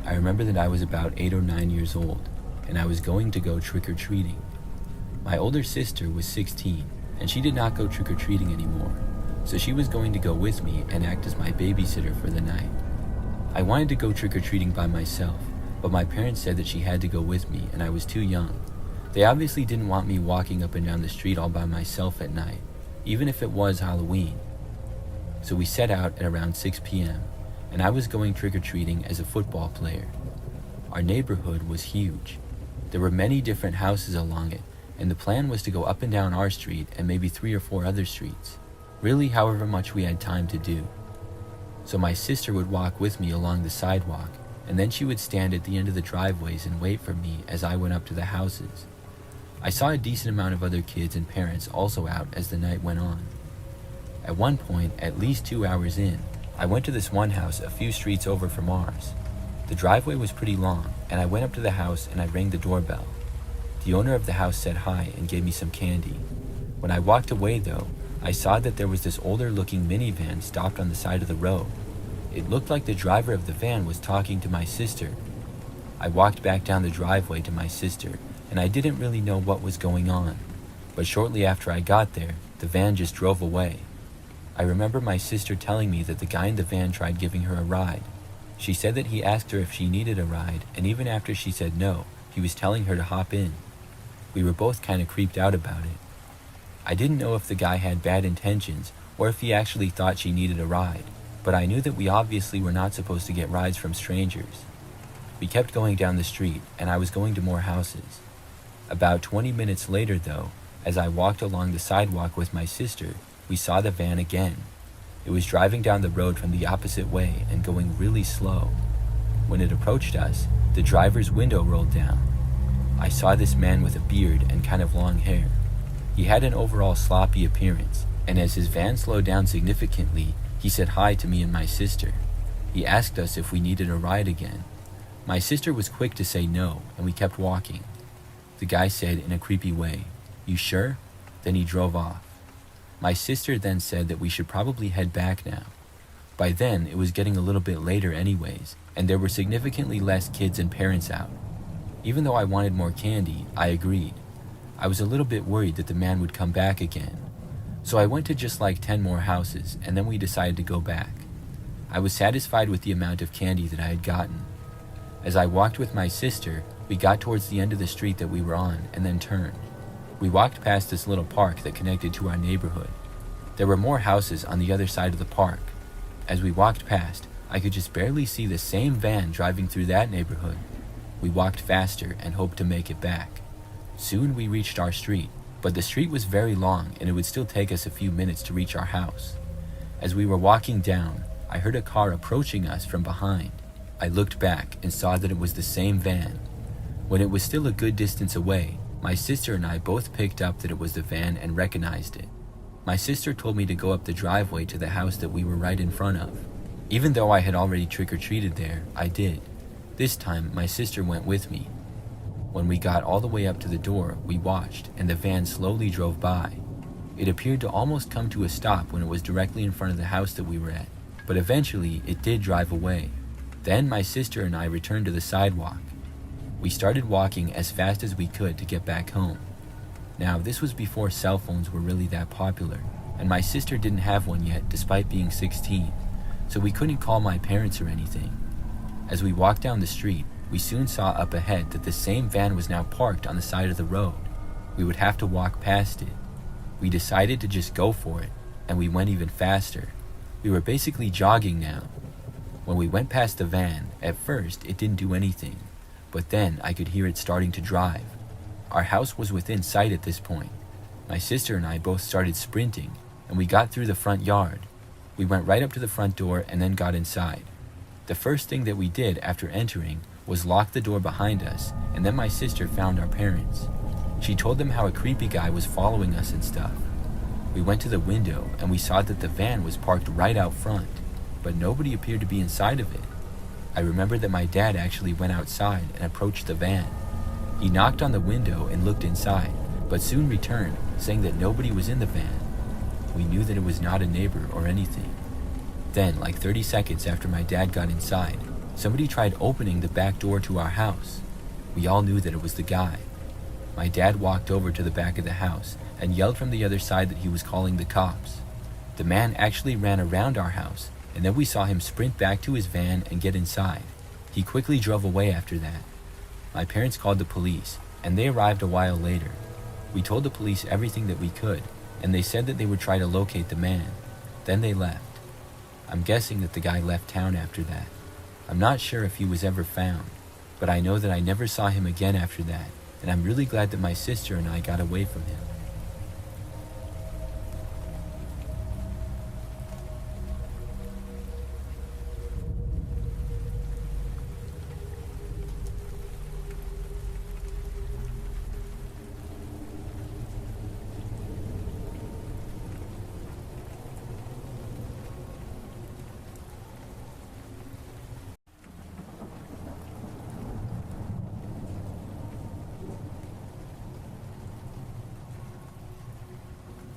I remember that I was about 8 or 9 years old, and I was going to go trick-or-treating. My older sister was 16, and she did not go trick-or-treating anymore, so she was going to go with me and act as my babysitter for the night. I wanted to go trick-or-treating by myself, but my parents said that she had to go with me, and I was too young. They obviously didn't want me walking up and down the street all by myself at night, even if it was Halloween. So we set out at around 6 p.m., and I was going trick-or-treating as a football player. Our neighborhood was huge. There were many different houses along it, and the plan was to go up and down our street and maybe 3 or 4 other streets, really however much we had time to do. So my sister would walk with me along the sidewalk, and then she would stand at the end of the driveways and wait for me as I went up to the houses. I saw a decent amount of other kids and parents also out as the night went on. At one point, at least 2 hours in, I went to this one house a few streets over from ours. The driveway was pretty long, and I went up to the house and I rang the doorbell. The owner of the house said hi and gave me some candy. When I walked away though, I saw that there was this older looking minivan stopped on the side of the road. It looked like the driver of the van was talking to my sister. I walked back down the driveway to my sister, and I didn't really know what was going on. But shortly after I got there, the van just drove away. I remember my sister telling me that the guy in the van tried giving her a ride. She said that he asked her if she needed a ride, and even after she said no, he was telling her to hop in. We were both kind of creeped out about it. I didn't know if the guy had bad intentions or if he actually thought she needed a ride, but I knew that we obviously were not supposed to get rides from strangers. We kept going down the street, and I was going to more houses. About 20 minutes later though, as I walked along the sidewalk with my sister, we saw the van again. It was driving down the road from the opposite way and going really slow. When it approached us, the driver's window rolled down. I saw this man with a beard and kind of long hair. He had an overall sloppy appearance, and as his van slowed down significantly, he said hi to me and my sister. He asked us if we needed a ride again. My sister was quick to say no, and we kept walking. The guy said in a creepy way, "You sure?" Then he drove off. My sister then said that we should probably head back now. By then, it was getting a little bit later anyways, and there were significantly less kids and parents out. Even though I wanted more candy, I agreed. I was a little bit worried that the man would come back again. So I went to just like 10 more houses, and then we decided to go back. I was satisfied with the amount of candy that I had gotten. As I walked with my sister, we got towards the end of the street that we were on and then turned. We walked past this little park that connected to our neighborhood. There were more houses on the other side of the park. As we walked past, I could just barely see the same van driving through that neighborhood. We walked faster and hoped to make it back. Soon we reached our street, but the street was very long and it would still take us a few minutes to reach our house. As we were walking down, I heard a car approaching us from behind. I looked back and saw that it was the same van. When it was still a good distance away, my sister and I both picked up that it was the van and recognized it. My sister told me to go up the driveway to the house that we were right in front of. Even though I had already trick-or-treated there, I did. This time, my sister went with me. When we got all the way up to the door, we watched, and the van slowly drove by. It appeared to almost come to a stop when it was directly in front of the house that we were at, but eventually it did drive away. Then my sister and I returned to the sidewalk. We started walking as fast as we could to get back home. Now, this was before cell phones were really that popular, and my sister didn't have one yet despite being 16, so we couldn't call my parents or anything. As we walked down the street, we soon saw up ahead that the same van was now parked on the side of the road. We would have to walk past it. We decided to just go for it, and we went even faster. We were basically jogging now. When we went past the van, at first it didn't do anything, but then I could hear it starting to drive. Our house was within sight at this point. My sister and I both started sprinting, and we got through the front yard. We went right up to the front door and then got inside. The first thing that we did after entering was lock the door behind us, and then my sister found our parents. She told them how a creepy guy was following us and stuff. We went to the window and we saw that the van was parked right out front, but nobody appeared to be inside of it. I remember that my dad actually went outside and approached the van. He knocked on the window and looked inside, but soon returned, saying that nobody was in the van. We knew that it was not a neighbor or anything. Then, like 30 seconds after my dad got inside, somebody tried opening the back door to our house. We all knew that it was the guy. My dad walked over to the back of the house and yelled from the other side that he was calling the cops. The man actually ran around our house, and then we saw him sprint back to his van and get inside. He quickly drove away after that. My parents called the police, and they arrived a while later. We told the police everything that we could, and they said that they would try to locate the man. Then they left. I'm guessing that the guy left town after that. I'm not sure if he was ever found, but I know that I never saw him again after that, and I'm really glad that my sister and I got away from him.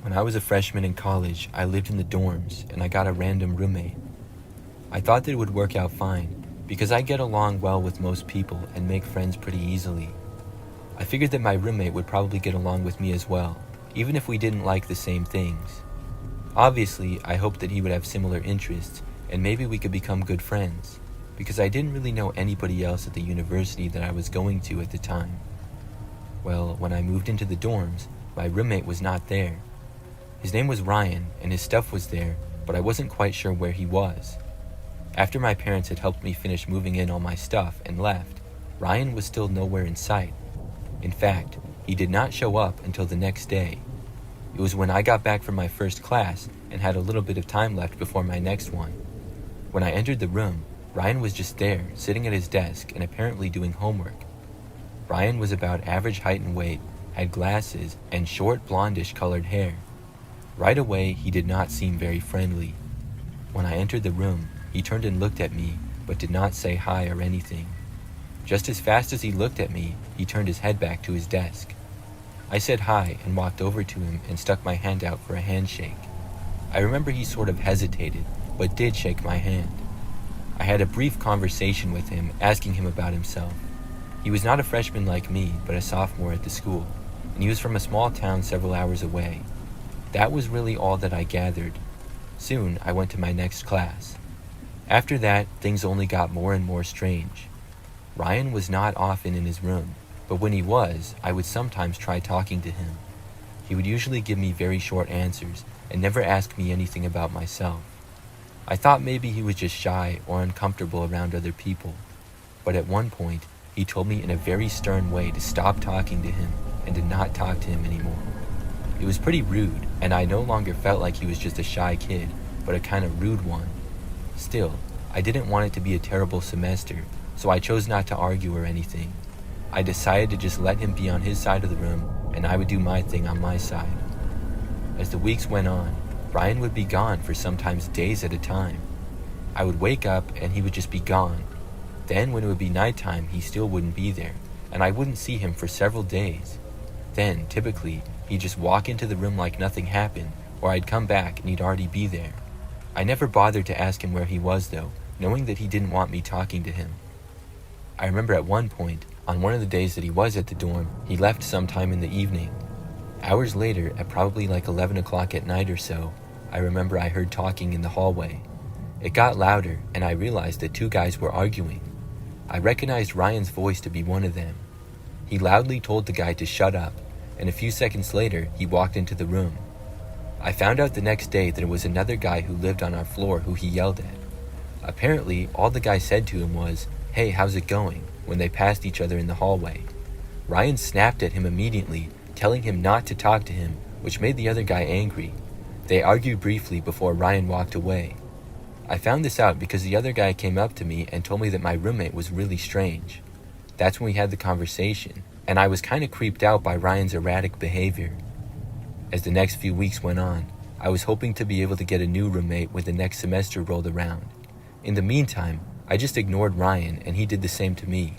When I was a freshman in college, I lived in the dorms and I got a random roommate. I thought that it would work out fine because I get along well with most people and make friends pretty easily. I figured that my roommate would probably get along with me as well, even if we didn't like the same things. Obviously, I hoped that he would have similar interests and maybe we could become good friends, because I didn't really know anybody else at the university that I was going to at the time. Well, when I moved into the dorms, my roommate was not there. His name was Ryan, and his stuff was there, but I wasn't quite sure where he was. After my parents had helped me finish moving in all my stuff and left, Ryan was still nowhere in sight. In fact, he did not show up until the next day. It was when I got back from my first class and had a little bit of time left before my next one. When I entered the room, Ryan was just there, sitting at his desk and apparently doing homework. Ryan was about average height and weight, had glasses, and short blondish colored hair. Right away, he did not seem very friendly. When I entered the room, he turned and looked at me, but did not say hi or anything. Just as fast as he looked at me, he turned his head back to his desk. I said hi and walked over to him and stuck my hand out for a handshake. I remember he sort of hesitated, but did shake my hand. I had a brief conversation with him, asking him about himself. He was not a freshman like me, but a sophomore at the school, and he was from a small town several hours away. That was really all that I gathered. Soon, I went to my next class. After that, things only got more and more strange. Ryan was not often in his room, but when he was, I would sometimes try talking to him. He would usually give me very short answers and never ask me anything about myself. I thought maybe he was just shy or uncomfortable around other people, but at one point, he told me in a very stern way to stop talking to him and to not talk to him anymore. It was pretty rude, and I no longer felt like he was just a shy kid, but a kind of rude one. Still, I didn't want it to be a terrible semester, so I chose not to argue or anything. I decided to just let him be on his side of the room, and I would do my thing on my side. As the weeks went on, Ryan would be gone for sometimes days at a time. I would wake up and he would just be gone. Then when it would be nighttime, he still wouldn't be there, and I wouldn't see him for several days. Then, typically, he'd just walk into the room like nothing happened, or I'd come back and he'd already be there. I never bothered to ask him where he was though, knowing that he didn't want me talking to him. I remember at one point, on one of the days that he was at the dorm, he left sometime in the evening. Hours later, at probably like 11 o'clock at night or so, I remember I heard talking in the hallway. It got louder, and I realized that two guys were arguing. I recognized Ryan's voice to be one of them. He loudly told the guy to shut up, and a few seconds later, he walked into the room. I found out the next day that it was another guy who lived on our floor who he yelled at. Apparently, all the guy said to him was, "Hey, how's it going?" when they passed each other in the hallway. Ryan snapped at him immediately, telling him not to talk to him, which made the other guy angry. They argued briefly before Ryan walked away. I found this out because the other guy came up to me and told me that my roommate was really strange. That's when we had the conversation, and I was kind of creeped out by Ryan's erratic behavior. As the next few weeks went on, I was hoping to be able to get a new roommate when the next semester rolled around. In the meantime, I just ignored Ryan and he did the same to me.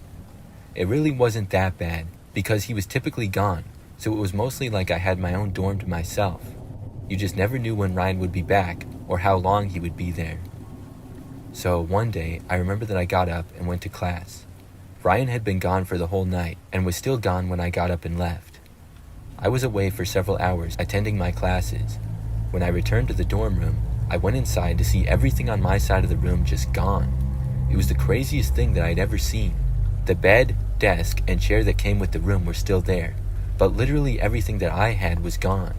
It really wasn't that bad because he was typically gone, so it was mostly like I had my own dorm to myself. You just never knew when Ryan would be back or how long he would be there. So one day, I remember that I got up and went to class. Ryan had been gone for the whole night and was still gone when I got up and left. I was away for several hours attending my classes. When I returned to the dorm room, I went inside to see everything on my side of the room just gone. It was the craziest thing that I'd ever seen. The bed, desk, and chair that came with the room were still there, but literally everything that I had was gone.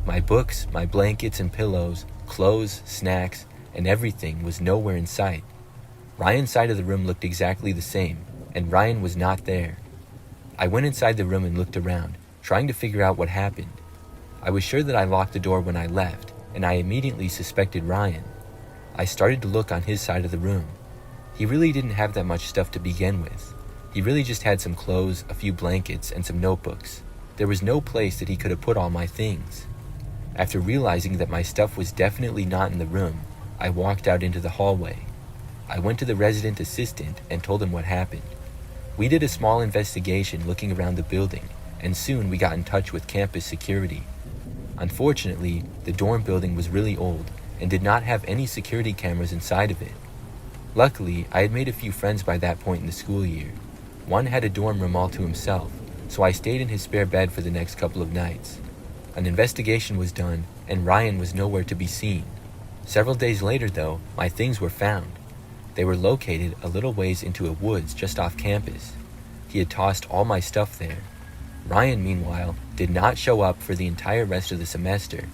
My books, my blankets and pillows, clothes, snacks, and everything was nowhere in sight. Ryan's side of the room looked exactly the same, and Ryan was not there. I went inside the room and looked around, trying to figure out what happened. I was sure that I locked the door when I left, and I immediately suspected Ryan. I started to look on his side of the room. He really didn't have that much stuff to begin with. He really just had some clothes, a few blankets, and some notebooks. There was no place that he could have put all my things. After realizing that my stuff was definitely not in the room, I walked out into the hallway. I went to the resident assistant and told him what happened. We did a small investigation looking around the building, and soon we got in touch with campus security. Unfortunately, the dorm building was really old and did not have any security cameras inside of it. Luckily, I had made a few friends by that point in the school year. One had a dorm room all to himself, so I stayed in his spare bed for the next couple of nights. An investigation was done, and Ryan was nowhere to be seen. Several days later, though, my things were found. They were located a little ways into a woods just off campus. He had tossed all my stuff there. Ryan, meanwhile, did not show up for the entire rest of the semester.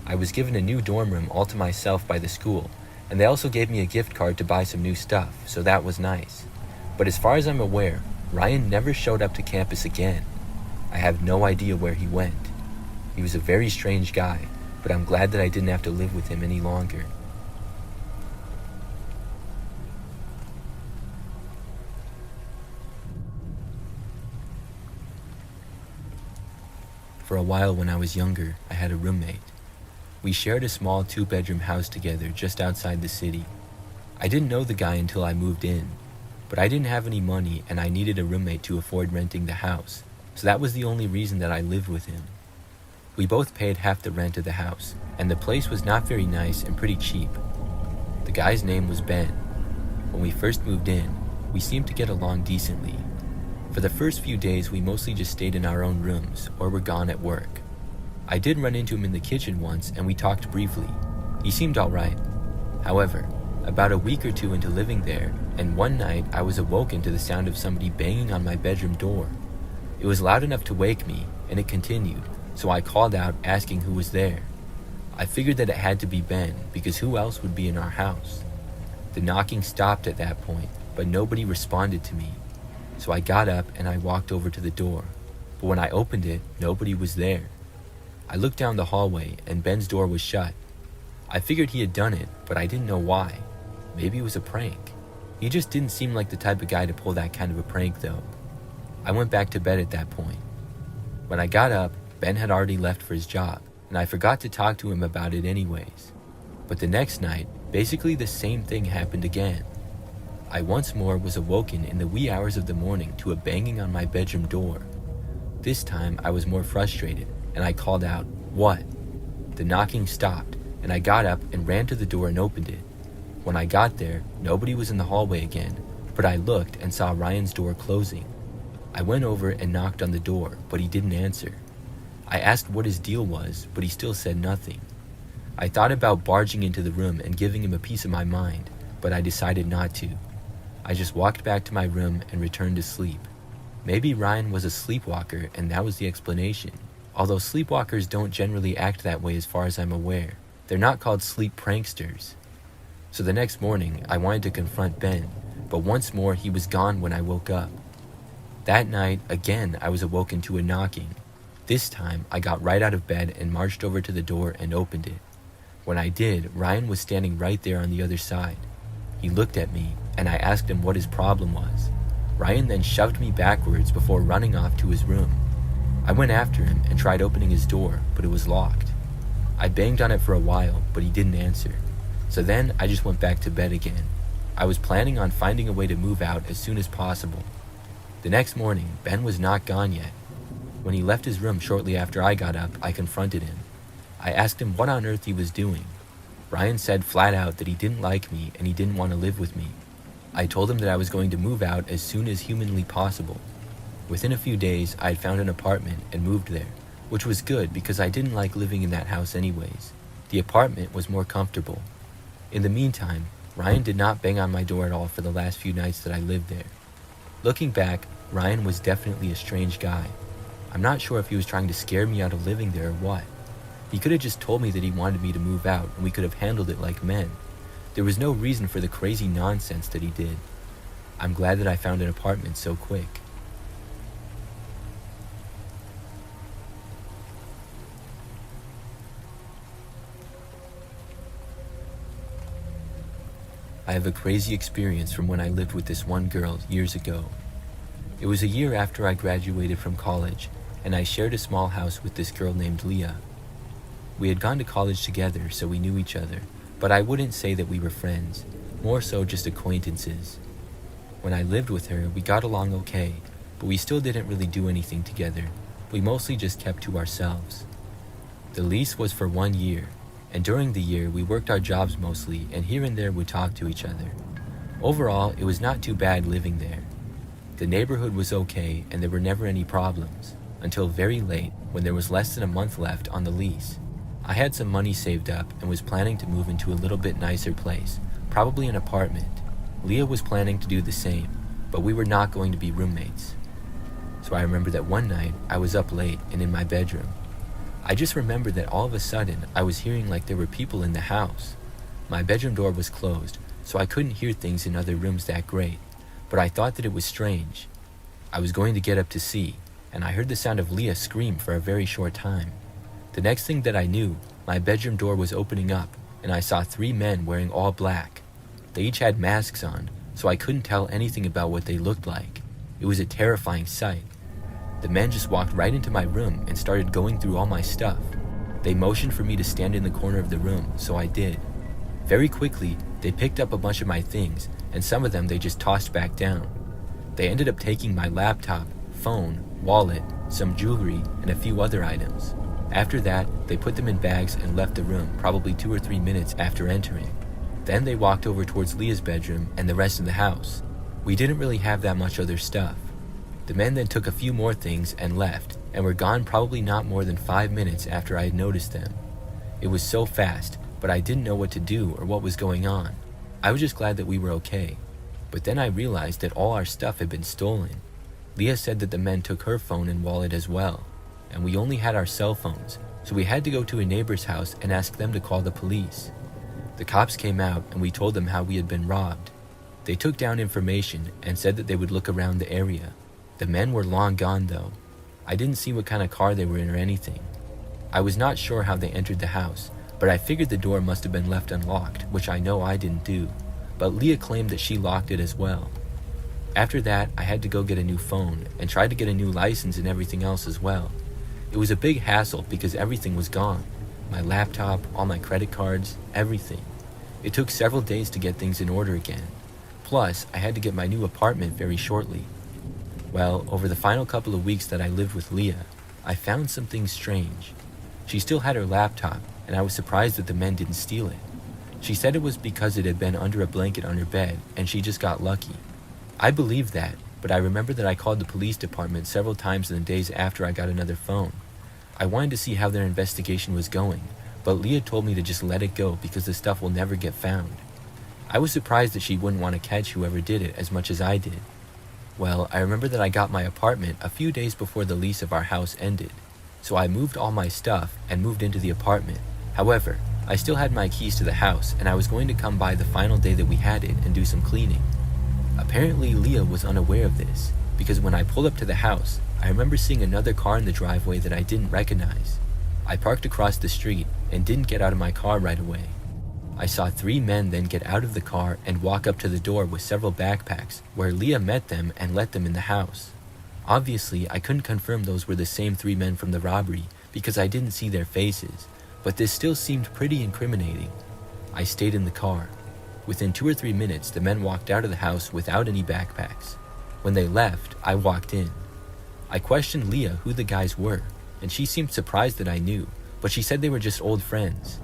I was given a new dorm room all to myself by the school, and they also gave me a gift card to buy some new stuff, so that was nice. But as far as I'm aware, Ryan never showed up to campus again. I have no idea where he went. He was a very strange guy, but I'm glad that I didn't have to live with him any longer. For a while when I was younger, I had a roommate. We shared a small 2-bedroom house together just outside the city. I didn't know the guy until I moved in, but I didn't have any money and I needed a roommate to afford renting the house, so that was the only reason that I lived with him. We both paid half the rent of the house, and the place was not very nice and pretty cheap. The guy's name was Ben. When we first moved in, we seemed to get along decently. For the first few days, we mostly just stayed in our own rooms or were gone at work. I did run into him in the kitchen once and we talked briefly. He seemed alright. However, about a week or two into living there, and one night I was awoken to the sound of somebody banging on my bedroom door. It was loud enough to wake me, and it continued, so I called out asking who was there. I figured that it had to be Ben, because who else would be in our house? The knocking stopped at that point, but nobody responded to me. So I got up and I walked over to the door, but when I opened it, nobody was there. I looked down the hallway and Ben's door was shut. I figured he had done it, but I didn't know why. Maybe it was a prank. He just didn't seem like the type of guy to pull that kind of a prank though. I went back to bed at that point. When I got up, Ben had already left for his job, and I forgot to talk to him about it anyways. But the next night, basically the same thing happened again. I once more was awoken in the wee hours of the morning to a banging on my bedroom door. This time I was more frustrated, and I called out, "What?" The knocking stopped, and I got up and ran to the door and opened it. When I got there, nobody was in the hallway again, but I looked and saw Ryan's door closing. I went over and knocked on the door, but he didn't answer. I asked what his deal was, but he still said nothing. I thought about barging into the room and giving him a piece of my mind, but I decided not to. I just walked back to my room and returned to sleep. Maybe Ryan was a sleepwalker and that was the explanation. Although sleepwalkers don't generally act that way as far as I'm aware. They're not called sleep pranksters. So the next morning, I wanted to confront Ben, but once more he was gone when I woke up. That night, again, I was awoken to a knocking. This time, I got right out of bed and marched over to the door and opened it. When I did, Ryan was standing right there on the other side. He looked at me, and I asked him what his problem was. Ryan then shoved me backwards before running off to his room. I went after him and tried opening his door, but it was locked. I banged on it for a while, but he didn't answer. So then I just went back to bed again. I was planning on finding a way to move out as soon as possible. The next morning, Ben was not gone yet. When he left his room shortly after I got up, I confronted him. I asked him what on earth he was doing. Ryan said flat out that he didn't like me and he didn't want to live with me. I told him that I was going to move out as soon as humanly possible. Within a few days, I had found an apartment and moved there, which was good because I didn't like living in that house anyways. The apartment was more comfortable. In the meantime, Ryan did not bang on my door at all for the last few nights that I lived there. Looking back, Ryan was definitely a strange guy. I'm not sure if he was trying to scare me out of living there or what. He could have just told me that he wanted me to move out and we could have handled it like men. There was no reason for the crazy nonsense that he did. I'm glad that I found an apartment so quick. I have a crazy experience from when I lived with this one girl years ago. It was a year after I graduated from college, and I shared a small house with this girl named Leah. We had gone to college together, so we knew each other, but I wouldn't say that we were friends, more so just acquaintances. When I lived with her, we got along okay, but we still didn't really do anything together. We mostly just kept to ourselves. The lease was for 1 year, and during the year we worked our jobs mostly, and here and there we talked to each other. Overall, it was not too bad living there. The neighborhood was okay, and there were never any problems, until very late when there was less than a month left on the lease. I had some money saved up and was planning to move into a little bit nicer place, probably an apartment. Leah was planning to do the same, but we were not going to be roommates. So I remember that one night I was up late and in my bedroom. I just remembered that all of a sudden I was hearing like there were people in the house. My bedroom door was closed, so I couldn't hear things in other rooms that great, but I thought that it was strange. I was going to get up to see, and I heard the sound of Leah scream for a very short time. The next thing that I knew, my bedroom door was opening up, and I saw 3 men wearing all black. They each had masks on, so I couldn't tell anything about what they looked like. It was a terrifying sight. The men just walked right into my room and started going through all my stuff. They motioned for me to stand in the corner of the room, so I did. Very quickly, they picked up a bunch of my things, and some of them they just tossed back down. They ended up taking my laptop, phone, wallet, some jewelry, and a few other items. After that, they put them in bags and left the room probably 2 or 3 minutes after entering. Then they walked over towards Leah's bedroom and the rest of the house. We didn't really have that much other stuff. The men then took a few more things and left, and were gone probably not more than 5 minutes after I had noticed them. It was so fast, but I didn't know what to do or what was going on. I was just glad that we were okay. But then I realized that all our stuff had been stolen. Leah said that the men took her phone and wallet as well, and we only had our cell phones, so we had to go to a neighbor's house and ask them to call the police. The cops came out and we told them how we had been robbed. They took down information and said that they would look around the area. The men were long gone though. I didn't see what kind of car they were in or anything. I was not sure how they entered the house, but I figured the door must have been left unlocked, which I know I didn't do, but Leah claimed that she locked it as well. After that, I had to go get a new phone and try to get a new license and everything else as well. It was a big hassle because everything was gone. My laptop, all my credit cards, everything. It took several days to get things in order again. Plus, I had to get my new apartment very shortly. Well, over the final couple of weeks that I lived with Leah, I found something strange. She still had her laptop, and I was surprised that the men didn't steal it. She said it was because it had been under a blanket on her bed, and she just got lucky. I believed that, but I remember that I called the police department several times in the days after I got another phone. I wanted to see how their investigation was going, but Leah told me to just let it go because the stuff will never get found. I was surprised that she wouldn't want to catch whoever did it as much as I did. Well, I remember that I got my apartment a few days before the lease of our house ended, so I moved all my stuff and moved into the apartment. However, I still had my keys to the house, and I was going to come by the final day that we had it and do some cleaning. Apparently, Leah was unaware of this, because when I pulled up to the house, I remember seeing another car in the driveway that I didn't recognize. I parked across the street and didn't get out of my car right away. I saw 3 men then get out of the car and walk up to the door with several backpacks, where Leah met them and let them in the house. Obviously, I couldn't confirm those were the same 3 men from the robbery because I didn't see their faces, but this still seemed pretty incriminating. I stayed in the car. Within 2 or 3 minutes, the men walked out of the house without any backpacks. When they left, I walked in. I questioned Leah who the guys were, and she seemed surprised that I knew, but she said they were just old friends.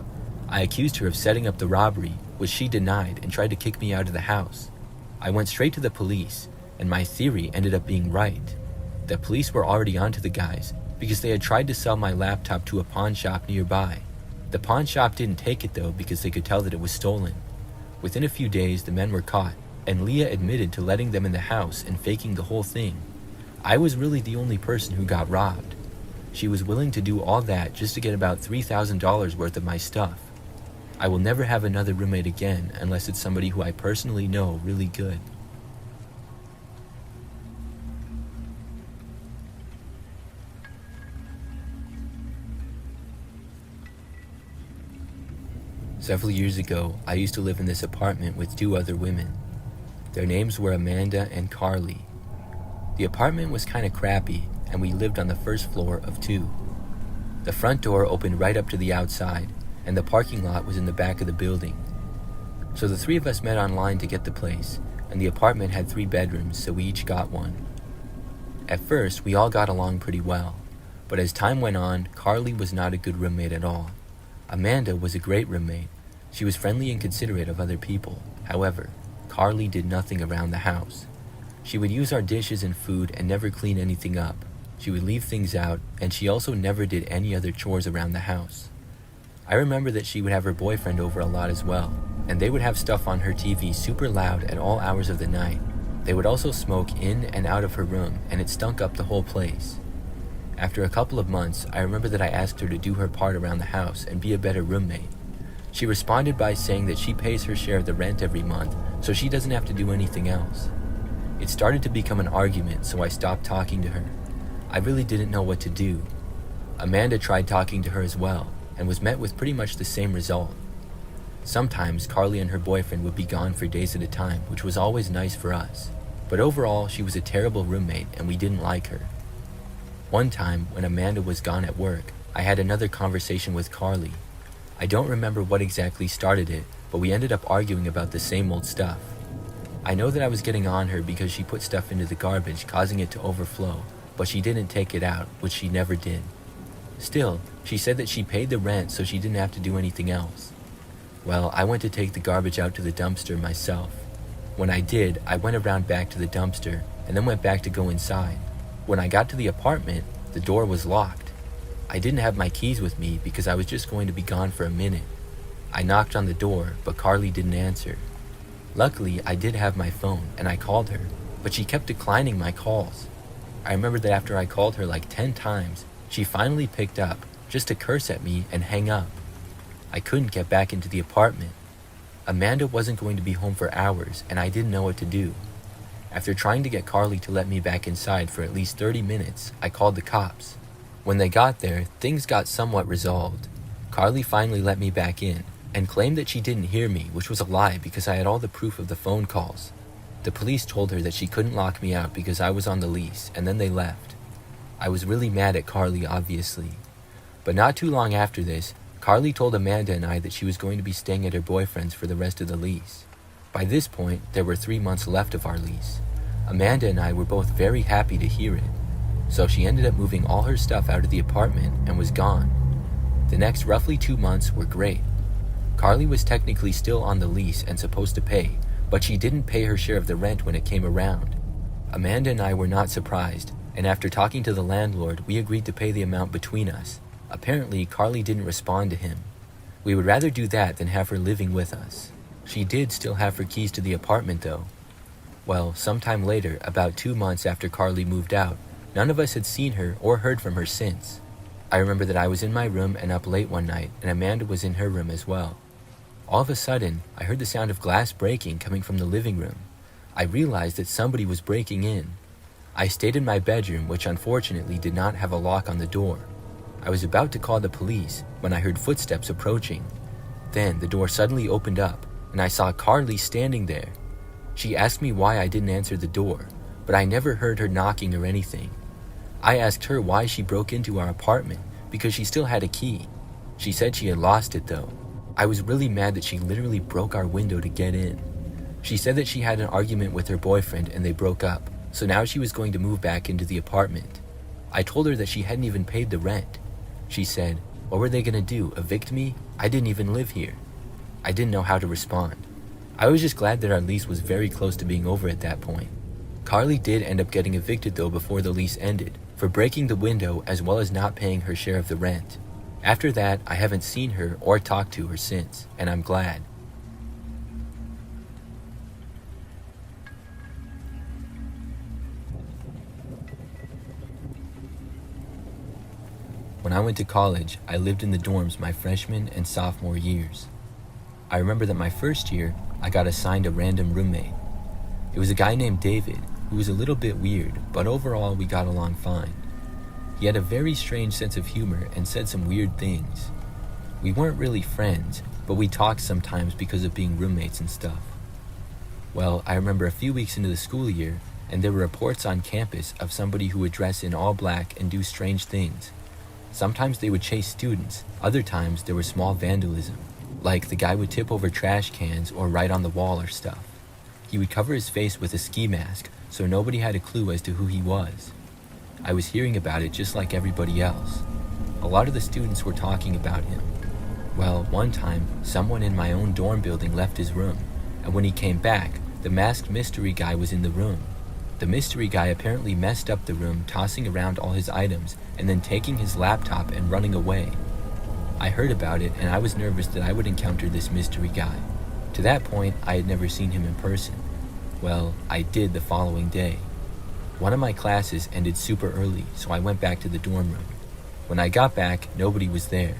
I accused her of setting up the robbery, which she denied and tried to kick me out of the house. I went straight to the police, and my theory ended up being right. The police were already onto the guys because they had tried to sell my laptop to a pawn shop nearby. The pawn shop didn't take it though because they could tell that it was stolen. Within a few days, the men were caught, and Leah admitted to letting them in the house and faking the whole thing. I was really the only person who got robbed. She was willing to do all that just to get about $3,000 worth of my stuff. I will never have another roommate again unless it's somebody who I personally know really good. Several years ago, I used to live in this apartment with 2 other women. Their names were Amanda and Carly. The apartment was kind of crappy, and we lived on the first floor of 2. The front door opened right up to the outside, and the parking lot was in the back of the building. So the 3 of us met online to get the place, and the apartment had 3 bedrooms, so we each got one. At first, we all got along pretty well, but as time went on, Carly was not a good roommate at all. Amanda was a great roommate. She was friendly and considerate of other people. However, Carly did nothing around the house. She would use our dishes and food and never clean anything up. She would leave things out, and she also never did any other chores around the house. I remember that she would have her boyfriend over a lot as well, and they would have stuff on her TV super loud at all hours of the night. They would also smoke in and out of her room, and it stunk up the whole place. After a couple of months, I remember that I asked her to do her part around the house and be a better roommate. She responded by saying that she pays her share of the rent every month, so she doesn't have to do anything else. It started to become an argument, so I stopped talking to her. I really didn't know what to do. Amanda tried talking to her as well, and was met with pretty much the same result. Sometimes Carly and her boyfriend would be gone for days at a time, which was always nice for us. But overall, she was a terrible roommate, and we didn't like her. One time, when Amanda was gone at work, I had another conversation with Carly. I don't remember what exactly started it, but we ended up arguing about the same old stuff. I know that I was getting on her because she put stuff into the garbage, causing it to overflow, but she didn't take it out, which she never did. Still, she said that she paid the rent so she didn't have to do anything else. Well, I went to take the garbage out to the dumpster myself. When I did, I went around back to the dumpster and then went back to go inside. When I got to the apartment, the door was locked. I didn't have my keys with me because I was just going to be gone for a minute. I knocked on the door, but Carly didn't answer. Luckily, I did have my phone, and I called her, but she kept declining my calls. I remember that after I called her like 10 times, she finally picked up, just to curse at me and hang up. I couldn't get back into the apartment. Amanda wasn't going to be home for hours, and I didn't know what to do. After trying to get Carly to let me back inside for at least 30 minutes, I called the cops. When they got there, things got somewhat resolved. Carly finally let me back in, and claimed that she didn't hear me, which was a lie because I had all the proof of the phone calls. The police told her that she couldn't lock me out because I was on the lease, and then they left. I was really mad at Carly, obviously. But not too long after this, Carly told Amanda and I that she was going to be staying at her boyfriend's for the rest of the lease. By this point, there were 3 months left of our lease. Amanda and I were both very happy to hear it. So she ended up moving all her stuff out of the apartment and was gone. The next roughly 2 months were great. Carly was technically still on the lease and supposed to pay, but she didn't pay her share of the rent when it came around. Amanda and I were not surprised, and after talking to the landlord, we agreed to pay the amount between us. Apparently, Carly didn't respond to him. We would rather do that than have her living with us. She did still have her keys to the apartment though. Well, sometime later, about 2 months after Carly moved out, none of us had seen her or heard from her since. I remember that I was in my room and up late one night, and Amanda was in her room as well. All of a sudden, I heard the sound of glass breaking coming from the living room. I realized that somebody was breaking in. I stayed in my bedroom, which unfortunately did not have a lock on the door. I was about to call the police when I heard footsteps approaching. Then the door suddenly opened up, and I saw Carly standing there. She asked me why I didn't answer the door, but I never heard her knocking or anything. I asked her why she broke into our apartment, because she still had a key. She said she had lost it though. I was really mad that she literally broke our window to get in. She said that she had an argument with her boyfriend and they broke up, so now she was going to move back into the apartment. I told her that she hadn't even paid the rent. She said, "What were they gonna do, evict me? I didn't even live here." I didn't know how to respond. I was just glad that our lease was very close to being over at that point. Carly did end up getting evicted though before the lease ended, for breaking the window as well as not paying her share of the rent. After that, I haven't seen her or talked to her since, and I'm glad. I went to college, I lived in the dorms my freshman and sophomore years. I remember that my first year, I got assigned a random roommate. It was a guy named David, who was a little bit weird, but overall we got along fine. He had a very strange sense of humor and said some weird things. We weren't really friends, but we talked sometimes because of being roommates and stuff. Well, I remember a few weeks into the school year, and there were reports on campus of somebody who would dress in all black and do strange things. Sometimes they would chase students, other times there was small vandalism, like the guy would tip over trash cans or write on the wall or stuff. He would cover his face with a ski mask, so nobody had a clue as to who he was. I was hearing about it just like everybody else. A lot of the students were talking about him. Well, one time, someone in my own dorm building left his room, and when he came back, the masked mystery guy was in the room. The mystery guy apparently messed up the room, tossing around all his items and then taking his laptop and running away. I heard about it and I was nervous that I would encounter this mystery guy. To that point, I had never seen him in person. Well, I did the following day. One of my classes ended super early, so I went back to the dorm room. When I got back, nobody was there.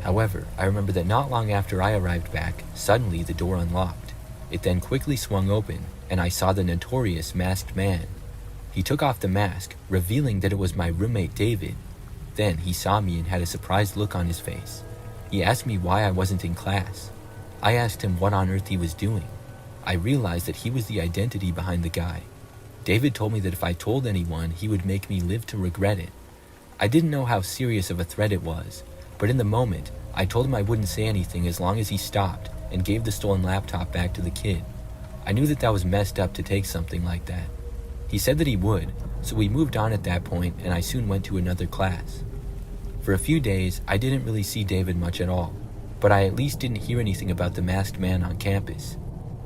However, I remember that not long after I arrived back, suddenly the door unlocked. It then quickly swung open, and I saw the notorious masked man. He took off the mask, revealing that it was my roommate David. Then he saw me and had a surprised look on his face. He asked me why I wasn't in class. I asked him what on earth he was doing. I realized that he was the identity behind the guy. David told me that if I told anyone, he would make me live to regret it. I didn't know how serious of a threat it was, but in the moment, I told him I wouldn't say anything as long as he stopped and gave the stolen laptop back to the kid. I knew that was messed up to take something like that. He said that he would, so we moved on at that point and I soon went to another class. For a few days, I didn't really see David much at all, but I at least didn't hear anything about the masked man on campus.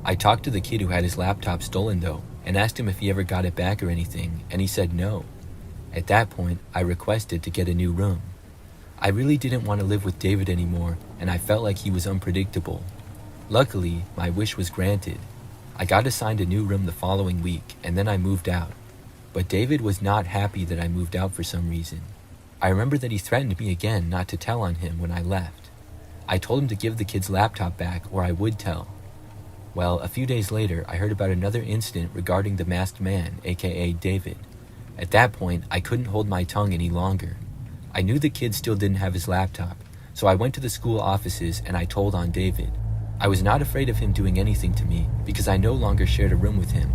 I talked to the kid who had his laptop stolen though, and asked him if he ever got it back or anything, and he said no. At that point, I requested to get a new room. I really didn't want to live with David anymore, and I felt like he was unpredictable. Luckily, my wish was granted. I got assigned a new room the following week, and then I moved out. But David was not happy that I moved out for some reason. I remember that he threatened me again not to tell on him when I left. I told him to give the kid's laptop back or I would tell. Well, a few days later, I heard about another incident regarding the masked man, aka David. At that point, I couldn't hold my tongue any longer. I knew the kid still didn't have his laptop, so I went to the school offices and I told on David. I was not afraid of him doing anything to me because I no longer shared a room with him.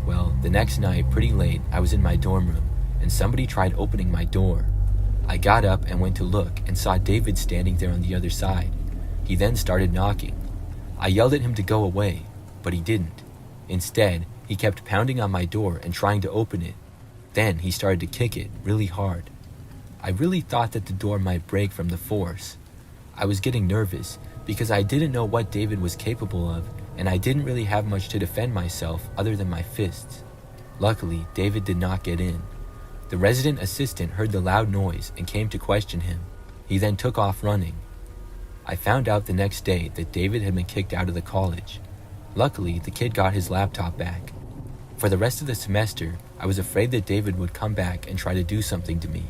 Well, the next night, pretty late, I was in my dorm room and somebody tried opening my door. I got up and went to look and saw David standing there on the other side. He then started knocking. I yelled at him to go away, but he didn't. Instead, he kept pounding on my door and trying to open it. Then he started to kick it really hard. I really thought that the door might break from the force. I was getting nervous because I didn't know what David was capable of, and I didn't really have much to defend myself other than my fists. Luckily, David did not get in. The resident assistant heard the loud noise and came to question him. He then took off running. I found out the next day that David had been kicked out of the college. Luckily, the kid got his laptop back. For the rest of the semester, I was afraid that David would come back and try to do something to me.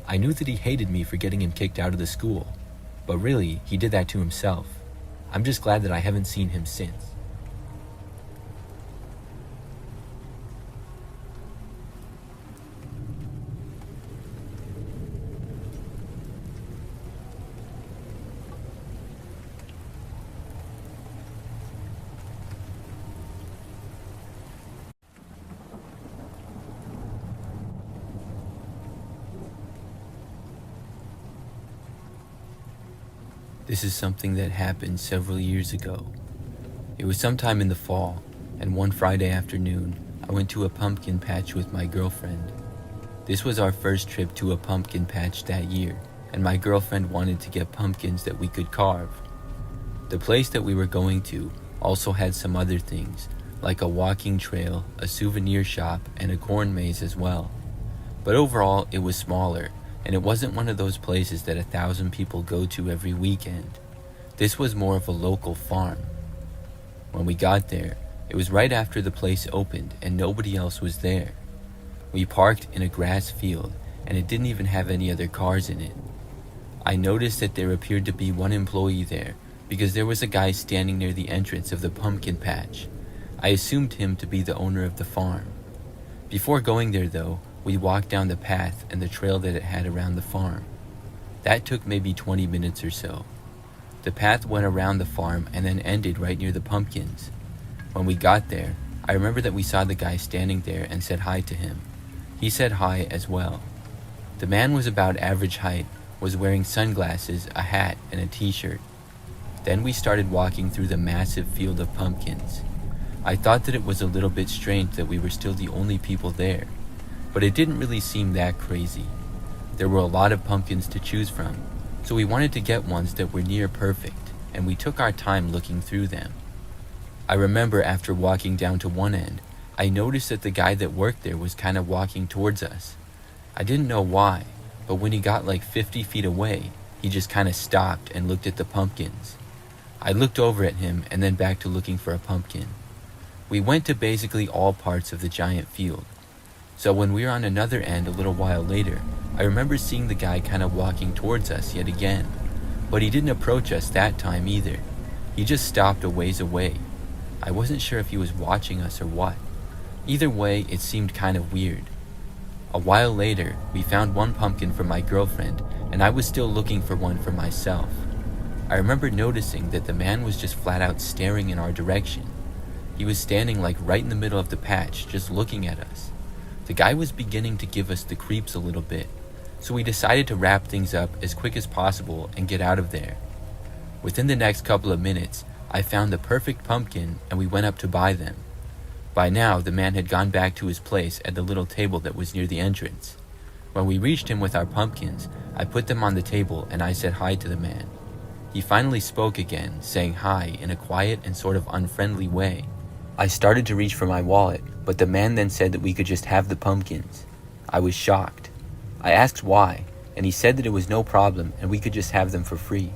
I knew that he hated me for getting him kicked out of the school, but really, he did that to himself. I'm just glad that I haven't seen him since. This is something that happened several years ago. It was sometime in the fall, and one Friday afternoon, I went to a pumpkin patch with my girlfriend. This was our first trip to a pumpkin patch that year, and my girlfriend wanted to get pumpkins that we could carve. The place that we were going to also had some other things, like a walking trail, a souvenir shop, and a corn maze as well. But overall, it was smaller, and it wasn't one of those places that 1,000 people go to every weekend. This was more of a local farm. When we got there, it was right after the place opened and nobody else was there. We parked in a grass field, and it didn't even have any other cars in it. I noticed that there appeared to be one employee there because there was a guy standing near the entrance of the pumpkin patch. I assumed him to be the owner of the farm. Before going there though, we walked down the path and the trail that it had around the farm. That took maybe 20 minutes or so. The path went around the farm and then ended right near the pumpkins. When we got there, I remember that we saw the guy standing there and said hi to him. He said hi as well. The man was about average height, was wearing sunglasses, a hat, and a t-shirt. Then we started walking through the massive field of pumpkins. I thought that it was a little bit strange that we were still the only people there, but it didn't really seem that crazy. There were a lot of pumpkins to choose from, so we wanted to get ones that were near perfect, and we took our time looking through them. I remember after walking down to one end, I noticed that the guy that worked there was kind of walking towards us. I didn't know why, but when he got like 50 feet away, he just kind of stopped and looked at the pumpkins. I looked over at him and then back to looking for a pumpkin. We went to basically all parts of the giant field. So when we were on another end a little while later, I remember seeing the guy kind of walking towards us yet again, but he didn't approach us that time either. He just stopped a ways away. I wasn't sure if he was watching us or what. Either way, it seemed kind of weird. A while later, we found one pumpkin for my girlfriend, and I was still looking for one for myself. I remember noticing that the man was just flat out staring in our direction. He was standing like right in the middle of the patch, just looking at us. The guy was beginning to give us the creeps a little bit, so we decided to wrap things up as quick as possible and get out of there. Within the next couple of minutes, I found the perfect pumpkin and we went up to buy them. By now, the man had gone back to his place at the little table that was near the entrance. When we reached him with our pumpkins, I put them on the table and I said hi to the man. He finally spoke again, saying hi in a quiet and sort of unfriendly way. I started to reach for my wallet, but the man then said that we could just have the pumpkins. I was shocked. I asked why, and he said that it was no problem and we could just have them for free.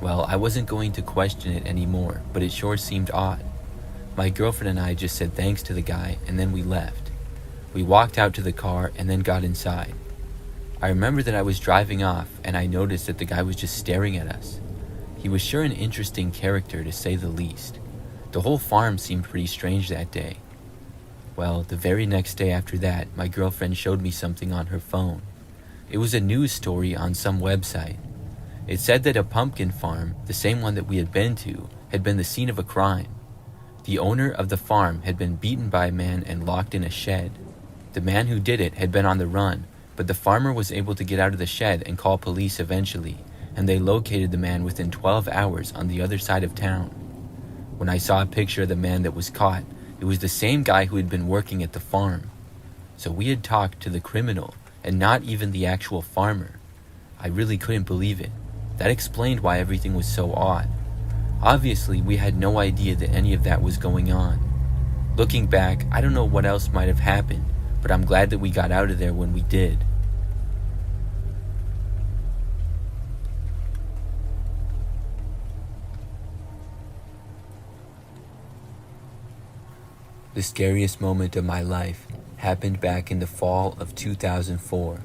Well, I wasn't going to question it anymore, but it sure seemed odd. My girlfriend and I just said thanks to the guy and then we left. We walked out to the car and then got inside. I remember that I was driving off and I noticed that the guy was just staring at us. He was sure an interesting character to say the least. The whole farm seemed pretty strange that day. Well, the very next day after that, my girlfriend showed me something on her phone. It was a news story on some website. It said that a pumpkin farm, the same one that we had been to, had been the scene of a crime. The owner of the farm had been beaten by a man and locked in a shed. The man who did it had been on the run, but the farmer was able to get out of the shed and call police eventually, and they located the man within 12 hours on the other side of town. When I saw a picture of the man that was caught, it was the same guy who had been working at the farm. So we had talked to the criminal and not even the actual farmer. I really couldn't believe it. That explained why everything was so odd. Obviously, we had no idea that any of that was going on. Looking back, I don't know what else might have happened, but I'm glad that we got out of there when we did. The scariest moment of my life happened back in the fall of 2004.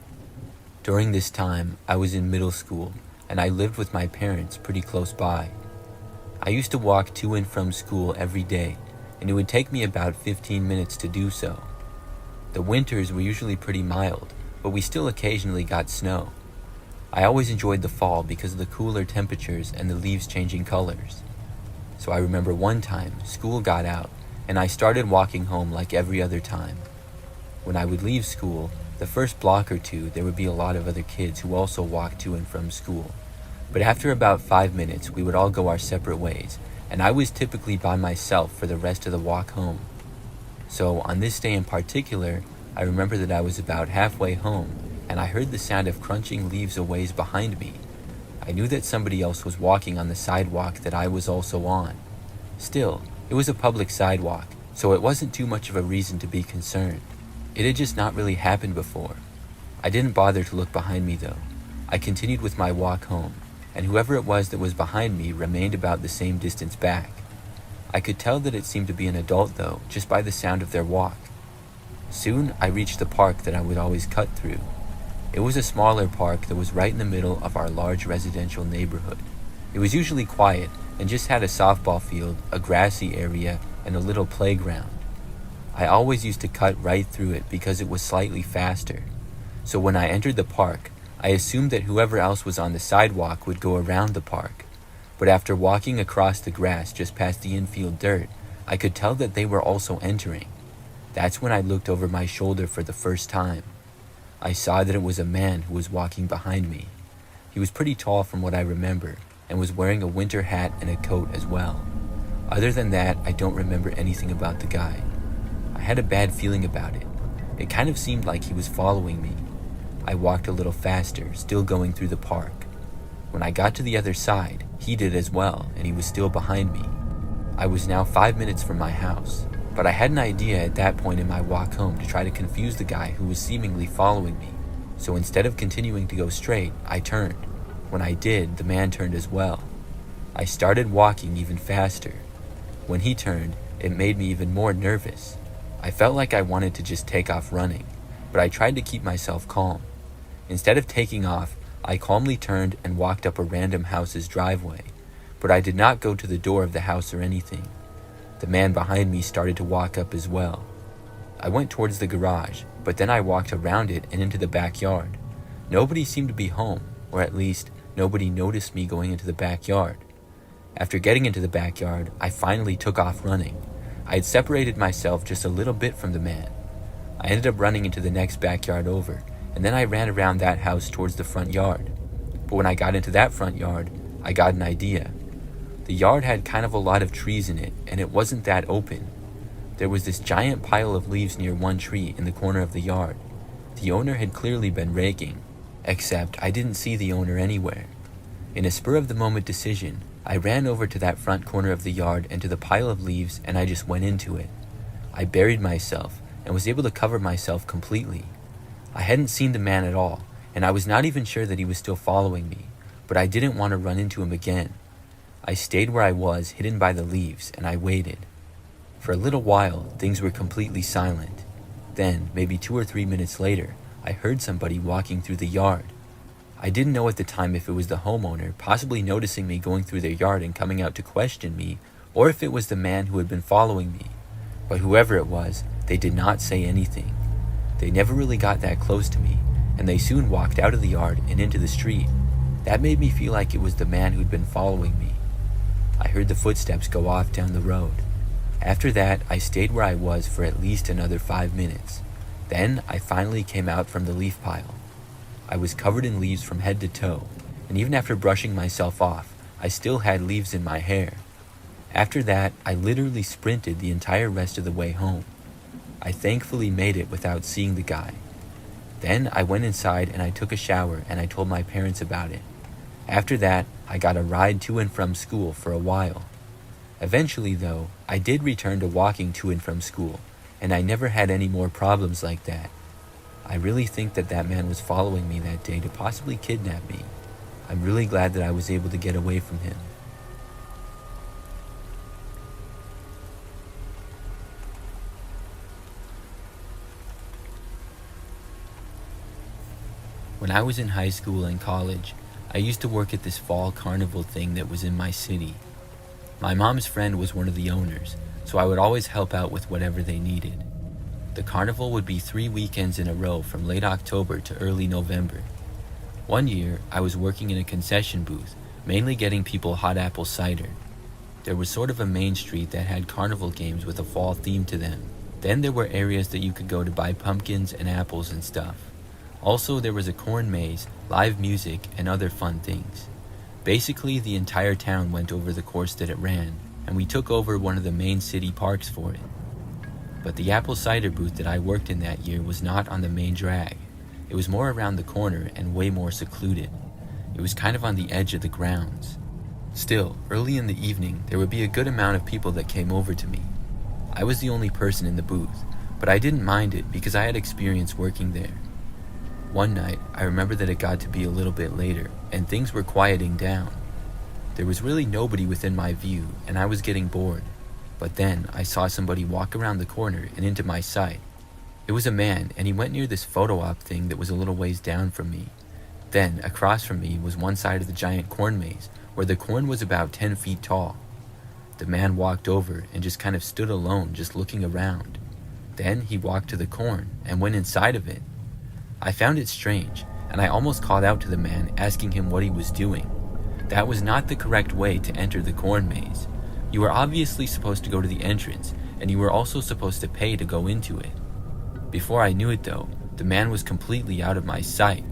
During this time, I was in middle school and I lived with my parents pretty close by. I used to walk to and from school every day, and it would take me about 15 minutes to do so. The winters were usually pretty mild, but we still occasionally got snow. I always enjoyed the fall because of the cooler temperatures and the leaves changing colors. So I remember one time, school got out, and I started walking home like every other time. When I would leave school, the first block or two, there would be a lot of other kids who also walked to and from school. But after about 5 minutes, we would all go our separate ways, and I was typically by myself for the rest of the walk home. So on this day in particular, I remember that I was about halfway home, and I heard the sound of crunching leaves a ways behind me. I knew that somebody else was walking on the sidewalk that I was also on. Still, it was a public sidewalk, so it wasn't too much of a reason to be concerned. It had just not really happened before. I didn't bother to look behind me though. I continued with my walk home, and whoever it was that was behind me remained about the same distance back. I could tell that it seemed to be an adult though, just by the sound of their walk. Soon I reached the park that I would always cut through. It was a smaller park that was right in the middle of our large residential neighborhood. It was usually quiet and just had a softball field, a grassy area, and a little playground. I always used to cut right through it because it was slightly faster. So when I entered the park, I assumed that whoever else was on the sidewalk would go around the park. But after walking across the grass just past the infield dirt, I could tell that they were also entering. That's when I looked over my shoulder for the first time. I saw that it was a man who was walking behind me. He was pretty tall from what I remember, and was wearing a winter hat and a coat as well. Other than that, I don't remember anything about the guy. I had a bad feeling about it. It kind of seemed like he was following me. I walked a little faster, still going through the park. When I got to the other side, he did as well, and he was still behind me. I was now 5 minutes from my house, but I had an idea at that point in my walk home to try to confuse the guy who was seemingly following me. So instead of continuing to go straight, I turned. When I did, the man turned as well. I started walking even faster. When he turned, it made me even more nervous. I felt like I wanted to just take off running, but I tried to keep myself calm. Instead of taking off, I calmly turned and walked up a random house's driveway, but I did not go to the door of the house or anything. The man behind me started to walk up as well. I went towards the garage, but then I walked around it and into the backyard. Nobody seemed to be home, or at least, nobody noticed me going into the backyard. After getting into the backyard, I finally took off running. I had separated myself just a little bit from the man. I ended up running into the next backyard over, and then I ran around that house towards the front yard. But when I got into that front yard, I got an idea. The yard had kind of a lot of trees in it, and it wasn't that open. There was this giant pile of leaves near one tree in the corner of the yard. The owner had clearly been raking, except I didn't see the owner anywhere. In a spur-of-the-moment decision, I ran over to that front corner of the yard and to the pile of leaves, and I just went into it. I buried myself and was able to cover myself completely. I hadn't seen the man at all, and I was not even sure that he was still following me, but I didn't want to run into him again. I stayed where I was, hidden by the leaves, and I waited. For a little while, things were completely silent. Then, maybe 2 or 3 minutes later, I heard somebody walking through the yard. I didn't know at the time if it was the homeowner possibly noticing me going through their yard and coming out to question me, or if it was the man who had been following me. But whoever it was, they did not say anything. They never really got that close to me, and they soon walked out of the yard and into the street. That made me feel like it was the man who'd been following me. I heard the footsteps go off down the road. After that, I stayed where I was for at least another 5 minutes. Then, I finally came out from the leaf pile. I was covered in leaves from head to toe, and even after brushing myself off, I still had leaves in my hair. After that, I literally sprinted the entire rest of the way home. I thankfully made it without seeing the guy. Then I went inside and I took a shower and I told my parents about it. After that, I got a ride to and from school for a while. Eventually, though, I did return to walking to and from school, and I never had any more problems like that. I really think that that man was following me that day to possibly kidnap me. I'm really glad that I was able to get away from him. When I was in high school and college, I used to work at this fall carnival thing that was in my city. My mom's friend was one of the owners, so I would always help out with whatever they needed. The carnival would be 3 weekends in a row from late October to early November. One year, I was working in a concession booth, mainly getting people hot apple cider. There was sort of a main street that had carnival games with a fall theme to them. Then there were areas that you could go to buy pumpkins and apples and stuff. Also, there was a corn maze, live music, and other fun things. Basically, the entire town went over the course that it ran, and we took over one of the main city parks for it. But the apple cider booth that I worked in that year was not on the main drag. It was more around the corner and way more secluded. It was kind of on the edge of the grounds. Still, early in the evening, there would be a good amount of people that came over to me. I was the only person in the booth, but I didn't mind it because I had experience working there. One night, I remember that it got to be a little bit later, and things were quieting down. There was really nobody within my view, and I was getting bored. But then, I saw somebody walk around the corner and into my sight. It was a man, and he went near this photo op thing that was a little ways down from me. Then, across from me was one side of the giant corn maze, where the corn was about 10 feet tall. The man walked over and just kind of stood alone, just looking around. Then he walked to the corn and went inside of it. I found it strange, and I almost called out to the man, asking him what he was doing. That was not the correct way to enter the corn maze. You were obviously supposed to go to the entrance, and you were also supposed to pay to go into it. Before I knew it though, the man was completely out of my sight.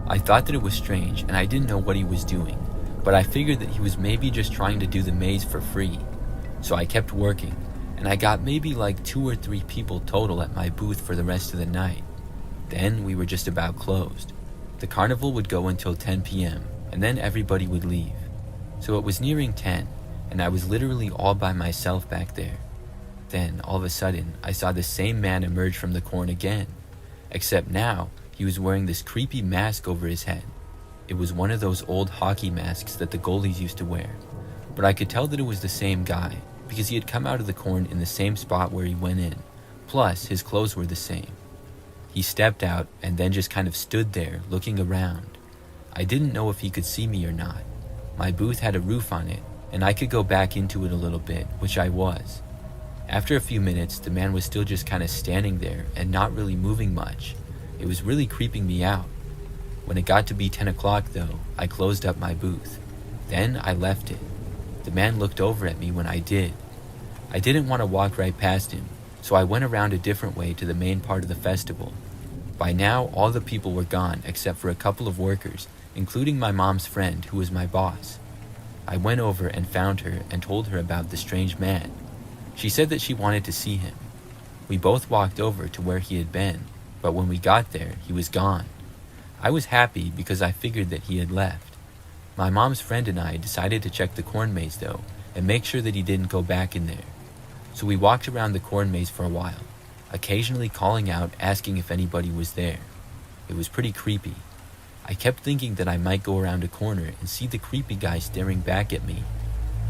I thought that it was strange, and I didn't know what he was doing, but I figured that he was maybe just trying to do the maze for free. So I kept working, and I got maybe like 2 or 3 people total at my booth for the rest of the night. Then we were just about closed. The carnival would go until 10 p.m., and then everybody would leave. So it was nearing 10, and I was literally all by myself back there. Then, all of a sudden, I saw the same man emerge from the corn again, except now, he was wearing this creepy mask over his head. It was one of those old hockey masks that the goalies used to wear, but I could tell that it was the same guy, because he had come out of the corn in the same spot where he went in, plus his clothes were the same. He stepped out and then just kind of stood there, looking around. I didn't know if he could see me or not. My booth had a roof on it, and I could go back into it a little bit, which I was. After a few minutes, the man was still just kind of standing there and not really moving much. It was really creeping me out. When it got to be 10 o'clock though, I closed up my booth. Then I left it. The man looked over at me when I did. I didn't want to walk right past him, so I went around a different way to the main part of the festival. By now, all the people were gone except for a couple of workers, including my mom's friend, who was my boss. I went over and found her and told her about the strange man. She said that she wanted to see him. We both walked over to where he had been, but when we got there, he was gone. I was happy because I figured that he had left. My mom's friend and I decided to check the corn maze though, and make sure that he didn't go back in there. So we walked around the corn maze for a while, occasionally calling out, asking if anybody was there. It was pretty creepy. I kept thinking that I might go around a corner and see the creepy guy staring back at me.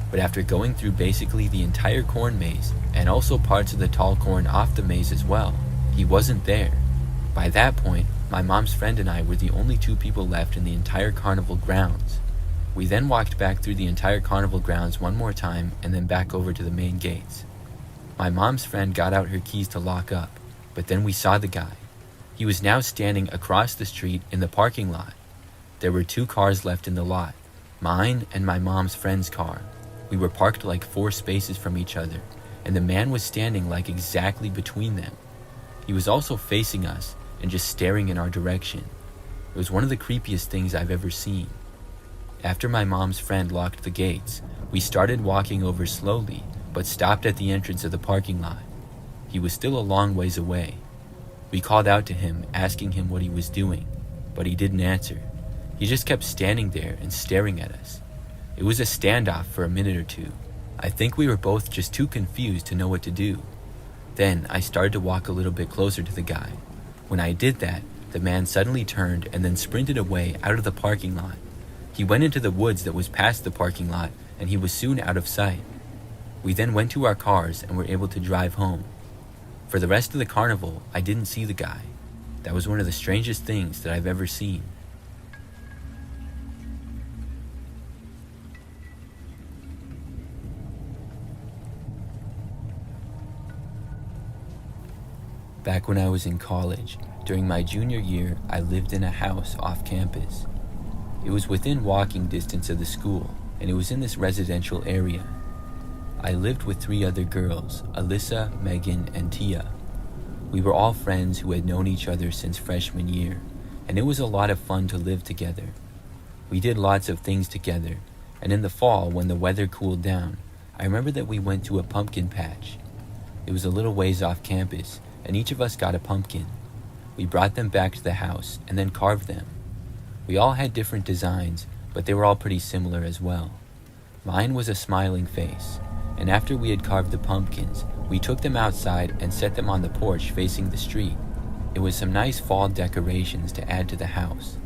But after going through basically the entire corn maze, and also parts of the tall corn off the maze as well, he wasn't there. By that point, my mom's friend and I were the only 2 people left in the entire carnival grounds. We then walked back through the entire carnival grounds one more time and then back over to the main gates. My mom's friend got out her keys to lock up, but then we saw the guy. He was now standing across the street in the parking lot. There were 2 cars left in the lot, mine and my mom's friend's car. We were parked like 4 spaces from each other, and the man was standing like exactly between them. He was also facing us and just staring in our direction. It was one of the creepiest things I've ever seen. After my mom's friend locked the gates, we started walking over slowly, but stopped at the entrance of the parking lot. He was still a long ways away. We called out to him, asking him what he was doing, but he didn't answer. He just kept standing there and staring at us. It was a standoff for a minute or 2. I think we were both just too confused to know what to do. Then I started to walk a little bit closer to the guy. When I did that, the man suddenly turned and then sprinted away out of the parking lot. He went into the woods that was past the parking lot, and he was soon out of sight. We then went to our cars and were able to drive home. For the rest of the carnival, I didn't see the guy. That was one of the strangest things that I've ever seen. Back when I was in college, during my junior year, I lived in a house off campus. It was within walking distance of the school, and it was in this residential area. I lived with 3 other girls, Alyssa, Megan, and Tia. We were all friends who had known each other since freshman year, and it was a lot of fun to live together. We did lots of things together, and in the fall, when the weather cooled down, I remember that we went to a pumpkin patch. It was a little ways off campus, and each of us got a pumpkin. We brought them back to the house and then carved them. We all had different designs, but they were all pretty similar as well. Mine was a smiling face, and after we had carved the pumpkins, we took them outside and set them on the porch facing the street. It was some nice fall decorations to add to the house.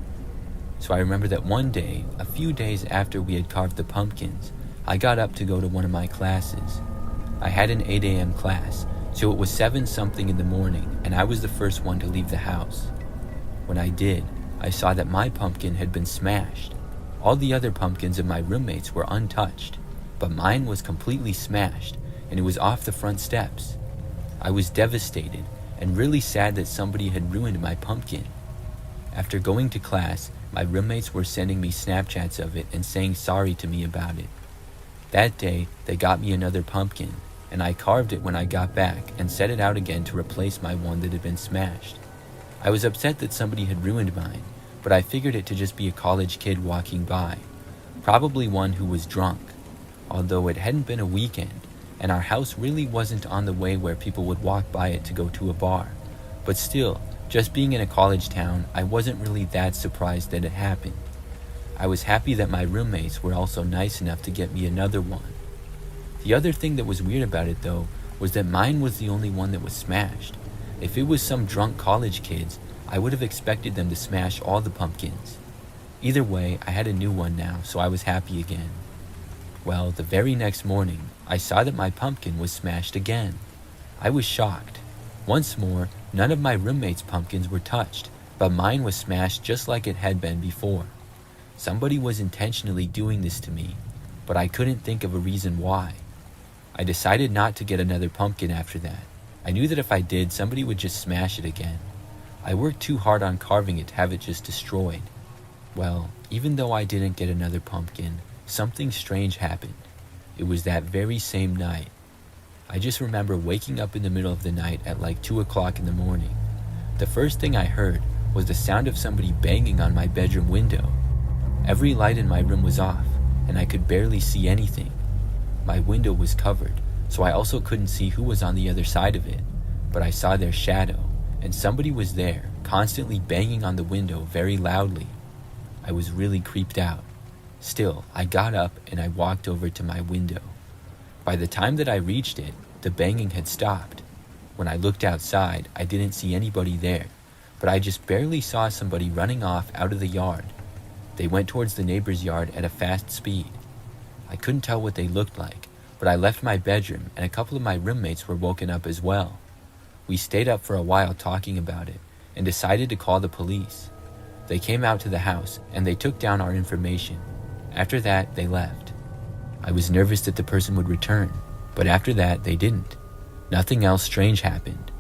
So I remember that one day, a few days after we had carved the pumpkins, I got up to go to one of my classes. I had an 8 a.m. class, So it was 7 something in the morning, and I was the first one to leave the house. When I did, I saw that my pumpkin had been smashed. All the other pumpkins of my roommates were untouched, but mine was completely smashed, and it was off the front steps. I was devastated and really sad that somebody had ruined my pumpkin. After going to class, my roommates were sending me Snapchats of it and saying sorry to me about it. That day, they got me another pumpkin, and I carved it when I got back and set it out again to replace my one that had been smashed. I was upset that somebody had ruined mine, but I figured it to just be a college kid walking by, probably one who was drunk, although it hadn't been a weekend, and our house really wasn't on the way where people would walk by it to go to a bar. But still, just being in a college town, I wasn't really that surprised that it happened. I was happy that my roommates were also nice enough to get me another one. The other thing that was weird about it though, was that mine was the only one that was smashed. If it was some drunk college kids, I would have expected them to smash all the pumpkins. Either way, I had a new one now, so I was happy again. Well, the very next morning, I saw that my pumpkin was smashed again. I was shocked. Once more, none of my roommates' pumpkins were touched, but mine was smashed just like it had been before. Somebody was intentionally doing this to me, but I couldn't think of a reason why. I decided not to get another pumpkin after that. I knew that if I did, somebody would just smash it again. I worked too hard on carving it to have it just destroyed. Well, even though I didn't get another pumpkin, something strange happened. It was that very same night. I just remember waking up in the middle of the night at like 2 o'clock in the morning. The first thing I heard was the sound of somebody banging on my bedroom window. Every light in my room was off, and I could barely see anything. My window was covered, so I also couldn't see who was on the other side of it, but I saw their shadow, and somebody was there, constantly banging on the window very loudly. I was really creeped out. Still, I got up and I walked over to my window. By the time that I reached it, the banging had stopped. When I looked outside, I didn't see anybody there, but I just barely saw somebody running off out of the yard. They went towards the neighbor's yard at a fast speed. I couldn't tell what they looked like, but I left my bedroom and a couple of my roommates were woken up as well. We stayed up for a while talking about it and decided to call the police. They came out to the house and they took down our information. After that, they left. I was nervous that the person would return, but after that, they didn't. Nothing else strange happened.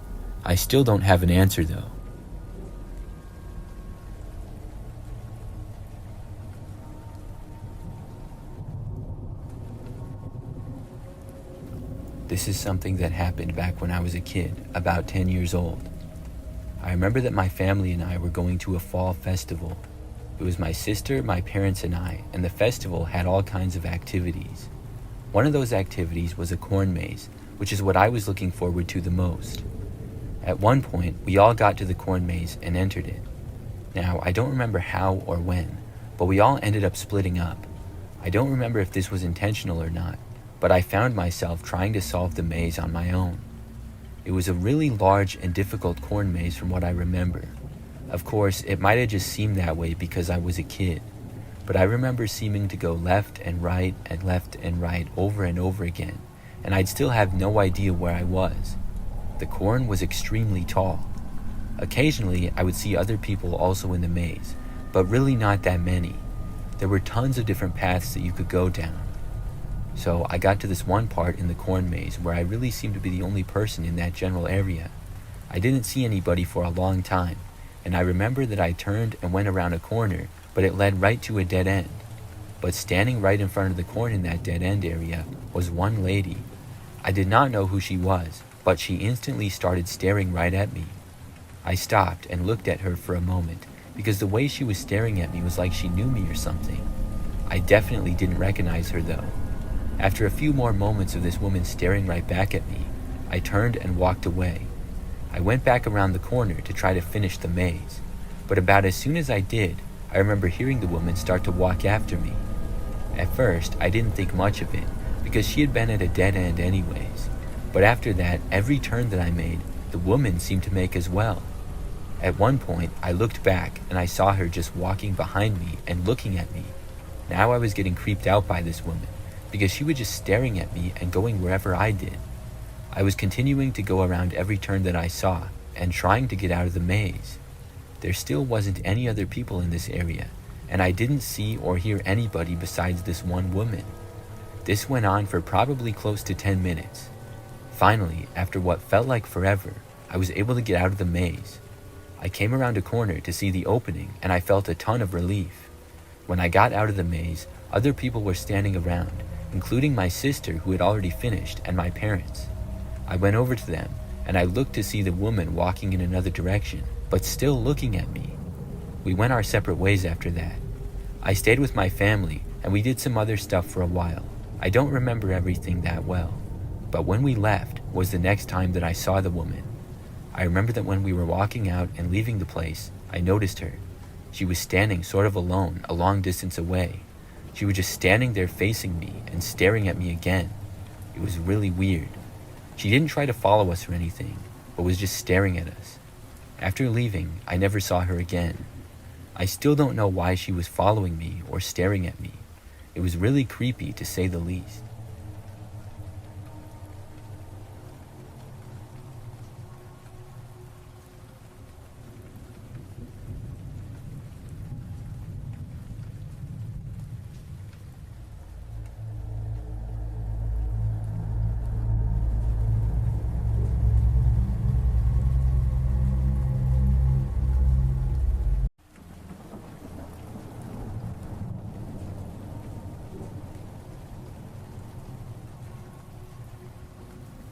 I still don't have an answer though. This is something that happened back when I was a kid, about 10 years old. I remember that my family and I were going to a fall festival. It was my sister, my parents, and I, and the festival had all kinds of activities. One of those activities was a corn maze, which is what I was looking forward to the most. At one point, we all got to the corn maze and entered it. Now, I don't remember how or when, but we all ended up splitting up. I don't remember if this was intentional or not, but I found myself trying to solve the maze on my own. It was a really large and difficult corn maze from what I remember. Of course, it might have just seemed that way because I was a kid, but I remember seeming to go left and right and left and right over and over again, and I'd still have no idea where I was. The corn was extremely tall. Occasionally, I would see other people also in the maze, but really not that many. There were tons of different paths that you could go down. So I got to this one part in the corn maze where I really seemed to be the only person in that general area. I didn't see anybody for a long time, and I remember that I turned and went around a corner, but it led right to a dead end. But standing right in front of the corn in that dead end area was one lady. I did not know who she was, but she instantly started staring right at me. I stopped and looked at her for a moment, because the way she was staring at me was like she knew me or something. I definitely didn't recognize her though. After a few more moments of this woman staring right back at me, I turned and walked away. I went back around the corner to try to finish the maze, but about as soon as I did, I remember hearing the woman start to walk after me. At first, I didn't think much of it, because she had been at a dead end anyways, but after that, every turn that I made, the woman seemed to make as well. At one point, I looked back and I saw her just walking behind me and looking at me. Now I was getting creeped out by this woman, because she was just staring at me and going wherever I did. I was continuing to go around every turn that I saw and trying to get out of the maze. There still wasn't any other people in this area, and I didn't see or hear anybody besides this one woman. This went on for probably close to 10 minutes. Finally, after what felt like forever, I was able to get out of the maze. I came around a corner to see the opening, and I felt a ton of relief. When I got out of the maze, other people were standing around, including my sister who had already finished and my parents. I went over to them, and I looked to see the woman walking in another direction, but still looking at me. We went our separate ways after that. I stayed with my family, and we did some other stuff for a while. I don't remember everything that well, but when we left was the next time that I saw the woman. I remember that when we were walking out and leaving the place, I noticed her. She was standing sort of alone, a long distance away. She was just standing there facing me and staring at me again. It was really weird. She didn't try to follow us or anything, but was just staring at us. After leaving, I never saw her again. I still don't know why she was following me or staring at me. It was really creepy, to say the least.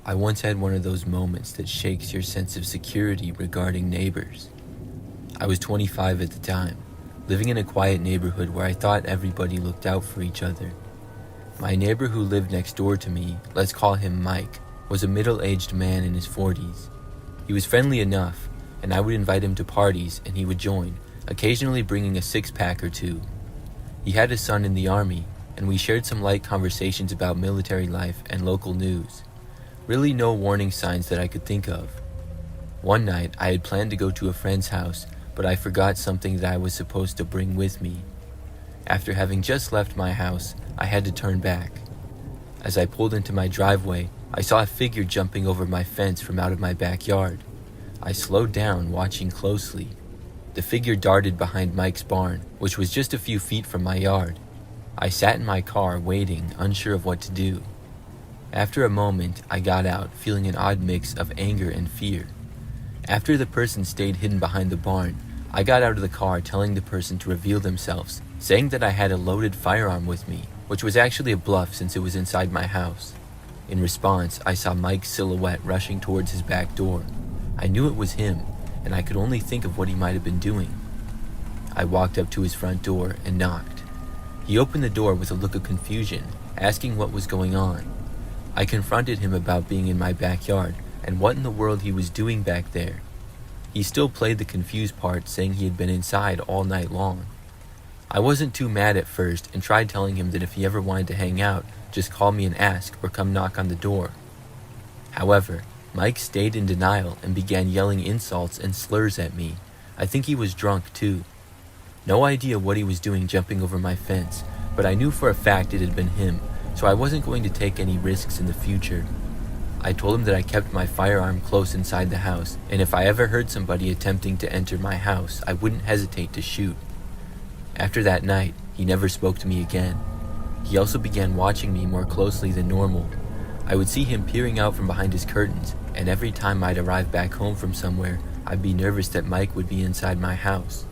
I once had one of those moments that shakes your sense of security regarding neighbors. I was 25 at the time, living in a quiet neighborhood where I thought everybody looked out for each other. My neighbor who lived next door to me, let's call him Mike, was a middle-aged man in his 40s. He was friendly enough, and I would invite him to parties and he would join, occasionally bringing a six-pack or two. He had a son in the army, and we shared some light conversations about military life and local news. Really no warning signs that I could think of. One night, I had planned to go to a friend's house, but I forgot something that I was supposed to bring with me. After having just left my house, I had to turn back. As I pulled into my driveway, I saw a figure jumping over my fence from out of my backyard. I slowed down, watching closely. The figure darted behind Mike's barn, which was just a few feet from my yard. I sat in my car, waiting, unsure of what to do. After a moment, I got out, feeling an odd mix of anger and fear. After the person stayed hidden behind the barn, I got out of the car telling the person to reveal themselves, saying that I had a loaded firearm with me, which was actually a bluff since it was inside my house. In response, I saw Mike's silhouette rushing towards his back door. I knew it was him, and I could only think of what he might have been doing. I walked up to his front door and knocked. He opened the door with a look of confusion, asking what was going on. I confronted him about being in my backyard and what in the world he was doing back there. He still played the confused part, saying he had been inside all night long. I wasn't too mad at first and tried telling him that if he ever wanted to hang out, just call me and ask or come knock on the door. However, Mike stayed in denial and began yelling insults and slurs at me. I think he was drunk too. No idea what he was doing jumping over my fence, but I knew for a fact it had been him, so I wasn't going to take any risks in the future. I told him that I kept my firearm close inside the house, and if I ever heard somebody attempting to enter my house, I wouldn't hesitate to shoot. After that night, he never spoke to me again. He also began watching me more closely than normal. I would see him peering out from behind his curtains, and every time I'd arrive back home from somewhere, I'd be nervous that Mike would be inside my house.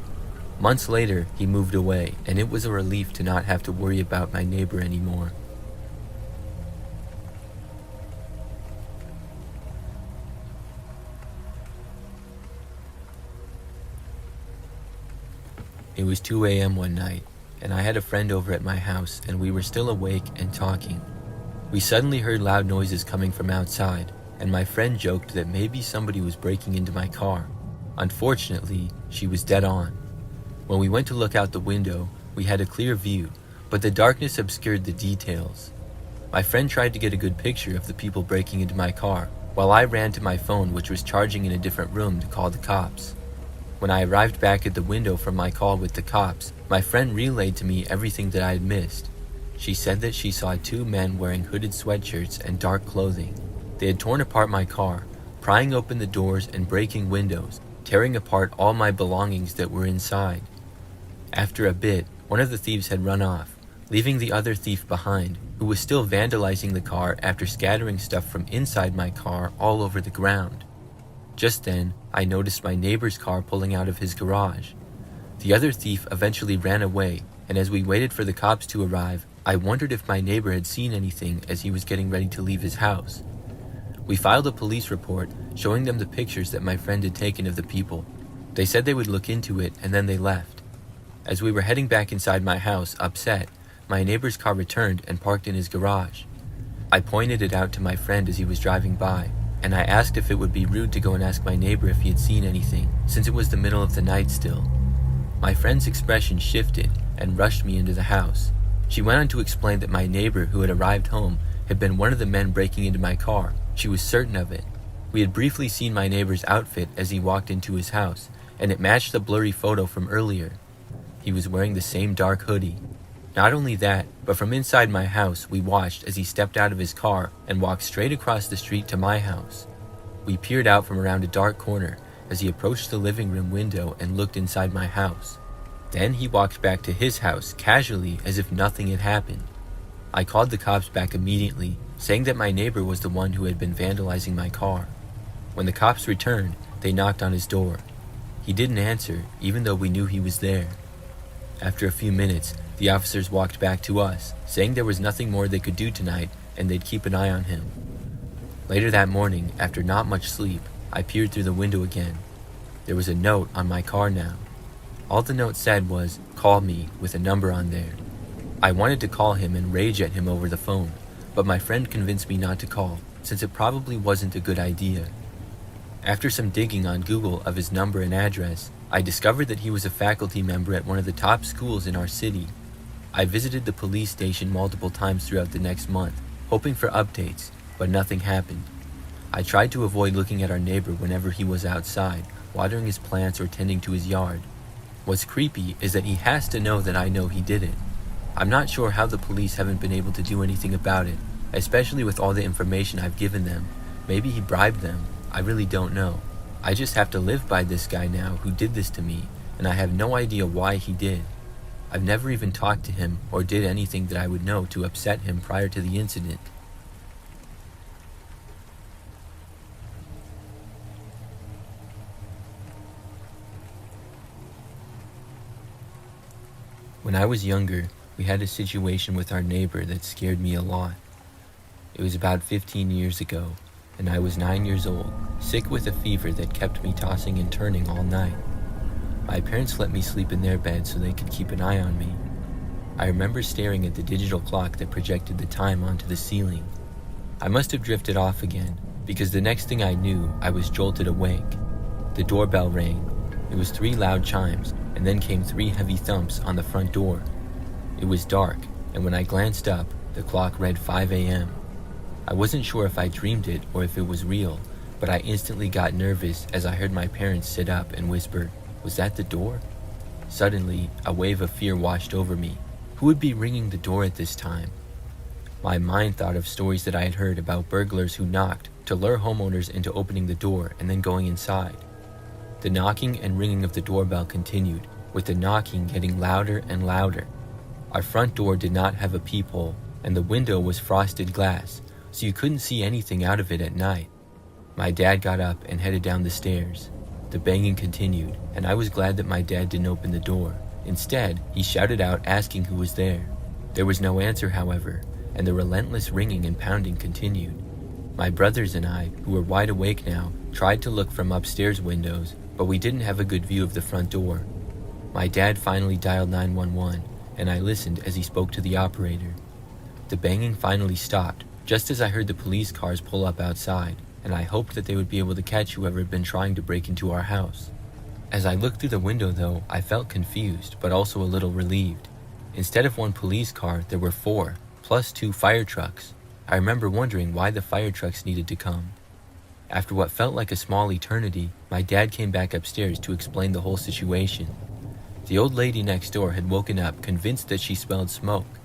Months later, he moved away, and it was a relief to not have to worry about my neighbor anymore. It was 2 a.m. one night, and I had a friend over at my house, and we were still awake and talking. We suddenly heard loud noises coming from outside, and my friend joked that maybe somebody was breaking into my car. Unfortunately, she was dead on. When we went to look out the window, we had a clear view, but the darkness obscured the details. My friend tried to get a good picture of the people breaking into my car, while I ran to my phone, which was charging in a different room, to call the cops. When I arrived back at the window from my call with the cops, my friend relayed to me everything that I had missed. She said that she saw two men wearing hooded sweatshirts and dark clothing. They had torn apart my car, prying open the doors and breaking windows, tearing apart all my belongings that were inside. After a bit, one of the thieves had run off, leaving the other thief behind, who was still vandalizing the car after scattering stuff from inside my car all over the ground. Just then, I noticed my neighbor's car pulling out of his garage. The other thief eventually ran away, and as we waited for the cops to arrive, I wondered if my neighbor had seen anything as he was getting ready to leave his house. We filed a police report showing them the pictures that my friend had taken of the people. They said they would look into it, and then they left. As we were heading back inside my house, upset, my neighbor's car returned and parked in his garage. I pointed it out to my friend as he was driving by, and I asked if it would be rude to go and ask my neighbor if he had seen anything, since it was the middle of the night still. My friend's expression shifted and rushed me into the house. She went on to explain that my neighbor who had arrived home had been one of the men breaking into my car. She was certain of it. We had briefly seen my neighbor's outfit as he walked into his house, and it matched the blurry photo from earlier. He was wearing the same dark hoodie. Not only that, but from inside my house, we watched as he stepped out of his car and walked straight across the street to my house. We peered out from around a dark corner as he approached the living room window and looked inside my house. Then he walked back to his house casually as if nothing had happened. I called the cops back immediately, saying that my neighbor was the one who had been vandalizing my car. When the cops returned, they knocked on his door. He didn't answer, even though we knew he was there. After a few minutes, the officers walked back to us, saying there was nothing more they could do tonight and they'd keep an eye on him. Later that morning, after not much sleep, I peered through the window again. There was a note on my car now. All the note said was, "Call me," with a number on there. I wanted to call him and rage at him over the phone, but my friend convinced me not to call, since it probably wasn't a good idea. After some digging on Google of his number and address, I discovered that he was a faculty member at one of the top schools in our city. I visited the police station multiple times throughout the next month, hoping for updates, but nothing happened. I tried to avoid looking at our neighbor whenever he was outside, watering his plants or tending to his yard. What's creepy is that he has to know that I know he did it. I'm not sure how the police haven't been able to do anything about it, especially with all the information I've given them. Maybe he bribed them. I really don't know. I just have to live by this guy now who did this to me, and I have no idea why he did. I've never even talked to him or did anything that I would know to upset him prior to the incident. When I was younger, we had a situation with our neighbor that scared me a lot. It was about 15 years ago, and I was 9 years old, sick with a fever that kept me tossing and turning all night. My parents let me sleep in their bed so they could keep an eye on me. I remember staring at the digital clock that projected the time onto the ceiling. I must have drifted off again, because the next thing I knew, I was jolted awake. The doorbell rang. It was 3 loud chimes, and then came 3 heavy thumps on the front door. It was dark, and when I glanced up, the clock read 5 a.m. I wasn't sure if I dreamed it or if it was real, but I instantly got nervous as I heard my parents sit up and whisper, "Was that the door?" Suddenly, a wave of fear washed over me. Who would be ringing the door at this time? My mind thought of stories that I had heard about burglars who knocked to lure homeowners into opening the door and then going inside. The knocking and ringing of the doorbell continued, with the knocking getting louder and louder. Our front door did not have a peephole, and the window was frosted glass, so you couldn't see anything out of it at night. My dad got up and headed down the stairs. The banging continued, and I was glad that my dad didn't open the door. Instead, he shouted out asking who was there. There was no answer, however, and the relentless ringing and pounding continued. My brothers and I, who were wide awake now, tried to look from upstairs windows, but we didn't have a good view of the front door. My dad finally dialed 911, and I listened as he spoke to the operator. The banging finally stopped, just as I heard the police cars pull up outside, and I hoped that they would be able to catch whoever had been trying to break into our house. As I looked through the window though, I felt confused, but also a little relieved. Instead of 1 police car, there were 4, plus 2 fire trucks. I remember wondering why the fire trucks needed to come. After what felt like a small eternity, my dad came back upstairs to explain the whole situation. The old lady next door had woken up convinced that she smelled smoke.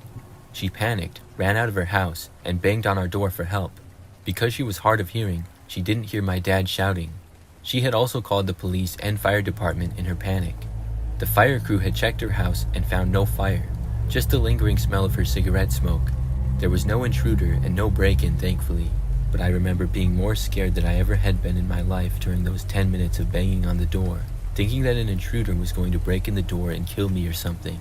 She panicked, ran out of her house, and banged on our door for help. Because she was hard of hearing, she didn't hear my dad shouting. She had also called the police and fire department in her panic. The fire crew had checked her house and found no fire, just the lingering smell of her cigarette smoke. There was no intruder and no break-in, thankfully, but I remember being more scared than I ever had been in my life during those 10 minutes of banging on the door, thinking that an intruder was going to break in the door and kill me or something.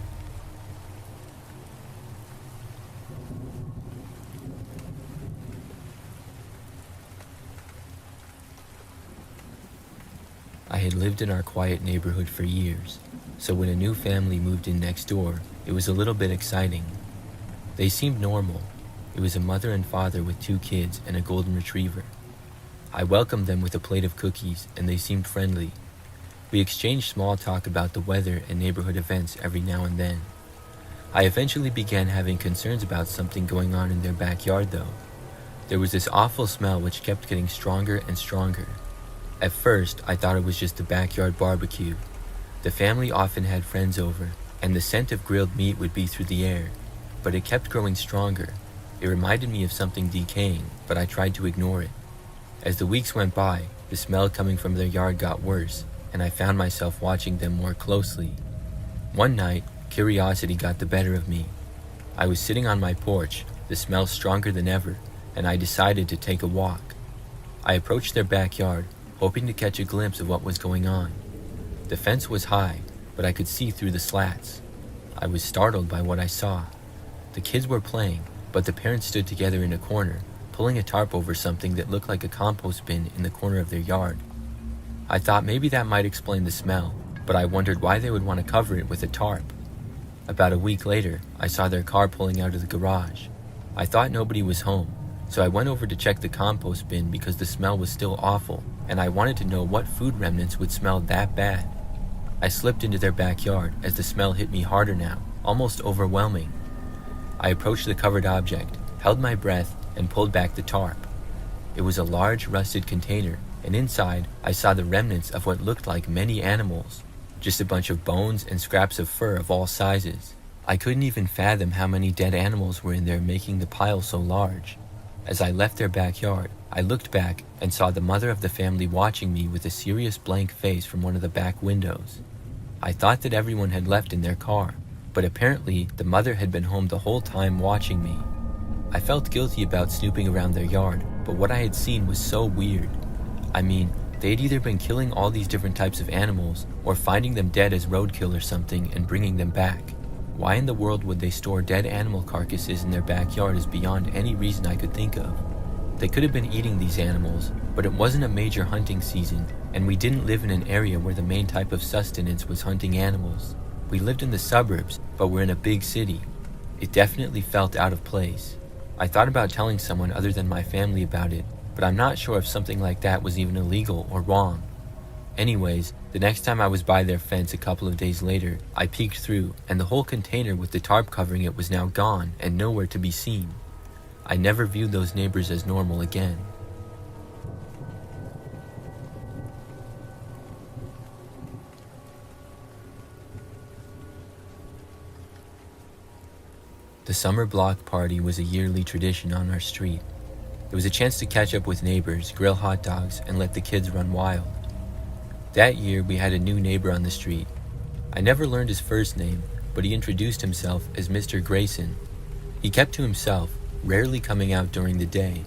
I had lived in our quiet neighborhood for years, so when a new family moved in next door, it was a little bit exciting. They seemed normal. It was a mother and father with 2 kids and a golden retriever. I welcomed them with a plate of cookies, and they seemed friendly. We exchanged small talk about the weather and neighborhood events every now and then. I eventually began having concerns about something going on in their backyard, though. There was this awful smell which kept getting stronger and stronger. At first, I thought it was just a backyard barbecue. The family often had friends over, and the scent of grilled meat would be through the air, but it kept growing stronger. It reminded me of something decaying, but I tried to ignore it. As the weeks went by, the smell coming from their yard got worse, and I found myself watching them more closely. One night, curiosity got the better of me. I was sitting on my porch, the smell stronger than ever, and I decided to take a walk. I approached their backyard, hoping to catch a glimpse of what was going on. The fence was high, but I could see through the slats. I was startled by what I saw. The kids were playing, but the parents stood together in a corner, pulling a tarp over something that looked like a compost bin in the corner of their yard. I thought maybe that might explain the smell, but I wondered why they would want to cover it with a tarp. About a week later, I saw their car pulling out of the garage. I thought nobody was home, so I went over to check the compost bin because the smell was still awful, and I wanted to know what food remnants would smell that bad. I slipped into their backyard as the smell hit me harder now, almost overwhelming. I approached the covered object, held my breath, and pulled back the tarp. It was a large rusted container, and inside I saw the remnants of what looked like many animals, just a bunch of bones and scraps of fur of all sizes. I couldn't even fathom how many dead animals were in there, making the pile so large. As I left their backyard, I looked back and saw the mother of the family watching me with a serious blank face from one of the back windows. I thought that everyone had left in their car, but apparently the mother had been home the whole time watching me. I felt guilty about snooping around their yard, but what I had seen was so weird. I mean, they had either been killing all these different types of animals or finding them dead as roadkill or something and bringing them back. Why in the world would they store dead animal carcasses in their backyard is beyond any reason I could think of. They could have been eating these animals, but it wasn't a major hunting season, and we didn't live in an area where the main type of sustenance was hunting animals. We lived in the suburbs, but we're in a big city. It definitely felt out of place. I thought about telling someone other than my family about it, but I'm not sure if something like that was even illegal or wrong. Anyways, the next time I was by their fence a couple of days later, I peeked through, and the whole container with the tarp covering it was now gone and nowhere to be seen. I never viewed those neighbors as normal again. The summer block party was a yearly tradition on our street. It was a chance to catch up with neighbors, grill hot dogs, and let the kids run wild. That year, we had a new neighbor on the street. I never learned his first name, but he introduced himself as Mr. Grayson. He kept to himself, rarely coming out during the day.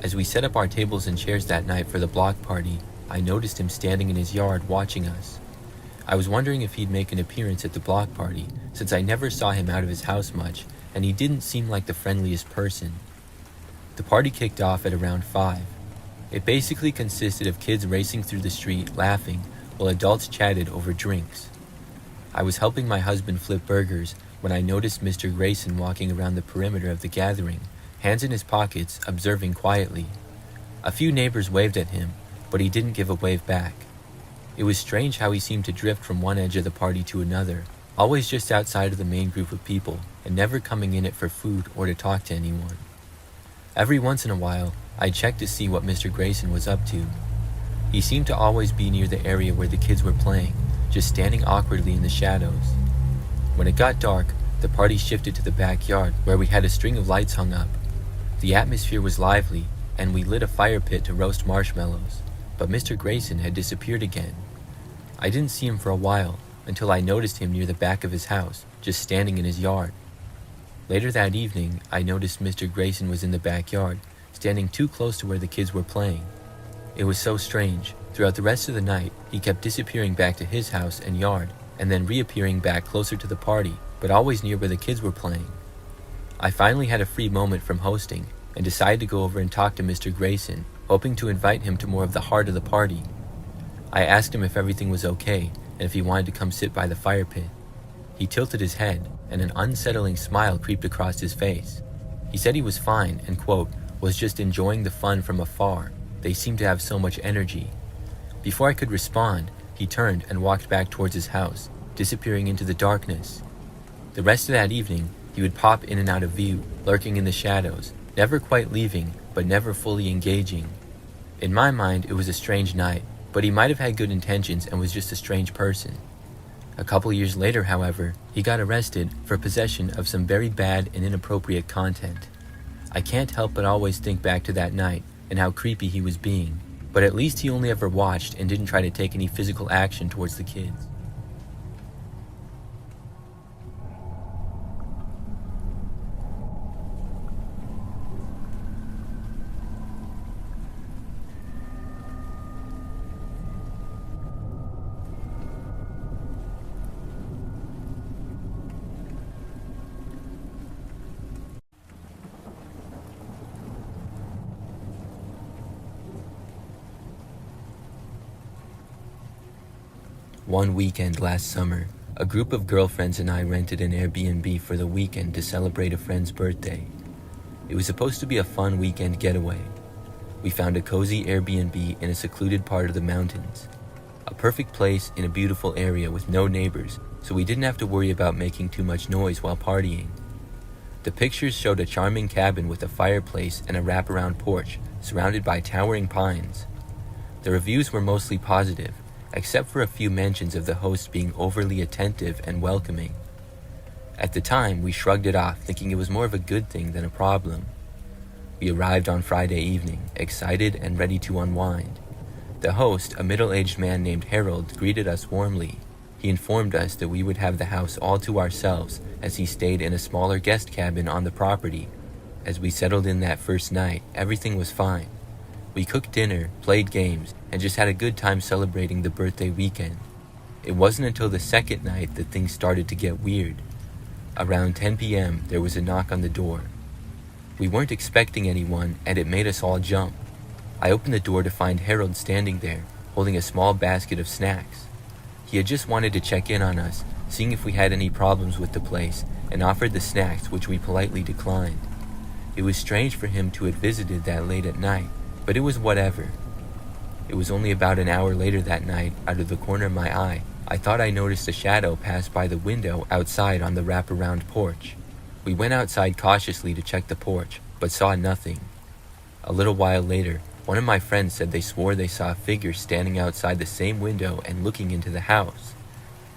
As we set up our tables and chairs that night for the block party, I noticed him standing in his yard watching us. I was wondering if he'd make an appearance at the block party, since I never saw him out of his house much, and he didn't seem like the friendliest person. The party kicked off at around 5. It basically consisted of kids racing through the street, laughing, while adults chatted over drinks. I was helping my husband flip burgers when I noticed Mr. Grayson walking around the perimeter of the gathering, hands in his pockets, observing quietly. A few neighbors waved at him, but he didn't give a wave back. It was strange how he seemed to drift from one edge of the party to another, always just outside of the main group of people, and never coming in it for food or to talk to anyone. Every once in a while, I checked to see what Mr. Grayson was up to. He seemed to always be near the area where the kids were playing, just standing awkwardly in the shadows. When it got dark, the party shifted to the backyard where we had a string of lights hung up. The atmosphere was lively, and we lit a fire pit to roast marshmallows, but Mr. Grayson had disappeared again. I didn't see him for a while, until I noticed him near the back of his house, just standing in his yard. Later that evening, I noticed Mr. Grayson was in the backyard, standing too close to where the kids were playing. It was so strange. Throughout the rest of the night, he kept disappearing back to his house and yard, and then reappearing back closer to the party, but always near where the kids were playing. I finally had a free moment from hosting, and decided to go over and talk to Mr. Grayson, hoping to invite him to more of the heart of the party. I asked him if everything was okay, and if he wanted to come sit by the fire pit. He tilted his head, and an unsettling smile creeped across his face. He said he was fine and, quote, was just enjoying the fun from afar. They seemed to have so much energy. Before I could respond, he turned and walked back towards his house, disappearing into the darkness. The rest of that evening, he would pop in and out of view, lurking in the shadows, never quite leaving, but never fully engaging. In my mind, it was a strange night, but he might have had good intentions and was just a strange person. A couple years later, however, he got arrested for possession of some very bad and inappropriate content. I can't help but always think back to that night and how creepy he was being, but at least he only ever watched and didn't try to take any physical action towards the kids. One weekend last summer, a group of girlfriends and I rented an Airbnb for the weekend to celebrate a friend's birthday. It was supposed to be a fun weekend getaway. We found a cozy Airbnb in a secluded part of the mountains. A perfect place in a beautiful area with no neighbors, so we didn't have to worry about making too much noise while partying. The pictures showed a charming cabin with a fireplace and a wraparound porch surrounded by towering pines. The reviews were mostly positive, except for a few mentions of the host being overly attentive and welcoming. At the time, we shrugged it off, thinking it was more of a good thing than a problem. We arrived on Friday evening, excited and ready to unwind. The host, a middle-aged man named Harold, greeted us warmly. He informed us that we would have the house all to ourselves, as he stayed in a smaller guest cabin on the property. As we settled in that first night, everything was fine. We cooked dinner, played games, and just had a good time celebrating the birthday weekend. It wasn't until the second night that things started to get weird. Around 10 p.m., there was a knock on the door. We weren't expecting anyone, and it made us all jump. I opened the door to find Harold standing there, holding a small basket of snacks. He had just wanted to check in on us, seeing if we had any problems with the place, and offered the snacks, which we politely declined. It was strange for him to have visited that late at night, but it was whatever. It was only about an hour later that night, out of the corner of my eye, I thought I noticed a shadow pass by the window outside on the wraparound porch. We went outside cautiously to check the porch, but saw nothing. A little while later, one of my friends said they swore they saw a figure standing outside the same window and looking into the house.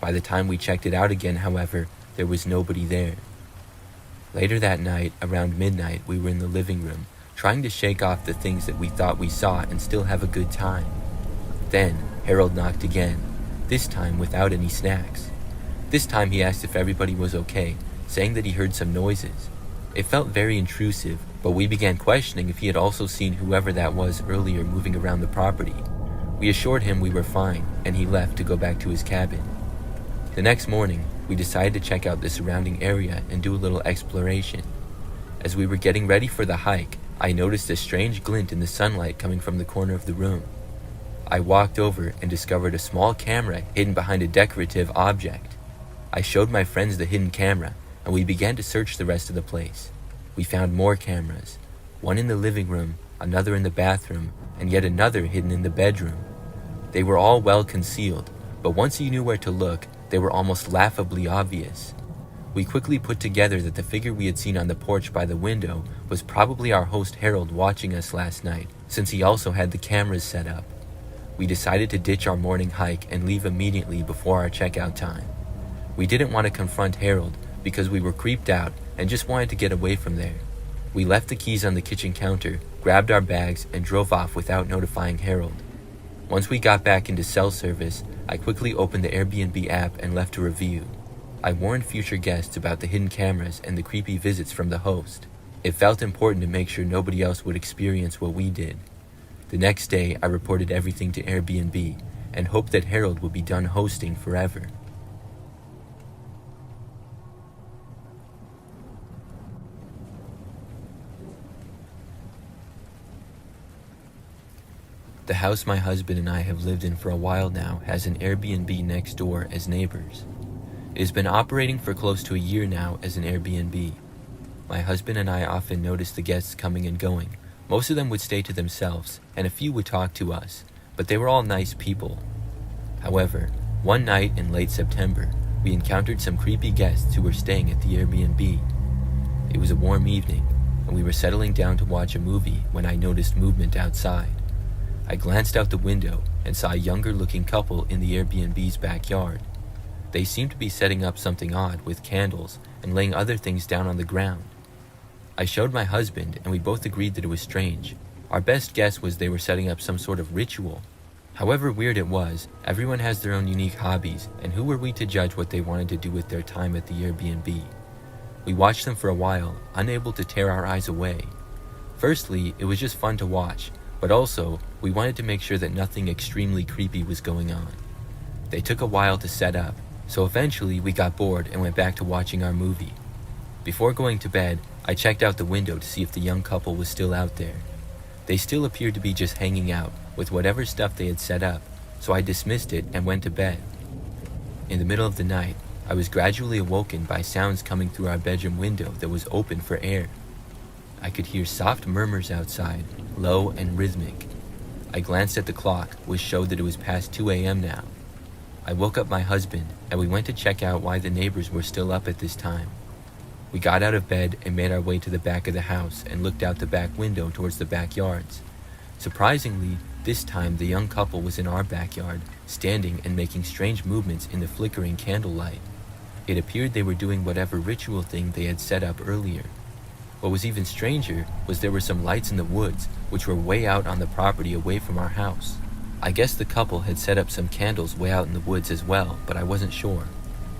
By the time we checked it out again, however, there was nobody there. Later that night, around midnight, we were in the living room, trying to shake off the things that we thought we saw and still have a good time. Then, Harold knocked again, this time without any snacks. This time he asked if everybody was okay, saying that he heard some noises. It felt very intrusive, but we began questioning if he had also seen whoever that was earlier moving around the property. We assured him we were fine, and he left to go back to his cabin. The next morning, we decided to check out the surrounding area and do a little exploration. As we were getting ready for the hike, I noticed a strange glint in the sunlight coming from the corner of the room. I walked over and discovered a small camera hidden behind a decorative object. I showed my friends the hidden camera, and we began to search the rest of the place. We found more cameras, one in the living room, another in the bathroom, and yet another hidden in the bedroom. They were all well concealed, but once you knew where to look, they were almost laughably obvious. We quickly put together that the figure we had seen on the porch by the window was probably our host Harold watching us last night, since he also had the cameras set up. We decided to ditch our morning hike and leave immediately before our checkout time. We didn't want to confront Harold because we were creeped out and just wanted to get away from there. We left the keys on the kitchen counter, grabbed our bags, and drove off without notifying Harold. Once we got back into cell service, I quickly opened the Airbnb app and left a review. I warned future guests about the hidden cameras and the creepy visits from the host. It felt important to make sure nobody else would experience what we did. The next day, I reported everything to Airbnb and hoped that Harold would be done hosting forever. The house my husband and I have lived in for a while now has an Airbnb next door as neighbors. It has been operating for close to a year now as an Airbnb. My husband and I often noticed the guests coming and going. Most of them would stay to themselves, and a few would talk to us, but they were all nice people. However, one night in late September, we encountered some creepy guests who were staying at the Airbnb. It was a warm evening, and we were settling down to watch a movie when I noticed movement outside. I glanced out the window and saw a younger-looking couple in the Airbnb's backyard. They seemed to be setting up something odd with candles and laying other things down on the ground. I showed my husband, and we both agreed that it was strange. Our best guess was they were setting up some sort of ritual. However weird it was, everyone has their own unique hobbies, and who were we to judge what they wanted to do with their time at the Airbnb? We watched them for a while, unable to tear our eyes away. Firstly, it was just fun to watch, but also, we wanted to make sure that nothing extremely creepy was going on. They took a while to set up, so eventually we got bored and went back to watching our movie. Before going to bed, I checked out the window to see if the young couple was still out there. They still appeared to be just hanging out with whatever stuff they had set up, so I dismissed it and went to bed. In the middle of the night, I was gradually awoken by sounds coming through our bedroom window that was open for air. I could hear soft murmurs outside, low and rhythmic. I glanced at the clock, which showed that it was past 2 a.m. now. I woke up my husband, and we went to check out why the neighbors were still up at this time. We got out of bed and made our way to the back of the house and looked out the back window towards the backyards. Surprisingly, this time the young couple was in our backyard, standing and making strange movements in the flickering candlelight. It appeared they were doing whatever ritual thing they had set up earlier. What was even stranger was there were some lights in the woods, which were way out on the property away from our house. I guess the couple had set up some candles way out in the woods as well, but I wasn't sure.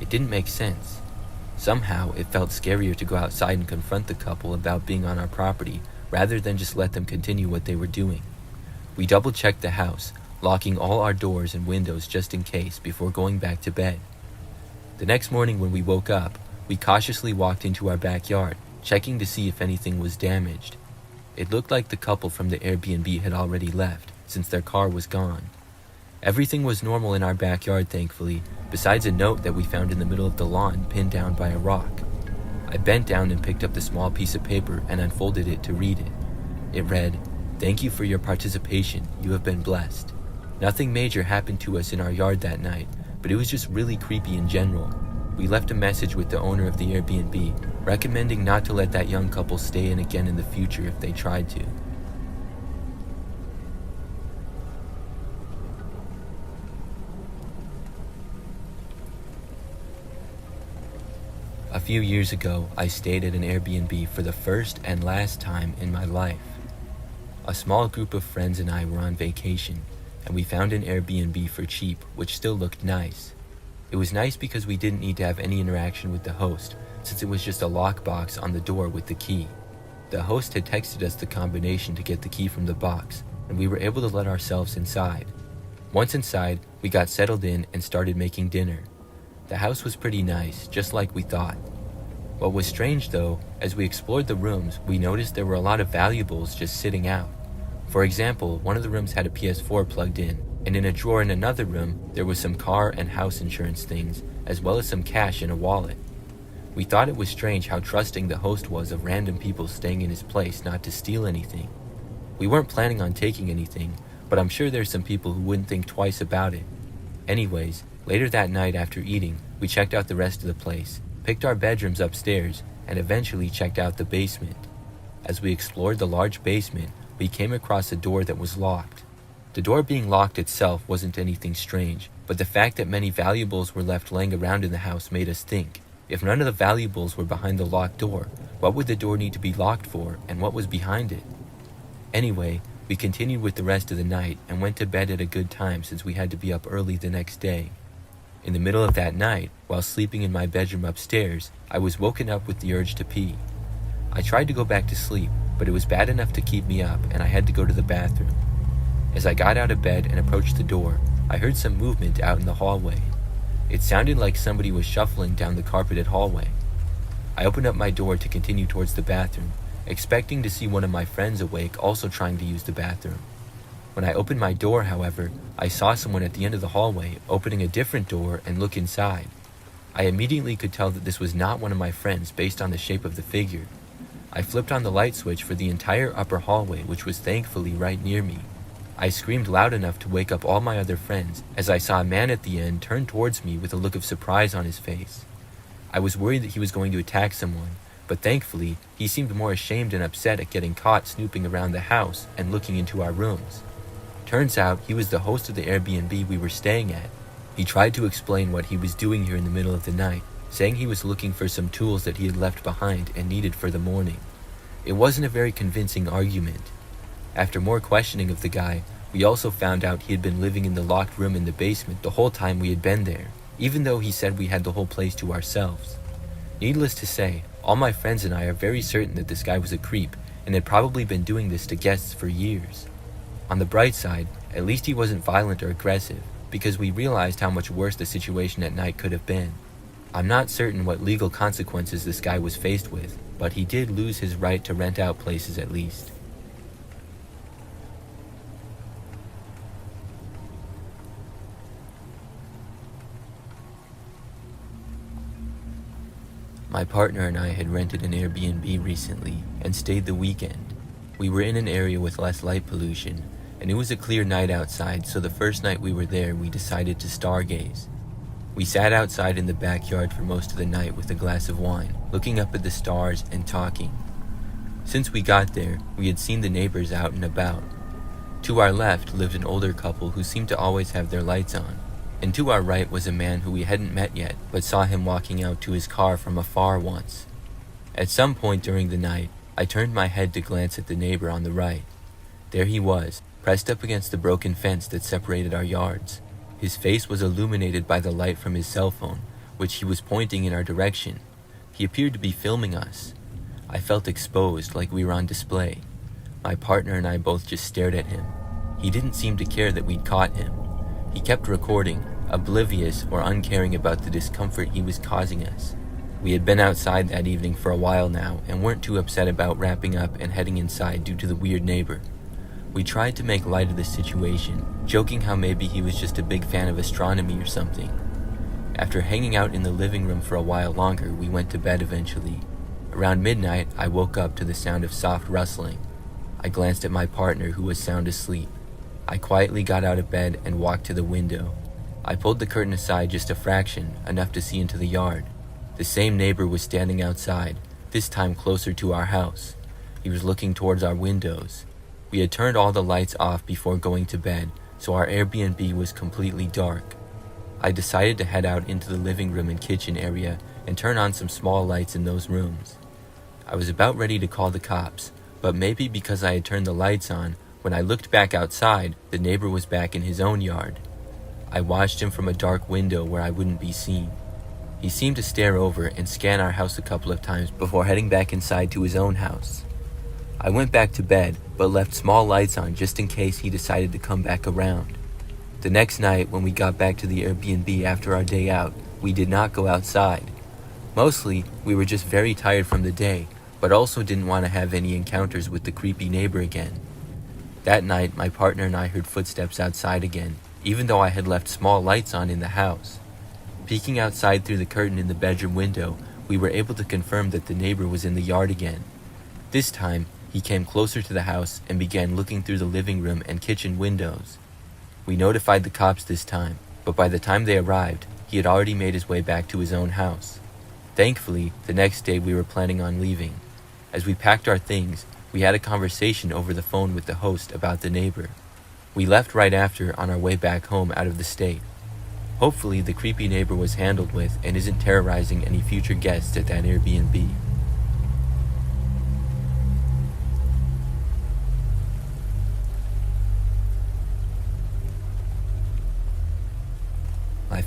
It didn't make sense. Somehow, it felt scarier to go outside and confront the couple about being on our property, rather than just let them continue what they were doing. We double-checked the house, locking all our doors and windows just in case before going back to bed. The next morning when we woke up, we cautiously walked into our backyard, checking to see if anything was damaged. It looked like the couple from the Airbnb had already left, since their car was gone. Everything was normal in our backyard, thankfully, besides a note that we found in the middle of the lawn pinned down by a rock. I bent down and picked up the small piece of paper and unfolded it to read it. It read, "Thank you for your participation. You have been blessed. Nothing major happened to us in our yard that night, but it was just really creepy in general. We left a message with the owner of the Airbnb, recommending not to let that young couple stay in again in the future if they tried to." A few years ago, I stayed at an Airbnb for the first and last time in my life. A small group of friends and I were on vacation, and we found an Airbnb for cheap, which still looked nice. It was nice because we didn't need to have any interaction with the host, since it was just a lockbox on the door with the key. The host had texted us the combination to get the key from the box, and we were able to let ourselves inside. Once inside, we got settled in and started making dinner. The house was pretty nice, just like we thought. What was strange though, as we explored the rooms, we noticed there were a lot of valuables just sitting out. For example, one of the rooms had a PS4 plugged in, and in a drawer in another room, there was some car and house insurance things, as well as some cash in a wallet. We thought it was strange how trusting the host was of random people staying in his place not to steal anything. We weren't planning on taking anything, but I'm sure there's some people who wouldn't think twice about it. Anyways, later that night after eating, we checked out the rest of the place, picked our bedrooms upstairs, and eventually checked out the basement. As we explored the large basement, we came across a door that was locked. The door being locked itself wasn't anything strange, but the fact that many valuables were left laying around in the house made us think, if none of the valuables were behind the locked door, What would the door need to be locked for, and what was behind it? Anyway, we continued with the rest of the night and went to bed at a good time since we had to be up early the next day. In the middle of that night, while sleeping in my bedroom upstairs, I was woken up with the urge to pee. I tried to go back to sleep, but it was bad enough to keep me up and I had to go to the bathroom. As I got out of bed and approached the door, I heard some movement out in the hallway. It sounded like somebody was shuffling down the carpeted hallway. I opened up my door to continue towards the bathroom, expecting to see one of my friends awake also trying to use the bathroom. When I opened my door, however, I saw someone at the end of the hallway opening a different door and look inside. I immediately could tell that this was not one of my friends based on the shape of the figure. I flipped on the light switch for the entire upper hallway, which was thankfully right near me. I screamed loud enough to wake up all my other friends as I saw a man at the end turn towards me with a look of surprise on his face. I was worried that he was going to attack someone, but thankfully, he seemed more ashamed and upset at getting caught snooping around the house and looking into our rooms. Turns out, he was the host of the Airbnb we were staying at. He tried to explain what he was doing here in the middle of the night, saying he was looking for some tools that he had left behind and needed for the morning. It wasn't a very convincing argument. After more questioning of the guy, we also found out he had been living in the locked room in the basement the whole time we had been there, even though he said we had the whole place to ourselves. Needless to say, all my friends and I are very certain that this guy was a creep and had probably been doing this to guests for years. On the bright side, at least he wasn't violent or aggressive, because we realized how much worse the situation at night could have been. I'm not certain what legal consequences this guy was faced with, but he did lose his right to rent out places at least. My partner and I had rented an Airbnb recently and stayed the weekend. We were in an area with less light pollution, and it was a clear night outside, so the first night we were there we decided to stargaze. We sat outside in the backyard for most of the night with a glass of wine, looking up at the stars and talking. Since we got there, we had seen the neighbors out and about. To our left lived an older couple who seemed to always have their lights on, and to our right was a man who we hadn't met yet, but saw him walking out to his car from afar once. At some point during the night, I turned my head to glance at the neighbor on the right. There he was, pressed up against the broken fence that separated our yards. His face was illuminated by the light from his cell phone, which he was pointing in our direction. He appeared to be filming us. I felt exposed, like we were on display. My partner and I both just stared at him. He didn't seem to care that we'd caught him. He kept recording, oblivious or uncaring about the discomfort he was causing us. We had been outside that evening for a while now and weren't too upset about wrapping up and heading inside due to the weird neighbor. We tried to make light of the situation, joking how maybe he was just a big fan of astronomy or something. After hanging out in the living room for a while longer, we went to bed eventually. Around midnight, I woke up to the sound of soft rustling. I glanced at my partner, who was sound asleep. I quietly got out of bed and walked to the window. I pulled the curtain aside just a fraction, enough to see into the yard. The same neighbor was standing outside, this time closer to our house. He was looking towards our windows. We had turned all the lights off before going to bed, so our Airbnb was completely dark. I decided to head out into the living room and kitchen area and turn on some small lights in those rooms. I was about ready to call the cops, but maybe because I had turned the lights on, when I looked back outside, the neighbor was back in his own yard. I watched him from a dark window where I wouldn't be seen. He seemed to stare over and scan our house a couple of times before heading back inside to his own house. I went back to bed, but left small lights on just in case he decided to come back around. The next night, when we got back to the Airbnb after our day out, we did not go outside. Mostly, we were just very tired from the day, but also didn't want to have any encounters with the creepy neighbor again. That night, my partner and I heard footsteps outside again, even though I had left small lights on in the house. Peeking outside through the curtain in the bedroom window, we were able to confirm that the neighbor was in the yard again. This time, he came closer to the house and began looking through the living room and kitchen windows. We notified the cops this time, but by the time they arrived, he had already made his way back to his own house. Thankfully, the next day we were planning on leaving. As we packed our things, we had a conversation over the phone with the host about the neighbor. We left right after on our way back home out of the state. Hopefully, the creepy neighbor was handled with and isn't terrorizing any future guests at that Airbnb.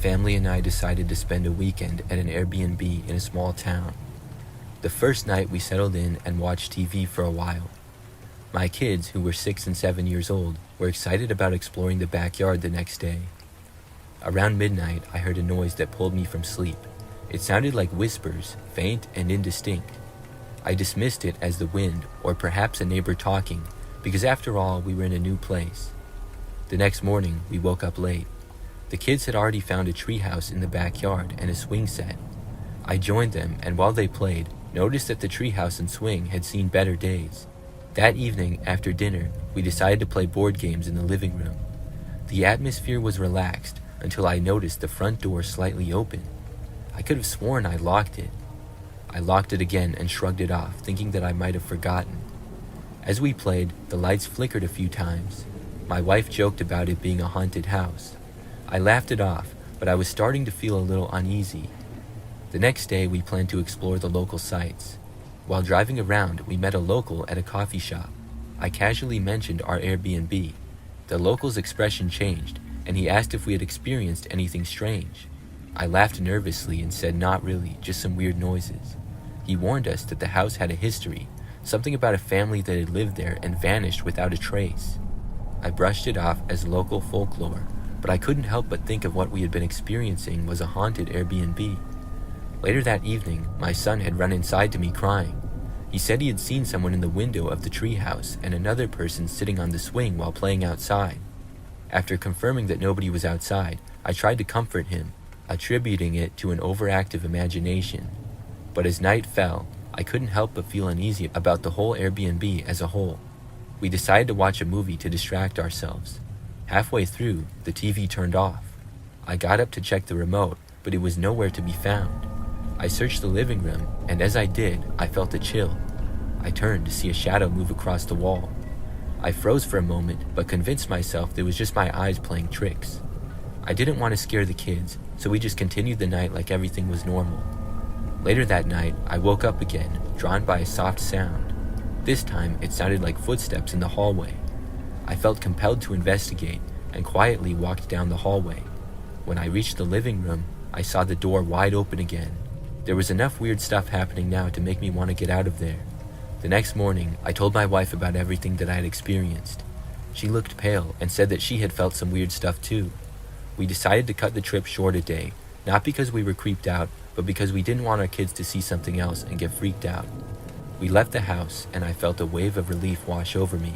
family and I decided to spend a weekend at an Airbnb in a small town. The first night we settled in and watched TV for a while. My kids, who were 6 and 7 years old, were excited about exploring the backyard the next day. Around midnight, I heard a noise that pulled me from sleep. It sounded like whispers, faint and indistinct. I dismissed it as the wind or perhaps a neighbor talking, because after all, we were in a new place. The next morning, we woke up late. The kids had already found a treehouse in the backyard and a swing set. I joined them, and while they played, noticed that the treehouse and swing had seen better days. That evening, after dinner, we decided to play board games in the living room. The atmosphere was relaxed until I noticed the front door slightly open. I could have sworn I locked it. I locked it again and shrugged it off, thinking that I might have forgotten. As we played, the lights flickered a few times. My wife joked about it being a haunted house. I laughed it off, but I was starting to feel a little uneasy. The next day, we planned to explore the local sites. While driving around, we met a local at a coffee shop. I casually mentioned our Airbnb. The local's expression changed, and he asked if we had experienced anything strange. I laughed nervously and said not really, just some weird noises. He warned us that the house had a history, something about a family that had lived there and vanished without a trace. I brushed it off as local folklore, but I couldn't help but think of what we had been experiencing was a haunted Airbnb. Later that evening, my son had run inside to me crying. He said he had seen someone in the window of the treehouse and another person sitting on the swing while playing outside. After confirming that nobody was outside, I tried to comfort him, attributing it to an overactive imagination. But as night fell, I couldn't help but feel uneasy about the whole Airbnb as a whole. We decided to watch a movie to distract ourselves. Halfway through, the TV turned off. I got up to check the remote, but it was nowhere to be found. I searched the living room, and as I did, I felt a chill. I turned to see a shadow move across the wall. I froze for a moment, but convinced myself it was just my eyes playing tricks. I didn't want to scare the kids, so we just continued the night like everything was normal. Later that night, I woke up again, drawn by a soft sound. This time, it sounded like footsteps in the hallway. I felt compelled to investigate and quietly walked down the hallway. When I reached the living room, I saw the door wide open again. There was enough weird stuff happening now to make me want to get out of there. The next morning, I told my wife about everything that I had experienced. She looked pale and said that she had felt some weird stuff too. We decided to cut the trip short a day, not because we were creeped out, but because we didn't want our kids to see something else and get freaked out. We left the house, and I felt a wave of relief wash over me.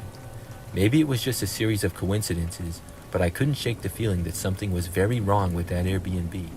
Maybe it was just a series of coincidences, but I couldn't shake the feeling that something was very wrong with that Airbnb.